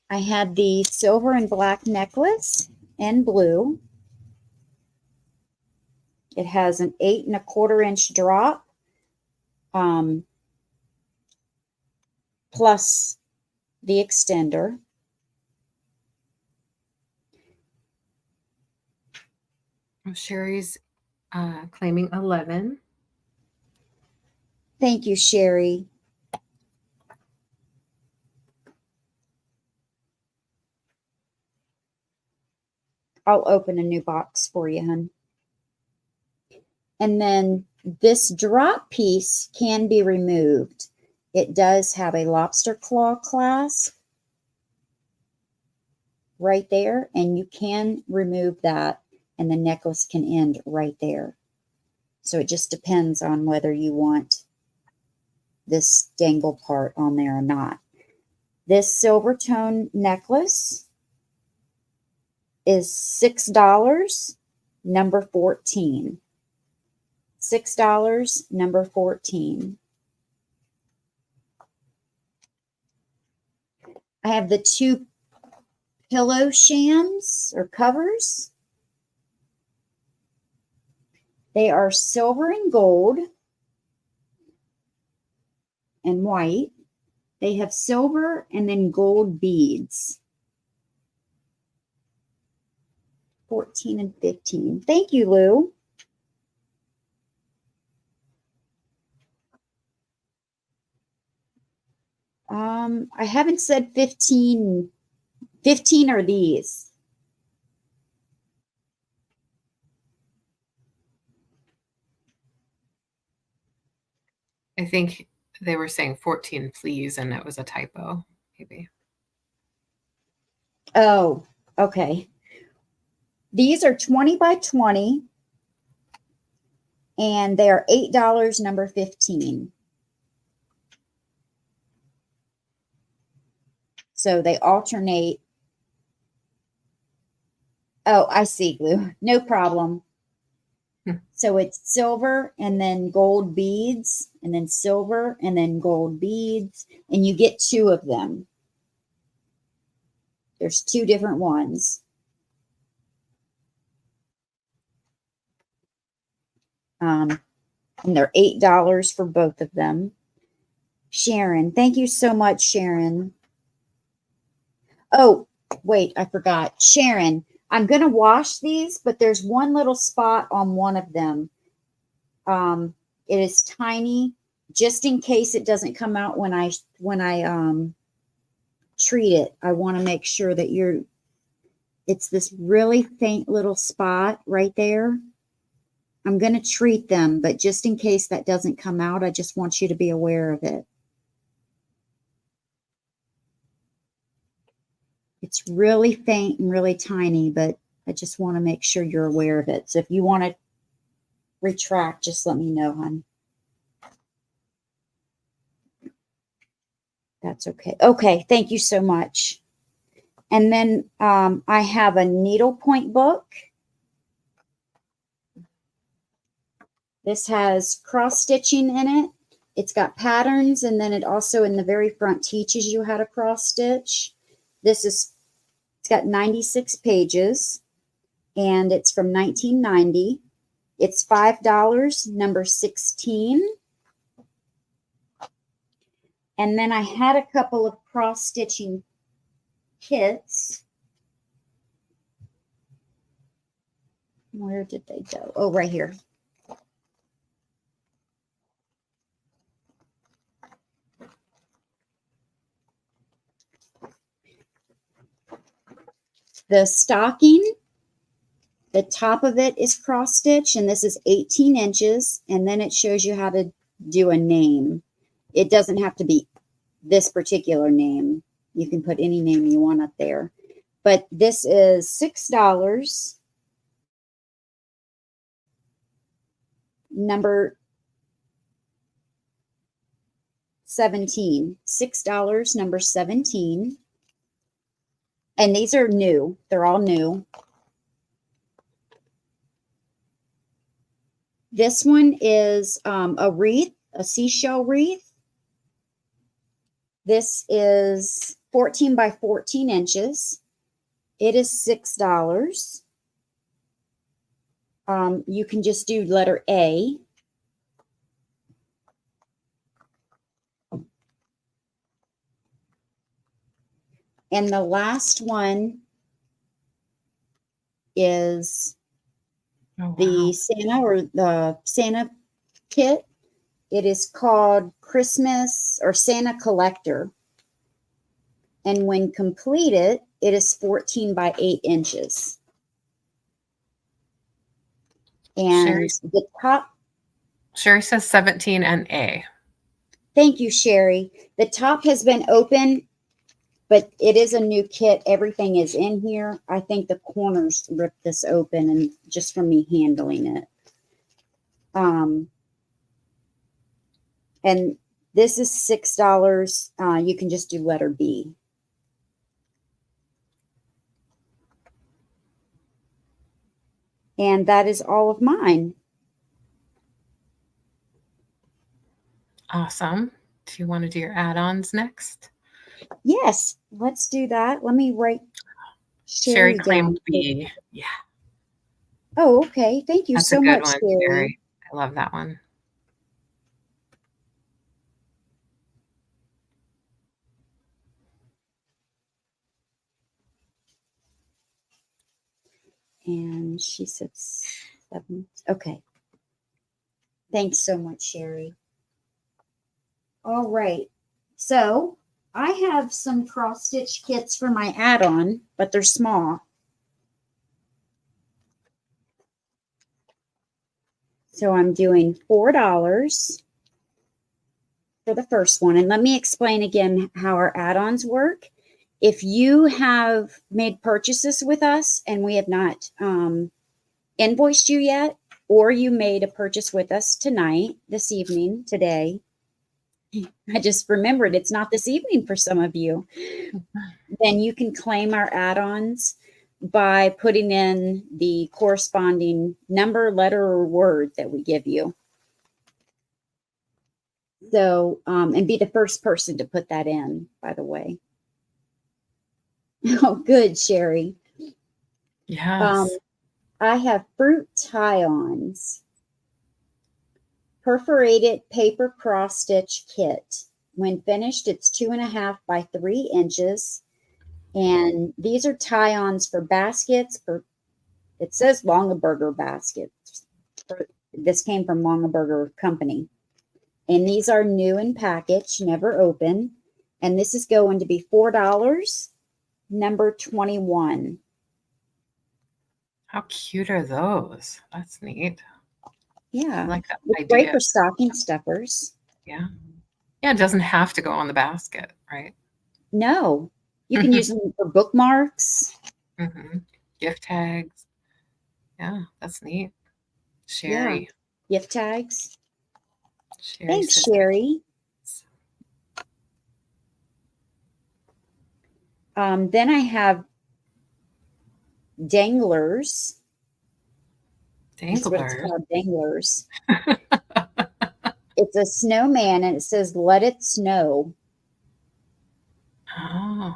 I had the silver and black necklace in blue. It has an 8 1/4 inch drop, plus the extender. Sherry's Claiming 11. Thank you, Sherry. I'll open a new box for you, hon. And then this drop piece can be removed. It does have a lobster claw clasp right there, and you can remove that, and the necklace can end right there. So it just depends on whether you want this dangle part on there or not. This silver tone necklace is $6, number 14. $6, number 14. I have the two pillow shams or covers. They are silver and gold and white. They have silver and then gold beads. 14 and 15. Thank you, Lou. I haven't said 15. 15 are these. I think they were saying 14, please, and it was a typo, maybe. Oh, okay. These are 20 by 20, and they are $8, number 15. So they alternate. Oh, I see, Lou. No problem. So it's silver and then gold beads, and then silver and then gold beads, and you get two of them. There's two different ones. And they're $8 for both of them. Sharon, thank you so much, Sharon. Oh, wait, I forgot. Sharon, I'm going to wash these, but there's one little spot on one of them. It is tiny, just in case it doesn't come out when I treat it. I want to make sure that it's this really faint little spot right there. I'm going to treat them, but just in case that doesn't come out, I just want you to be aware of it. It's really faint and really tiny, but I just want to make sure you're aware of it. So if you want to retract, just let me know, hon. That's okay. Okay, thank you so much. And then I have a needlepoint book. This has cross stitching in it. It's got patterns, and then it also in the very front teaches you how to cross stitch. It's got 96 pages, and it's from 1990. It's $5, number 16. And then I had a couple of cross stitching kits. Where did they go? Oh, right here. The stocking, the top of it is cross stitch, and this is 18 inches, and then it shows you how to do a name. It doesn't have to be this particular name. You can put any name you want up there. But this is $6, number 17. $6, number 17. And these are new. They're all new. This one is a wreath, a seashell wreath. This is 14 by 14 inches. It is $6. You can just do letter A. And the last one is Oh, the wow. Santa or the Santa kit. It is called Christmas or Santa Collector. And when completed, it is 14 by 8 inches. And the top. Sherry says 17 and A. Thank you, Sherry. The top has been open, but it is a new kit. Everything is in here. I think the corners ripped this open and just from me handling it. And this is $6. You can just do letter B. And that is all of mine. Awesome. Do you want to do your add-ons next? Yes, let's do that. Let me write Sherry Sherry claimed down. B. Yeah. Oh, okay. Thank you That's so a good much, one, Sherry. Sherry. I love that one. And she said 7. Okay. Thanks so much, Sherry. All right. So I have some cross stitch kits for my add-on, but they're small. So I'm doing $4 for the first one. And let me explain again how our add-ons work. If you have made purchases with us and we have not invoiced you yet, or you made a purchase with us tonight, this evening, today, I just remembered it's not this evening for some of you, then you can claim our add-ons by putting in the corresponding number, letter, or word that we give you. So, and be the first person to put that in, by the way. Oh, good, Sherry. Yes. I have fruit tie-ons. Perforated paper cross stitch kit. When finished, it's 2.5 by 3 inches. And these are tie-ons for baskets. It says Longaberger baskets. This came from Longaberger Company. And these are new in package, never open. And this is going to be $4, number 21. How cute are those? That's neat. Yeah. I like that It's idea. great for stocking stuffers. Yeah. Yeah, it doesn't have to go on the basket, right? No. You can use them for bookmarks. Mm-hmm. Gift tags. Yeah, that's neat. Sherry. Yeah. Gift tags. Sherry Thanks, says Sherry. Then I have danglers. That's what it's danglers. called, danglers. It's a snowman and it says, "Let it snow." Oh,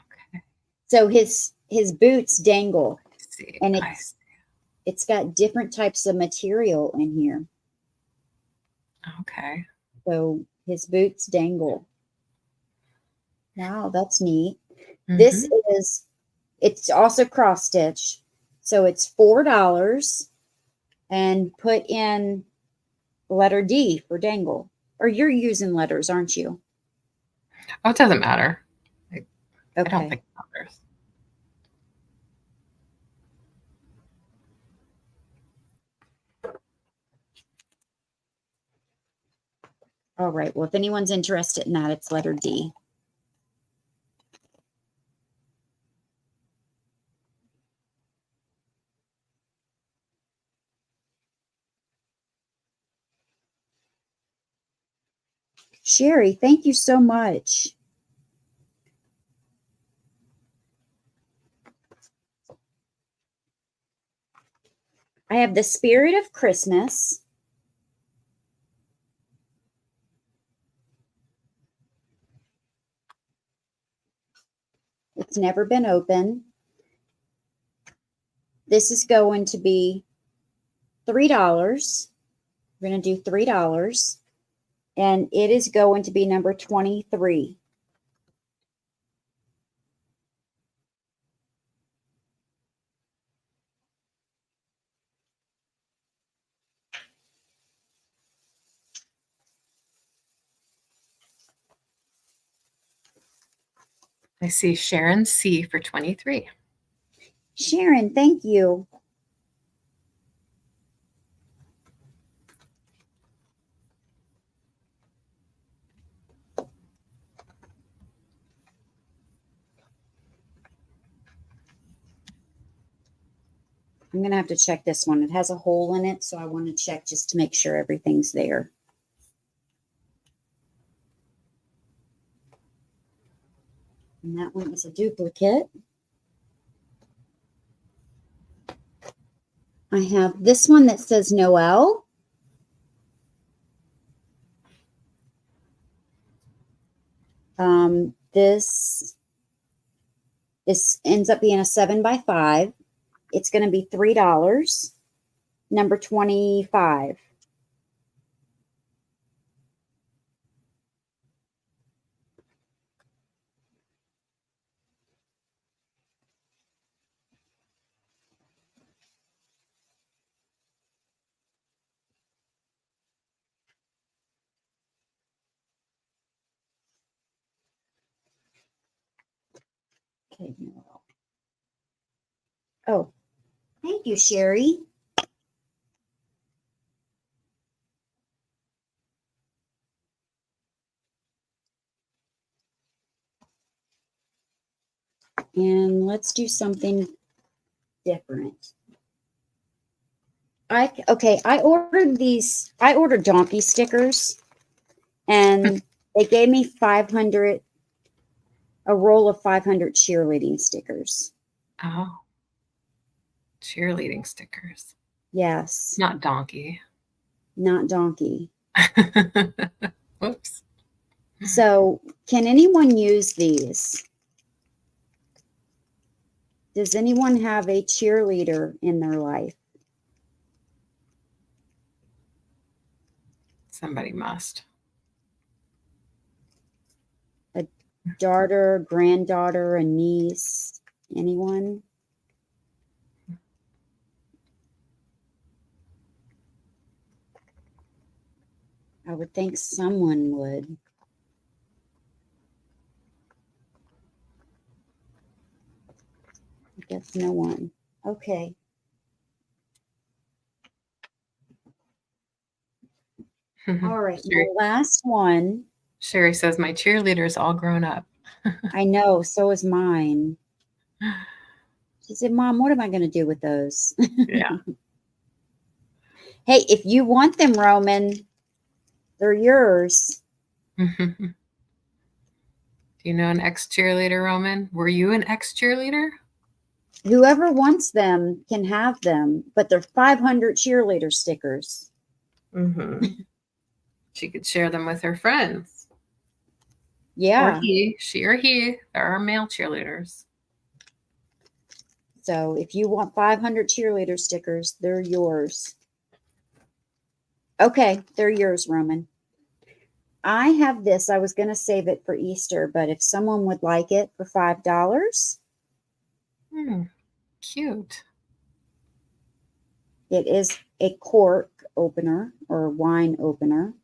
okay. So his boots dangle. I see. And I see. it's got different types of material in here. Okay. So his boots dangle. Wow, that's neat. Mm-hmm. This is, it's also cross stitch. So it's $4 and put in letter D for dangle. Or you're using letters, aren't you? Oh, it doesn't matter. I don't Okay. think it matters. All right. Well, if anyone's interested in that, it's letter D. Sherry, thank you so much. I have the Spirit of Christmas. It's never been open. This is going to be $3. We're going to do $3. And it is going to be number 23. I see Sharon C for 23. Sharon, thank you. I'm going to have to check this one. It has a hole in it, so I want to check just to make sure everything's there. And that one was a duplicate. I have this one that says Noel. This ends up being a 7x5. It's going to be $3. Number 25. Okay, Noel. Oh, thank you, Sherry. And let's do something different. I ordered donkey stickers, and they gave me 500, a roll of 500 cheerleading stickers. Oh, cheerleading stickers. Yes. Not donkey. Not donkey. Whoops. So, can anyone use these? Does anyone have a cheerleader in their life? Somebody must. A daughter, granddaughter, a niece? Anyone? I would think someone would. I guess no one. Okay. All right. Sherry, My last one. Sherry says my cheerleader is all grown up. I know. So is mine. She said, Mom, what am I going to do with those? Yeah. Hey, if you want them, Roman, they're yours. Do you know an ex-cheerleader, Roman? Were you an ex-cheerleader? Whoever wants them can have them, but they're 500 cheerleader stickers. She could share them with her friends. Yeah. Or he, she or he. There are male cheerleaders. So if you want 500 cheerleader stickers, they're yours. Okay, they're yours, Roman. I have this. I was going to save it for Easter, but if someone would like it for $5. Cute. It is a cork opener or wine opener.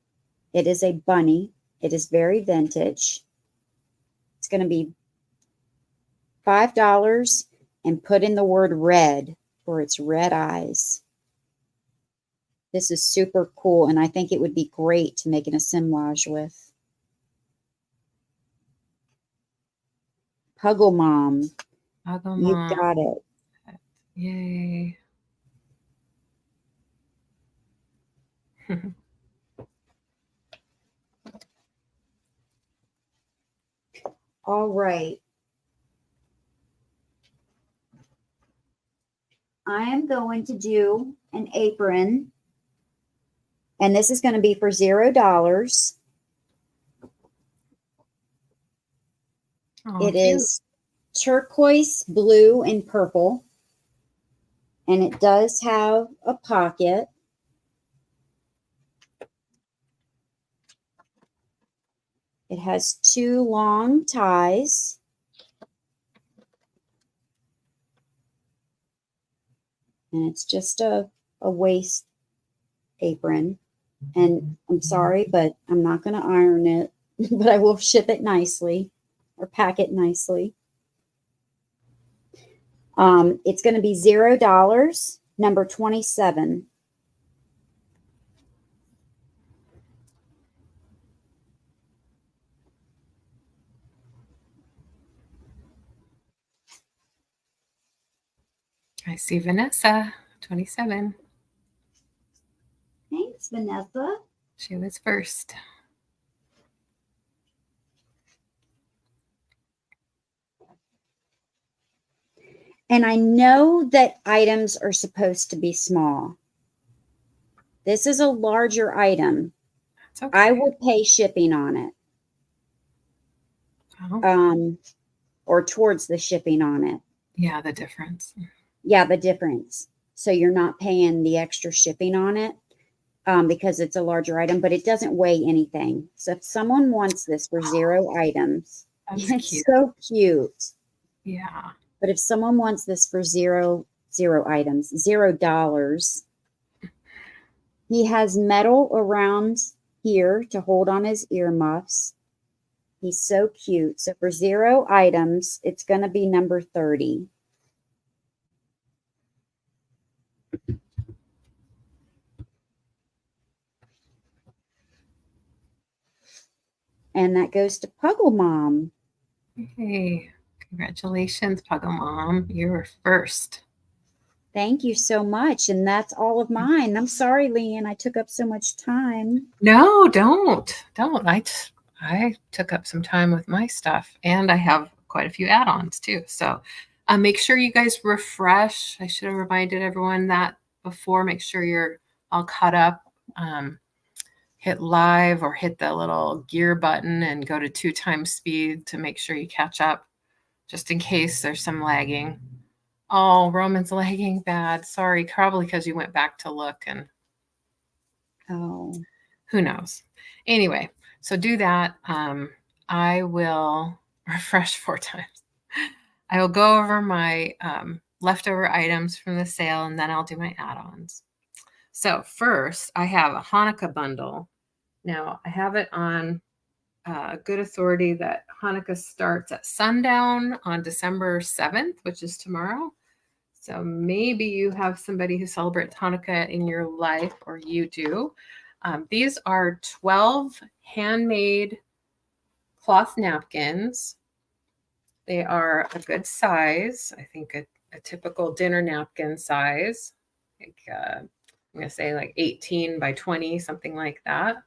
It is a bunny. It is very vintage. It's going to be $5 and put in the word red for its red eyes. This is super cool, and I think it would be great to make an assemblage with. Puggle Mom. Puggle You Mom. got it. Yay. All right. I am going to do an apron, and this is going to be for $0. Oh, it cute. is turquoise, blue, and purple, and it does have a pocket. It has 2 long ties. And it's just a waist apron. And I'm sorry, but I'm not going to iron it, but I will ship it nicely. I or pack it nicely. It's going to be $0, number 27. I see Vanessa, 27. Thanks, Vanessa. She was first. And I know that items are supposed to be small. This is a larger item. That's okay. I will pay shipping on it. Oh. Or towards the shipping on it. Yeah, the difference. Yeah, the difference. So you're not paying the extra shipping on it because it's a larger item, but it doesn't weigh anything. So if someone wants this for 0 items, it's cute. so cute. Yeah. But if someone wants this for 0 items, $0, he has metal around here to hold on his earmuffs. He's so cute. So for 0 items, it's going to be number 30. And that goes to Puggle Mom. Hey, congratulations, Puggle Mom. You were first. Thank you so much. And that's all of mine. I'm sorry, LeAnne, I took up so much time. No, don't. I took up some time with my stuff, and I have quite a few add-ons too. So make sure you guys refresh. I should have reminded everyone that before. Make sure you're all caught up. Hit live or hit the little gear button and go to 2x speed to make sure you catch up, just in case there's some lagging. Oh, Roman's lagging bad. Sorry, probably because you went back to look and who knows. Anyway, so do that. I will refresh 4 times. I will go over my leftover items from the sale, and then I'll do my add-ons. So first, I have a Hanukkah bundle. Now, I have it on good authority that Hanukkah starts at sundown on December 7th, which is tomorrow. So maybe you have somebody who celebrates Hanukkah in your life, or you do. These are 12 handmade cloth napkins. They are a good size. I think a typical dinner napkin size. Like, I'm going to say like 18 by 20, something like that.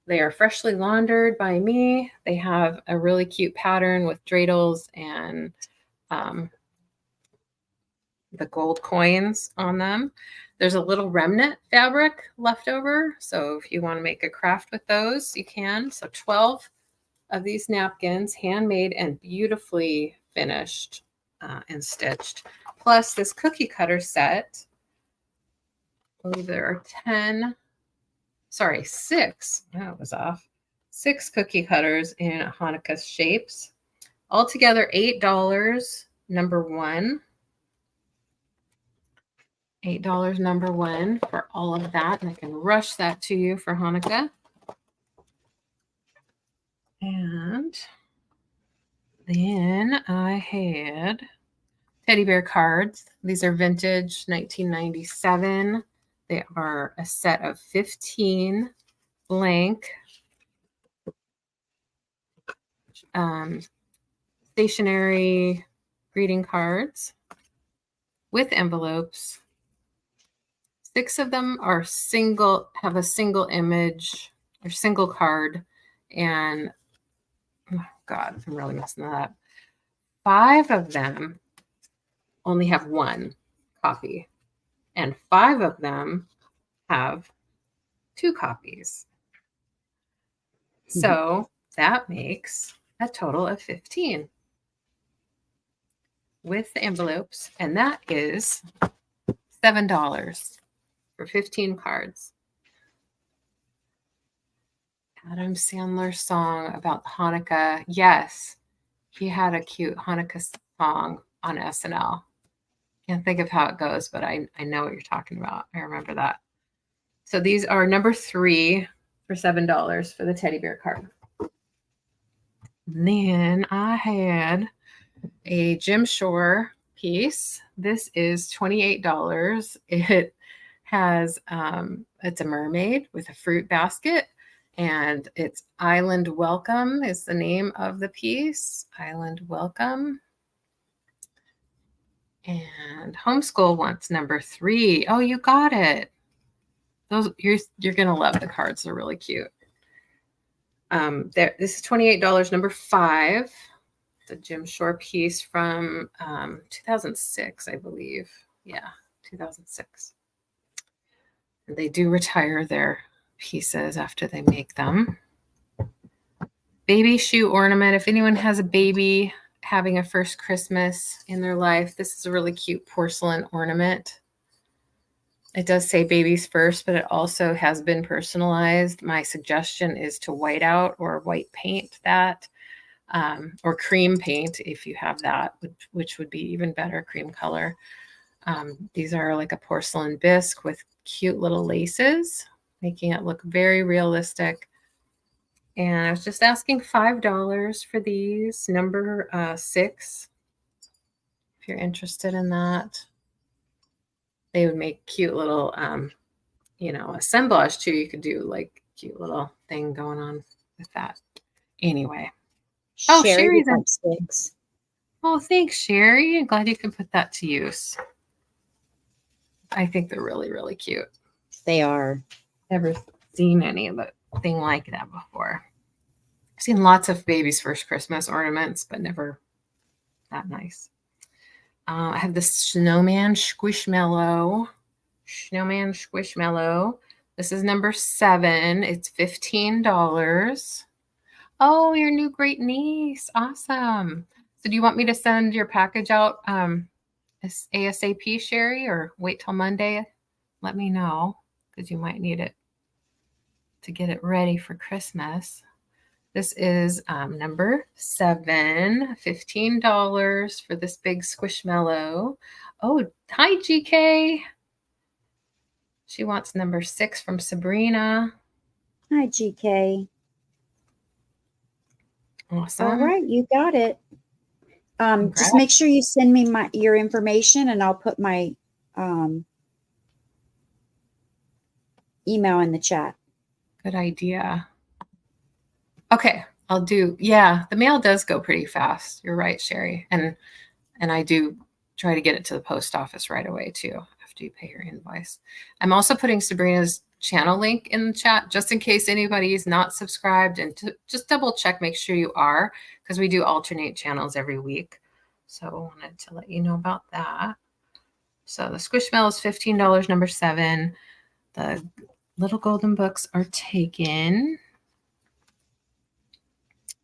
They are freshly laundered by me. They have a really cute pattern with dreidels and the gold coins on them. There's a little remnant fabric left over. So if you want to make a craft with those, you can. So 12 of these napkins, handmade and beautifully finished and stitched. Plus this cookie cutter set. I believe there are 6. That was off. 6 cookie cutters in Hanukkah shapes. Altogether, $8, number 1. $8, number 1 for all of that. And I can rush that to you for Hanukkah. And then I had teddy bear cards. These are vintage 1997. They are a set of 15 blank stationery greeting cards with envelopes. 6 of them are have a single image or single card. And oh God, I'm really messing that up. 5 of them only have 1 copy, and 5 of them have 2 copies. So that makes a total of 15 with the envelopes, and that is $7 for 15 cards. Adam Sandler's song about Hanukkah. Yes, he had a cute Hanukkah song on SNL. Can't think of how it goes, but I know what you're talking about. I remember that. So these are number 3 for $7 for the teddy bear card. Then I had a Jim Shore piece. This is $28. It has it's a mermaid with a fruit basket, and it's Island Welcome is the name of the piece. Island Welcome. And Homeschool wants number 3. Oh, you got it. Those you're gonna love the cards. They're really cute. This is $28. Number 5. The Jim Shore piece from 2006, I believe. Yeah, 2006. And they do retire their pieces after they make them. Baby shoe ornament. If anyone has a baby having a first Christmas in their life, this is a really cute porcelain ornament. It does say babies first, but it also has been personalized. My suggestion is to white out or white paint that. Or cream paint if you have that, which would be even better, cream color. These are like a porcelain bisque with cute little laces, making it look very realistic. And I was just asking $5 for these, number 6, if you're interested in that. They would make cute little, assemblage too. You could do like cute little thing going on with that. Anyway. Oh, Sherry's in. Sticks. Oh, thanks, Sherry. I'm glad you can put that to use. I think they're really, really cute. They are. Never seen anything like that before. I've seen lots of baby's first Christmas ornaments, but never that nice. I have this Snowman Squishmallow. Snowman Squishmallow. This is number 7. It's $15. Oh, your new great niece. Awesome. So do you want me to send your package out ASAP, Sherry, or wait till Monday? Let me know, because you might need it to get it ready for Christmas. This is number 7, $15 for this big Squishmallow. Oh, hi, GK. She wants number 6 from Sabrina. Hi, GK. Awesome. All right, you got it. Just make sure you send me your information, and I'll put my email in the chat. Good idea. Okay, I'll do. Yeah, the mail does go pretty fast. You're right, Sherry. And I do try to get it to the post office right away too after you pay your invoice. I'm also putting Sabrina's channel link in the chat just in case anybody is not subscribed, and to just double check, make sure you are, because we do alternate channels every week. So I wanted to let you know about that. So the Squishmallow is $15, number 7. The little golden books are taken.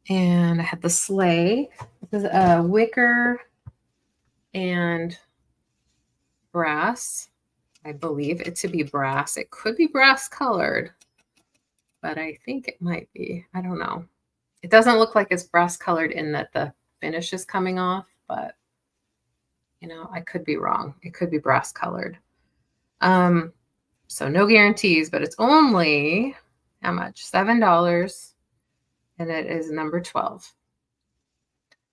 And I had the sleigh. This is wicker and brass. I believe it to be brass. It could be brass colored, but I think it might be. I don't know. It doesn't look like it's brass colored in that the finish is coming off, but I could be wrong. It could be brass colored. So no guarantees, but it's only how much? $7, and it is number 12.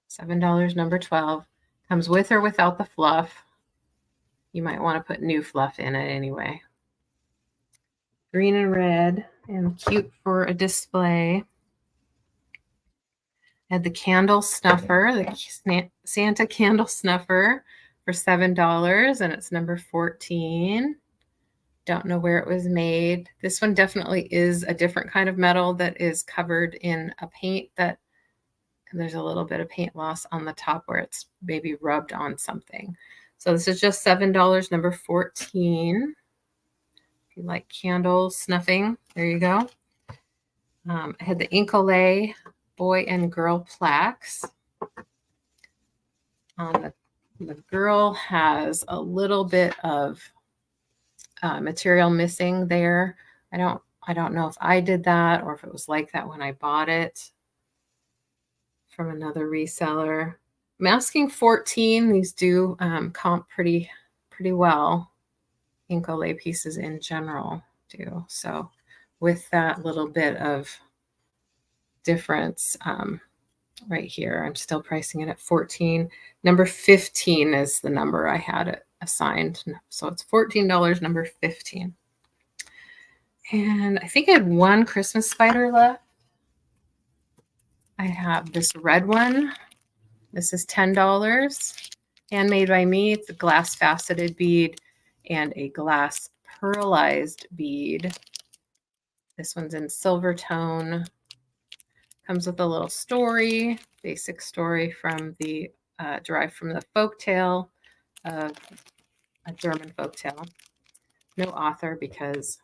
$7, number 12. Comes with or without the fluff. You might want to put new fluff in it anyway. Green and red, and cute for a display. I had the candle snuffer, the Santa candle snuffer for $7, and it's number 14. Don't know where it was made. This one definitely is a different kind of metal that is covered in a paint and there's a little bit of paint loss on the top where it's maybe rubbed on something. So this is just $7, number 14. If you like candle snuffing, there you go. I had the Incolay boy and girl plaques. The girl has a little bit of material missing there. I don't know if I did that or if it was like that when I bought it from another reseller. I'm asking 14. These do comp pretty well. Incolay pieces in general do. So with that little bit of difference, right here. I'm still pricing it at 14. Number 15 is the number I had it assigned. So it's $14, number 15. And I think I had one Christmas spider left. I have this red one. This is $10. Handmade by me. It's a glass faceted bead and a glass pearlized bead. This one's in silver tone. Comes with a little story, basic story from the derived from the folktale of a German folktale. No author because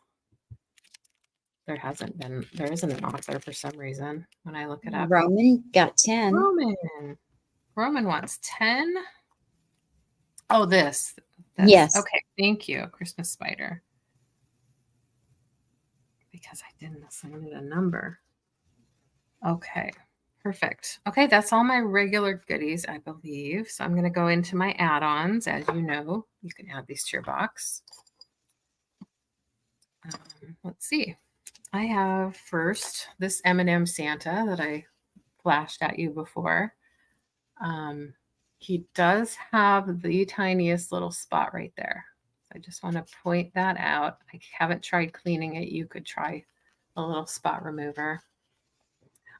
there isn't an author for some reason when I look it up. Roman got 10. Roman wants 10. Oh, this. Yes. Okay, thank you, Christmas spider. Because I didn't assign it a number. Okay, perfect. Okay, that's all my regular goodies, I believe. So I'm going to go into my add-ons. As you know, you can add these to your box. Let's see. I have first this M&M Santa that I flashed at you before. He does have the tiniest little spot right there. I just want to point that out. I haven't tried cleaning it. You could try a little spot remover.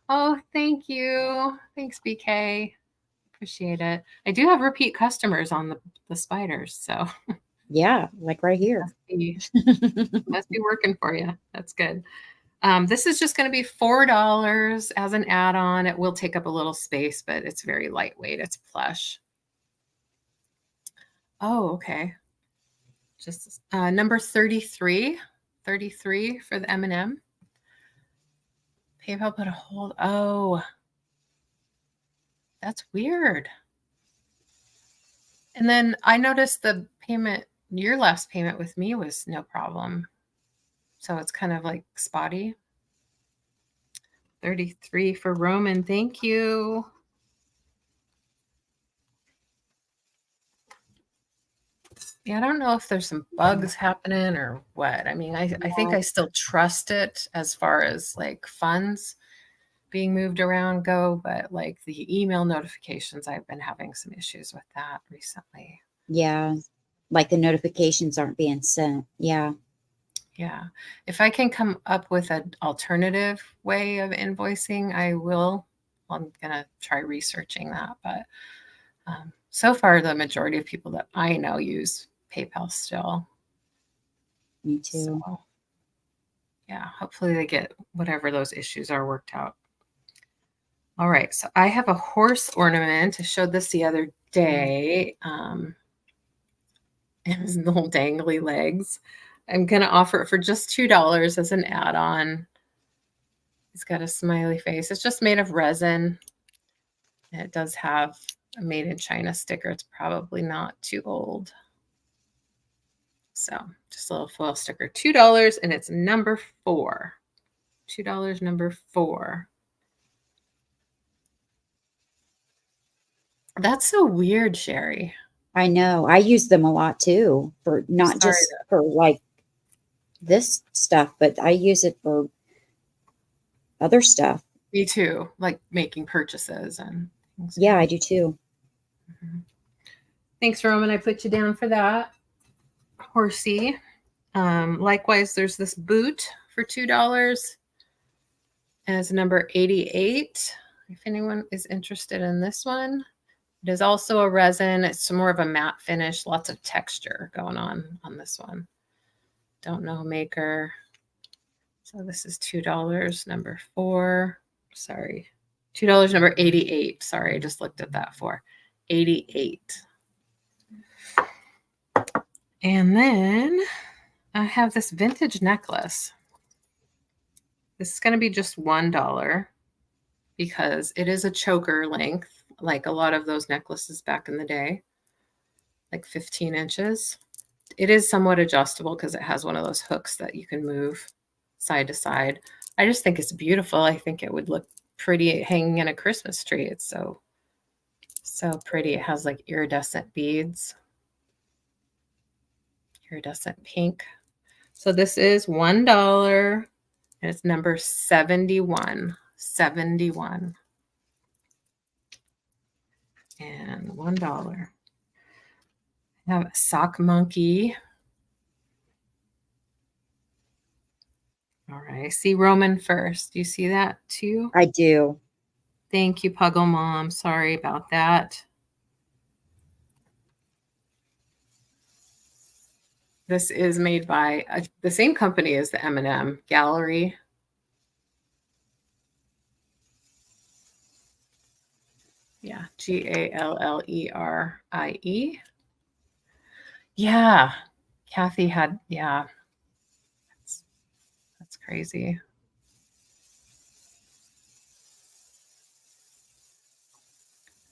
Oh, thank you. Thanks, BK. Appreciate it. I do have repeat customers on the spiders, so yeah, like right here. Must be working for you. That's good. This is just going to be $4 as an add-on. It will take up a little space, but it's very lightweight. It's plush. Oh, okay. Just number 33 for the M&M. PayPal put a hold. Oh, that's weird. And then I noticed the payment, your last payment with me was no problem. So it's kind of like spotty. 33 for Roman. Thank you. Yeah, I don't know if there's some bugs happening or what. I mean, I think I still trust it as far as like funds being moved around go, but like the email notifications, I've been having some issues with that recently. Yeah, like the notifications aren't being sent. Yeah. Yeah. If I can come up with an alternative way of invoicing, I will. I'm going to try researching that. But so far, the majority of people that I know use PayPal still. Me too. So, yeah, hopefully they get whatever those issues are worked out. All right. So I have a horse ornament. I showed this the other day. And his little dangly legs. I'm going to offer it for just $2 as an add-on. He's got a smiley face. It's just made of resin. And it does have a made in China sticker. It's probably not too old. So just a little foil sticker, $2, and it's number 4. $2, number 4. That's so weird, Sherry. I know. I use them a lot too, for not just for like this stuff, but I use it for other stuff. Me too, like making purchases and things. Yeah, I do too. Mm-hmm. Thanks, Roman. I put you down for that. Horsey. Likewise, there's this boot for $2 as number 88. If anyone is interested in this one. It is also a resin. It's more of a matte finish. Lots of texture going on this one. Don't know maker. So this is $2, number 4. Sorry. $2, number 88. Sorry, I just looked at that for 88. And then I have this vintage necklace. This is going to be just $1 because it is a choker length, like a lot of those necklaces back in the day, like 15 inches. It is somewhat adjustable because it has one of those hooks that you can move side to side. I just think it's beautiful. I think it would look pretty hanging in a Christmas tree. It's so pretty. It has like iridescent beads, iridescent pink. So this is $1 and it's number 71. 71. and $1. I have a sock monkey. All right, I see Roman first. Do you see that too? I do. Thank you, Puggle Mom. Sorry about that. This is made by the same company as the M&M Gallery. Yeah, Gallerie. Yeah, Kathy had, yeah, that's crazy.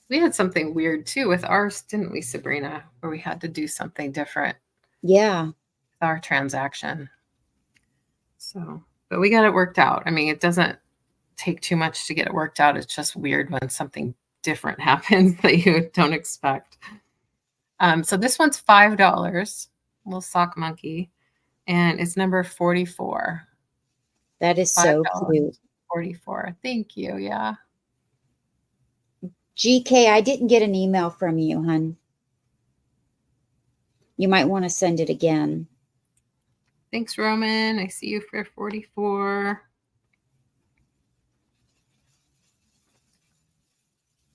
We had something weird too with ours, didn't we, Sabrina? Where we had to do something different. Yeah. With our transaction. So, but we got it worked out. I mean, it doesn't take too much to get it worked out. It's just weird when something different happens that you don't expect. So this one's $5, little sock monkey, and it's number 44. That is so cute. 44. Thank you. Yeah. GK, I didn't get an email from you, hun. You might want to send it again. Thanks, Roman. I see you for 44.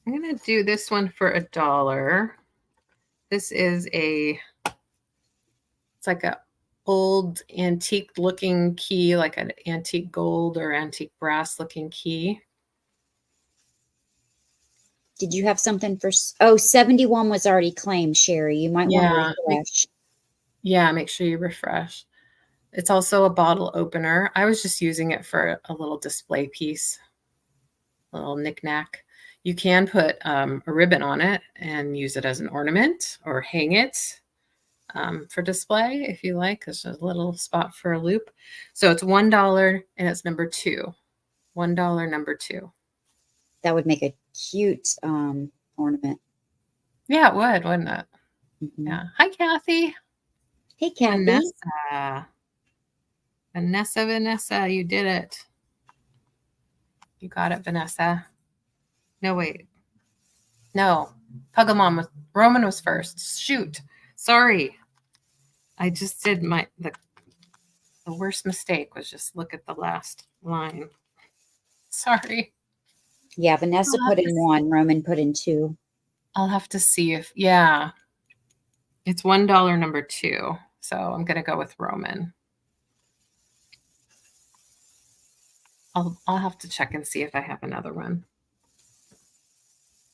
I'm going to do this one for $1. This is it's like a old antique looking key, like an antique gold or antique brass looking key. Did you have something for, 71 was already claimed, Sherry. You might want to refresh. Make sure you refresh. It's also a bottle opener. I was just using it for a little display piece, a little knickknack. You can put a ribbon on it and use it as an ornament or hang it for display if you like. There's a little spot for a loop. So it's $1 and it's number 2. $1 number 2. That would make a cute ornament. Yeah, it would, wouldn't it? Mm-hmm. Yeah. Hi, Kathy. Hey, Kathy. Vanessa, you did it. You got it, Vanessa. No, wait. No. Pugamon Roman was first. Shoot. Sorry. I just did the worst mistake was just look at the last line. Sorry. Yeah, Vanessa put in 1, Roman put in 2. I'll have to see if, yeah. It's $1 number 2. So I'm going to go with Roman. I'll have to check and see if I have another one.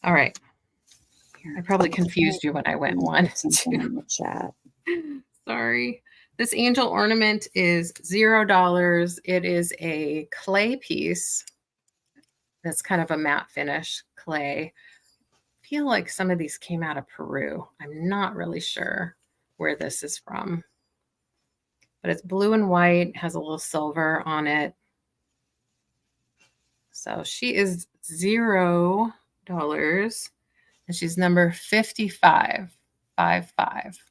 All right. I probably confused you when I went 1, 2. In the chat. Sorry. This angel ornament is $0. It is a clay piece. That's kind of a matte finish clay. I feel like some of these came out of Peru. I'm not really sure where this is from. But it's blue and white, has a little silver on it. So she is $0. And she's number 55. 55.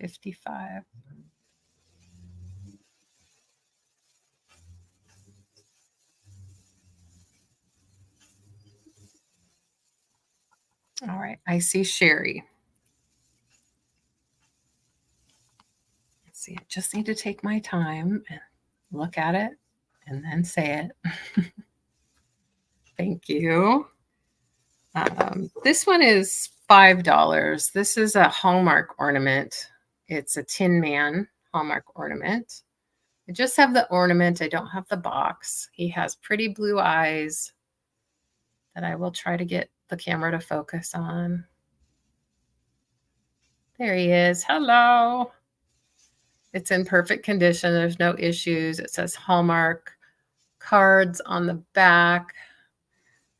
55. All right. I see Sherry. Let's see. I just need to take my time and look at it and then say it. Thank you. This one is $5. This is a Hallmark ornament. It's a Tin Man Hallmark ornament. I just have the ornament. I don't have the box. He has pretty blue eyes that I will try to get the camera to focus on. There he is. Hello. It's in perfect condition. There's no issues. It says Hallmark cards on the back.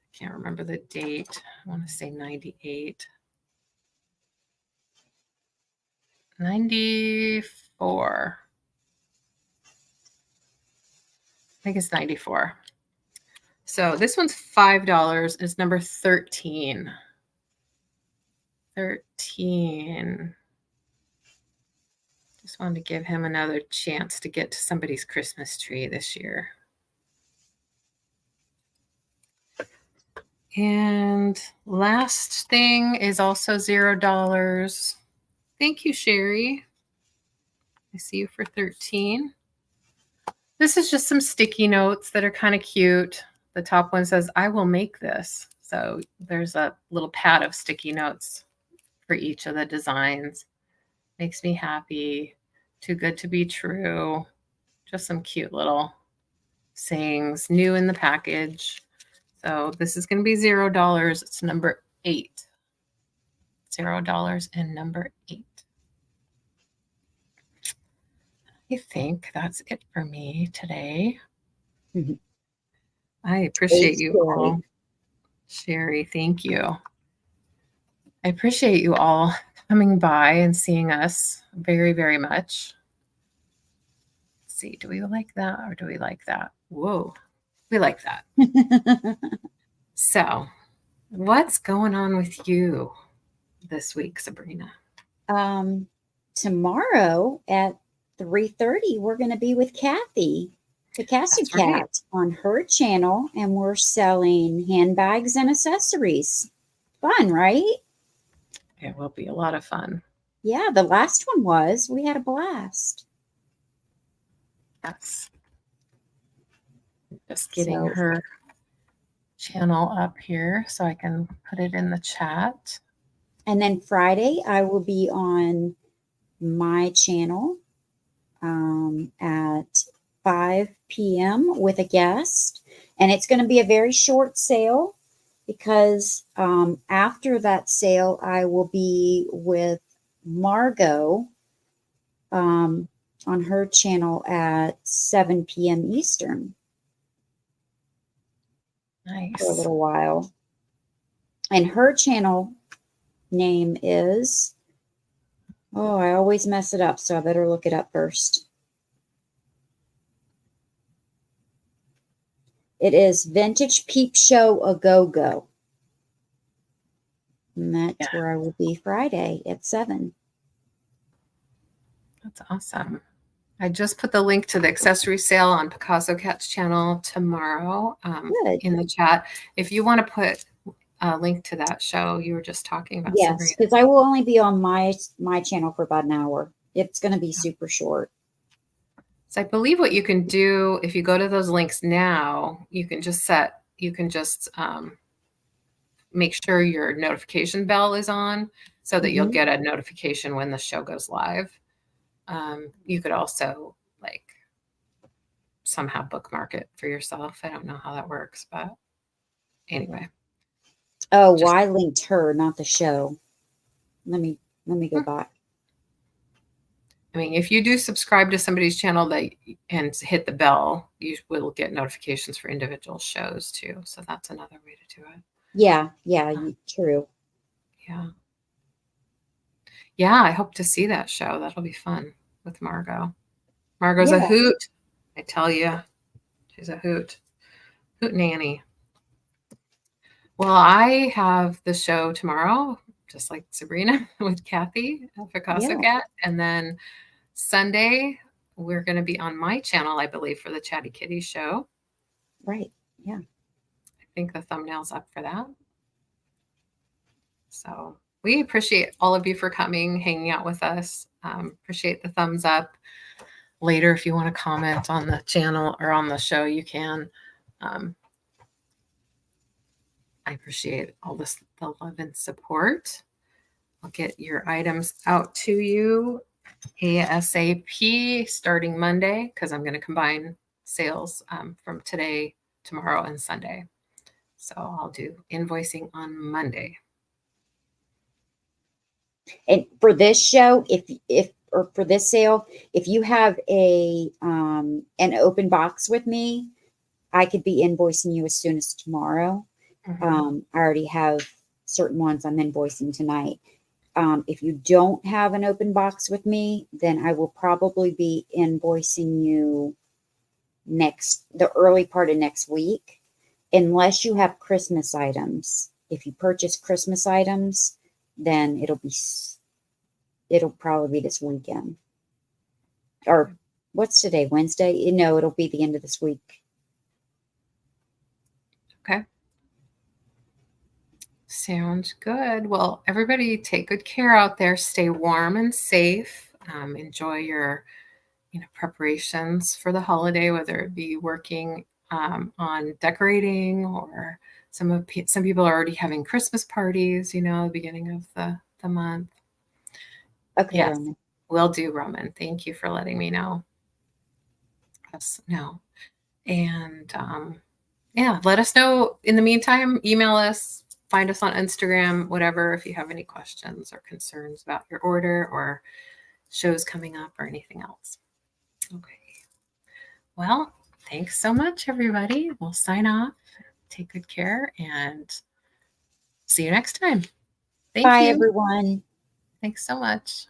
I can't remember the date. I want to say 98. 94. I think it's 94. So this one's $5. It's number 13. 13. Just wanted to give him another chance to get to somebody's Christmas tree this year. And last thing is also $0. Thank you, Sherry. I see you for 13. This is just some sticky notes that are kind of cute. The top one says, I will make this. So there's a little pad of sticky notes for each of the designs. Makes me happy. Too good to be true. Just some cute little sayings, new in the package. So this is going to be $0. It's number 8. $0 and number 8. I think that's it for me today. Mhm. I appreciate Thanks, you Sherry. all. Sherry, thank you. I appreciate you all coming by and seeing us very, very much. Let's see, do we like that or do we like that? Whoa, we like that. So, what's going on with you this week, Sabrina? Tomorrow at 3:30, we're going to be with Kathy, the Cassie That's right. Cat, on her channel, and we're selling handbags and accessories. Fun, right? It will be a lot of fun. Yeah, the last one was. We had a blast. Yes. Just getting So, her channel up here so I can put it in the chat. and then Friday, I will be on my channel at 5 p.m. with a guest. And it's going to be a very short sale because after that sale, I will be with Margot on her channel at 7 p.m. Eastern for a Nice. little while. And her channel name is, oh, I always mess it up, so I better look it up first. It is Vintage Peep Show A Go Go. And that's where I will be Friday at 7. That's awesome. I just put the link to the accessory sale on Picasso Cat's channel tomorrow in the chat. If you want to put a link to that show you were just talking about, Yes, because I will only be on my channel for about an hour. It's going to be super short. So I believe what you can do if you go to those links now, you can just make sure your notification bell is on so that you'll get a notification when the show goes live. You could also like somehow bookmark it for yourself. I don't know how that works, but anyway. Oh, well, I linked her, not the show. Let me go back. I mean, if you do subscribe to somebody's channel and hit the bell, you will get notifications for individual shows too. So that's another way to do it. Yeah, true. Yeah. Yeah, I hope to see that show. That'll be fun with Margot. Margot's a hoot. I tell you, she's a hoot. Hoot nanny. Well, I have the show tomorrow, just like Sabrina with Kathy at Picasso Cat. And then Sunday, we're going to be on my channel, I believe, for the Chatty Kitty show. Right. Yeah. I think the thumbnail's up for that. So we appreciate all of you for coming, hanging out with us. Appreciate the thumbs up. Later, if you want to comment on the channel or on the show, you can. I appreciate all the love and support. I'll get your items out to you ASAP starting Monday because I'm going to combine sales from today, tomorrow, and Sunday. So I'll do invoicing on Monday. And for this show, or for this sale, if you have an open box with me, I could be invoicing you as soon as tomorrow. I already have certain ones I'm invoicing tonight. If you don't have an open box with me, then I will probably be invoicing you the early part of next week, unless you have Christmas items. If you purchase Christmas items, then it'll probably be this weekend. Or what's today? Wednesday? No, it'll be the end of this week. Okay. Sounds good. Well, everybody take good care out there. Stay warm and safe. Enjoy your, preparations for the holiday, whether it be working on decorating, or some people are already having Christmas parties, the beginning of the month. Okay, Yes, Roman. will do, Roman. Thank you for letting me know. Yes, no. And yeah, let us know in the meantime. Email us, find us on Instagram, whatever, if you have any questions or concerns about your order or shows coming up or anything else. Okay. Well, thanks so much, everybody. We'll sign off. Take good care and see you next time. Thank Bye, you. everyone. Thanks so much.